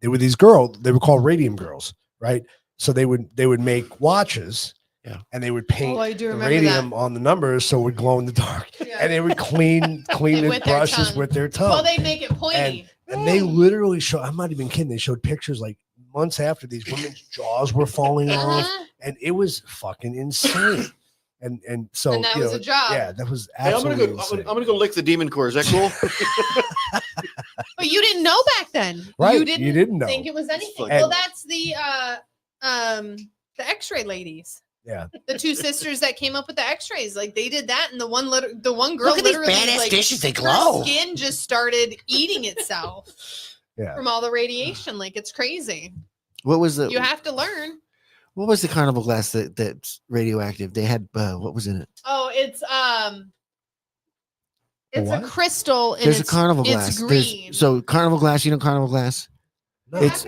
Speaker 1: were these girls. They were called radium girls, right? So they would make watches,
Speaker 2: Yeah.
Speaker 1: and they would paint
Speaker 3: Oh, I do
Speaker 1: the
Speaker 3: remember
Speaker 1: radium on the numbers so it would glow in the dark,
Speaker 3: Yeah.
Speaker 1: and they would clean the
Speaker 3: With their
Speaker 1: brushes
Speaker 3: tongue.
Speaker 1: with their tongue.
Speaker 3: Well, they make it pointy.
Speaker 1: And they literally show, I'm not even kidding, they showed pictures like months after these women's jaws were falling off,
Speaker 3: Uh-huh.
Speaker 1: and it was fucking insane. And so
Speaker 3: And that
Speaker 1: you
Speaker 3: was
Speaker 1: know,
Speaker 3: a job.
Speaker 1: Yeah, that was
Speaker 2: Hey,
Speaker 1: absolutely insane.
Speaker 2: go lick the demon core. Is that cool?
Speaker 3: But you didn't know back then.
Speaker 1: Right,
Speaker 3: You
Speaker 1: you didn't know.
Speaker 3: think it was anything.
Speaker 2: fucking-
Speaker 3: Well, that's the X-ray ladies.
Speaker 1: Yeah.
Speaker 3: The two sisters that came up with the X-rays, like they did that, and the one girl
Speaker 2: Look at these
Speaker 3: literally
Speaker 2: badass
Speaker 3: like
Speaker 2: dishes, they
Speaker 3: her
Speaker 2: glow.
Speaker 3: skin just started eating itself
Speaker 1: Yeah.
Speaker 3: from all the radiation. Like it's crazy.
Speaker 2: What was the
Speaker 3: You have to learn.
Speaker 2: what was the carnival glass that's radioactive? They had what was in it?
Speaker 3: Oh, it's a
Speaker 1: what?
Speaker 3: crystal. And
Speaker 2: There's a
Speaker 3: it's,
Speaker 2: carnival
Speaker 3: it's
Speaker 2: glass.
Speaker 3: green.
Speaker 2: So carnival glass, you know carnival glass?
Speaker 1: No.
Speaker 2: It's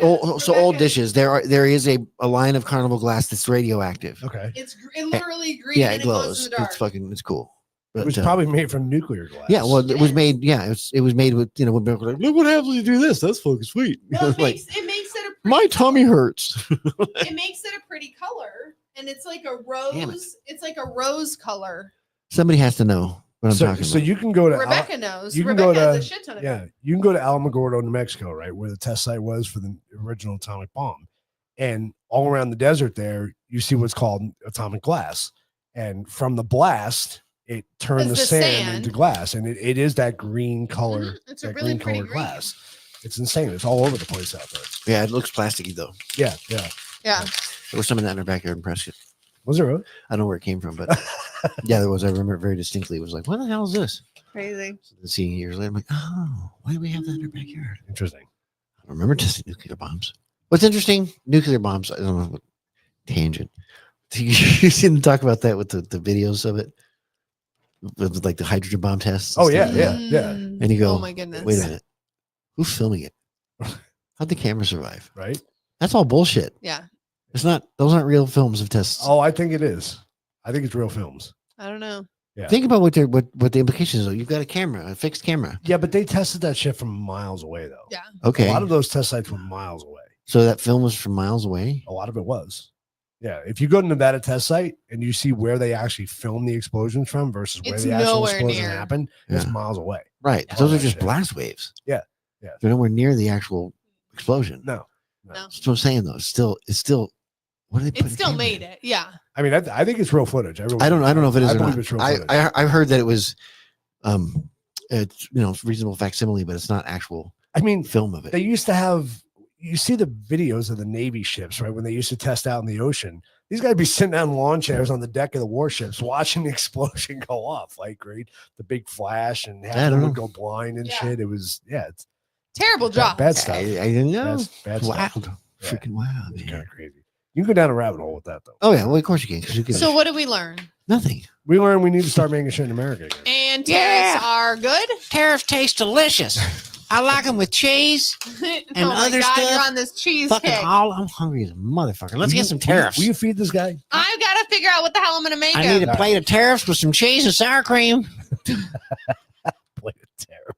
Speaker 2: old dishes. There is a line of carnival glass that's radioactive.
Speaker 1: Okay.
Speaker 3: It's literally green.
Speaker 2: Yeah,
Speaker 3: and
Speaker 2: it glows.
Speaker 3: in the dark.
Speaker 2: It's cool. But,
Speaker 1: It was probably made from nuclear glass.
Speaker 2: yeah. Well, it
Speaker 3: It
Speaker 2: was
Speaker 3: is.
Speaker 2: made. Yeah, it was made with when people were like, look what happens when you do this. That's fucking sweet.
Speaker 3: Well, it
Speaker 2: Like,
Speaker 3: makes it a pretty
Speaker 2: my tummy hurts.
Speaker 3: It makes it a pretty color, and it's like a
Speaker 2: Damn it.
Speaker 3: rose. It's like a rose color.
Speaker 2: Somebody has to know what I'm talking
Speaker 1: So
Speaker 2: about.
Speaker 1: you can go to
Speaker 3: Rebecca knows.
Speaker 1: you can
Speaker 3: Rebecca
Speaker 1: go
Speaker 3: has
Speaker 1: to-
Speaker 3: a shit ton of
Speaker 1: yeah, you can go to Alamogordo, New Mexico, right, where the test site was for the original atomic bomb, and all around the desert there, you see what's called atomic glass, and from the blast, it turned the
Speaker 3: It's the
Speaker 1: sand
Speaker 3: sand.
Speaker 1: into glass, and it is that green color,
Speaker 3: Mhm. It's a
Speaker 1: that
Speaker 3: really
Speaker 1: green
Speaker 3: pretty
Speaker 1: colored
Speaker 3: green.
Speaker 1: glass. It's insane. It's all over the place out there.
Speaker 2: Yeah, it looks plasticky though.
Speaker 1: Yeah, yeah.
Speaker 3: Yeah.
Speaker 2: There was some of that in our backyard in Prescott.
Speaker 1: Was it really?
Speaker 2: I don't know where it came from, but yeah, there was. I remember it very distinctly. It was like, what the hell is this?
Speaker 3: Crazy.
Speaker 2: Seeing years later, I'm like, oh, why do we have that in our backyard?
Speaker 1: Interesting.
Speaker 2: I don't remember testing nuclear bombs. What's interesting? Nuclear bombs. I don't know. What, tangent. You didn't talk about that with the videos of it, with like the hydrogen bomb tests. and
Speaker 1: Oh,
Speaker 2: stuff
Speaker 1: yeah,
Speaker 2: like that.
Speaker 1: yeah.
Speaker 3: Mm.
Speaker 2: And you go,
Speaker 3: Oh my goodness.
Speaker 2: wait a minute, who's filming it? How'd the camera survive?
Speaker 1: Right?
Speaker 2: That's all bullshit.
Speaker 3: Yeah.
Speaker 2: It's not. Those aren't real films of tests.
Speaker 1: Oh, I think it is. I think it's real films.
Speaker 3: I don't know.
Speaker 1: Yeah.
Speaker 2: Think about what the implications are. You've got a camera, a fixed camera.
Speaker 1: Yeah, but they tested that shit from miles away, though.
Speaker 3: Yeah.
Speaker 2: Okay.
Speaker 1: A lot of those test sites were miles away.
Speaker 2: So that film was from miles away.
Speaker 1: A lot of it was. Yeah. If you go to Nevada test site and you see where they actually filmed the explosions from versus where
Speaker 3: It's
Speaker 1: the actual
Speaker 3: nowhere
Speaker 1: explosion
Speaker 3: near.
Speaker 1: happened, it's
Speaker 2: Yeah.
Speaker 1: miles away.
Speaker 2: Right.
Speaker 1: Yeah.
Speaker 2: Those are
Speaker 1: Oh,
Speaker 2: just
Speaker 1: shit.
Speaker 2: blast waves.
Speaker 1: Yeah. Yeah.
Speaker 2: They're nowhere near the actual explosion.
Speaker 1: No.
Speaker 3: No.
Speaker 2: That's what I'm saying though. It's still. What did they put?
Speaker 3: It still made it. Yeah.
Speaker 1: I mean, I think it's real footage.
Speaker 2: I don't know if it is
Speaker 1: I
Speaker 2: or
Speaker 1: believe
Speaker 2: not.
Speaker 1: it's real footage.
Speaker 2: I heard that it was, it's reasonable facsimile, but it's not actual
Speaker 1: I mean,
Speaker 2: film of it.
Speaker 1: they used to have, you see the videos of the Navy ships, right? When they used to test out in the ocean, these guys be sitting down in lawn chairs on the deck of the warships watching the explosion go off, like, right? The big flash and half
Speaker 2: I
Speaker 1: of them
Speaker 2: don't
Speaker 1: would go blind and
Speaker 3: Yeah.
Speaker 1: shit. It was, it's
Speaker 3: Terrible job.
Speaker 1: bad stuff.
Speaker 2: I didn't know.
Speaker 1: Bad stuff.
Speaker 2: Wild.
Speaker 1: Yeah.
Speaker 2: Freaking wild.
Speaker 1: It's
Speaker 2: man.
Speaker 1: kind of crazy. You can go down a rabbit hole with that, though.
Speaker 2: Oh yeah, well of course you can. 'Cause you can
Speaker 3: So what did we learn?
Speaker 2: nothing.
Speaker 1: We learned we need to start making shit in America again.
Speaker 3: And tariffs are good.
Speaker 2: Tariffs taste delicious. I like them with cheese.
Speaker 3: And
Speaker 2: other
Speaker 3: You're
Speaker 2: stuff,
Speaker 3: on this cheese
Speaker 2: Fucking
Speaker 3: kick.
Speaker 2: all. I'm hungry as a motherfucker. Let's
Speaker 1: Will
Speaker 2: get
Speaker 1: you-
Speaker 2: some tariffs.
Speaker 1: Will you feed this guy?
Speaker 3: I've got to figure out what the hell I'm going to make
Speaker 2: I
Speaker 3: him.
Speaker 2: need a plate of tariffs with some cheese and sour cream.
Speaker 1: Plate of terror.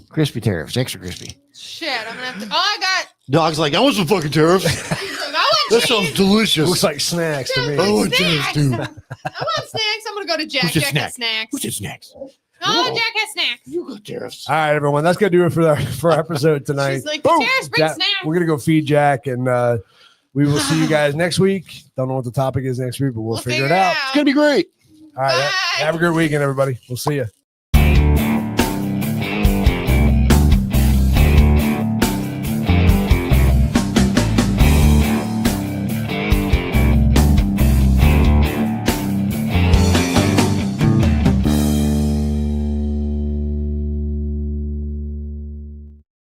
Speaker 2: Crispy tariffs, extra crispy.
Speaker 3: Shit, I'm going to have to. Oh, I got.
Speaker 2: Dog's like, I want some fucking tariffs.
Speaker 3: He's like, I want cheese.
Speaker 2: delicious.
Speaker 1: Looks like snacks to me.
Speaker 3: Sounds
Speaker 2: Oh,
Speaker 3: like
Speaker 2: it does,
Speaker 3: snacks.
Speaker 2: dude.
Speaker 3: I want snacks. I'm going to go to Jack.
Speaker 2: Who's your
Speaker 3: Jack
Speaker 2: snack?
Speaker 3: has snacks.
Speaker 2: Who's just next?
Speaker 3: Oh,
Speaker 2: Whoa.
Speaker 3: Jack has snacks.
Speaker 2: You got tariffs.
Speaker 1: All right, everyone. That's gonna do it for our episode tonight.
Speaker 3: She's like, the
Speaker 1: Boom.
Speaker 3: tariffs bring
Speaker 1: Jack-
Speaker 3: snacks.
Speaker 1: We're gonna go feed Jack, and we will see you guys next week. Don't know what the topic is next week, but we'll figure it out.
Speaker 2: It's gonna be great.
Speaker 1: All right,
Speaker 3: Bye.
Speaker 1: have a great weekend, everybody. We'll see you.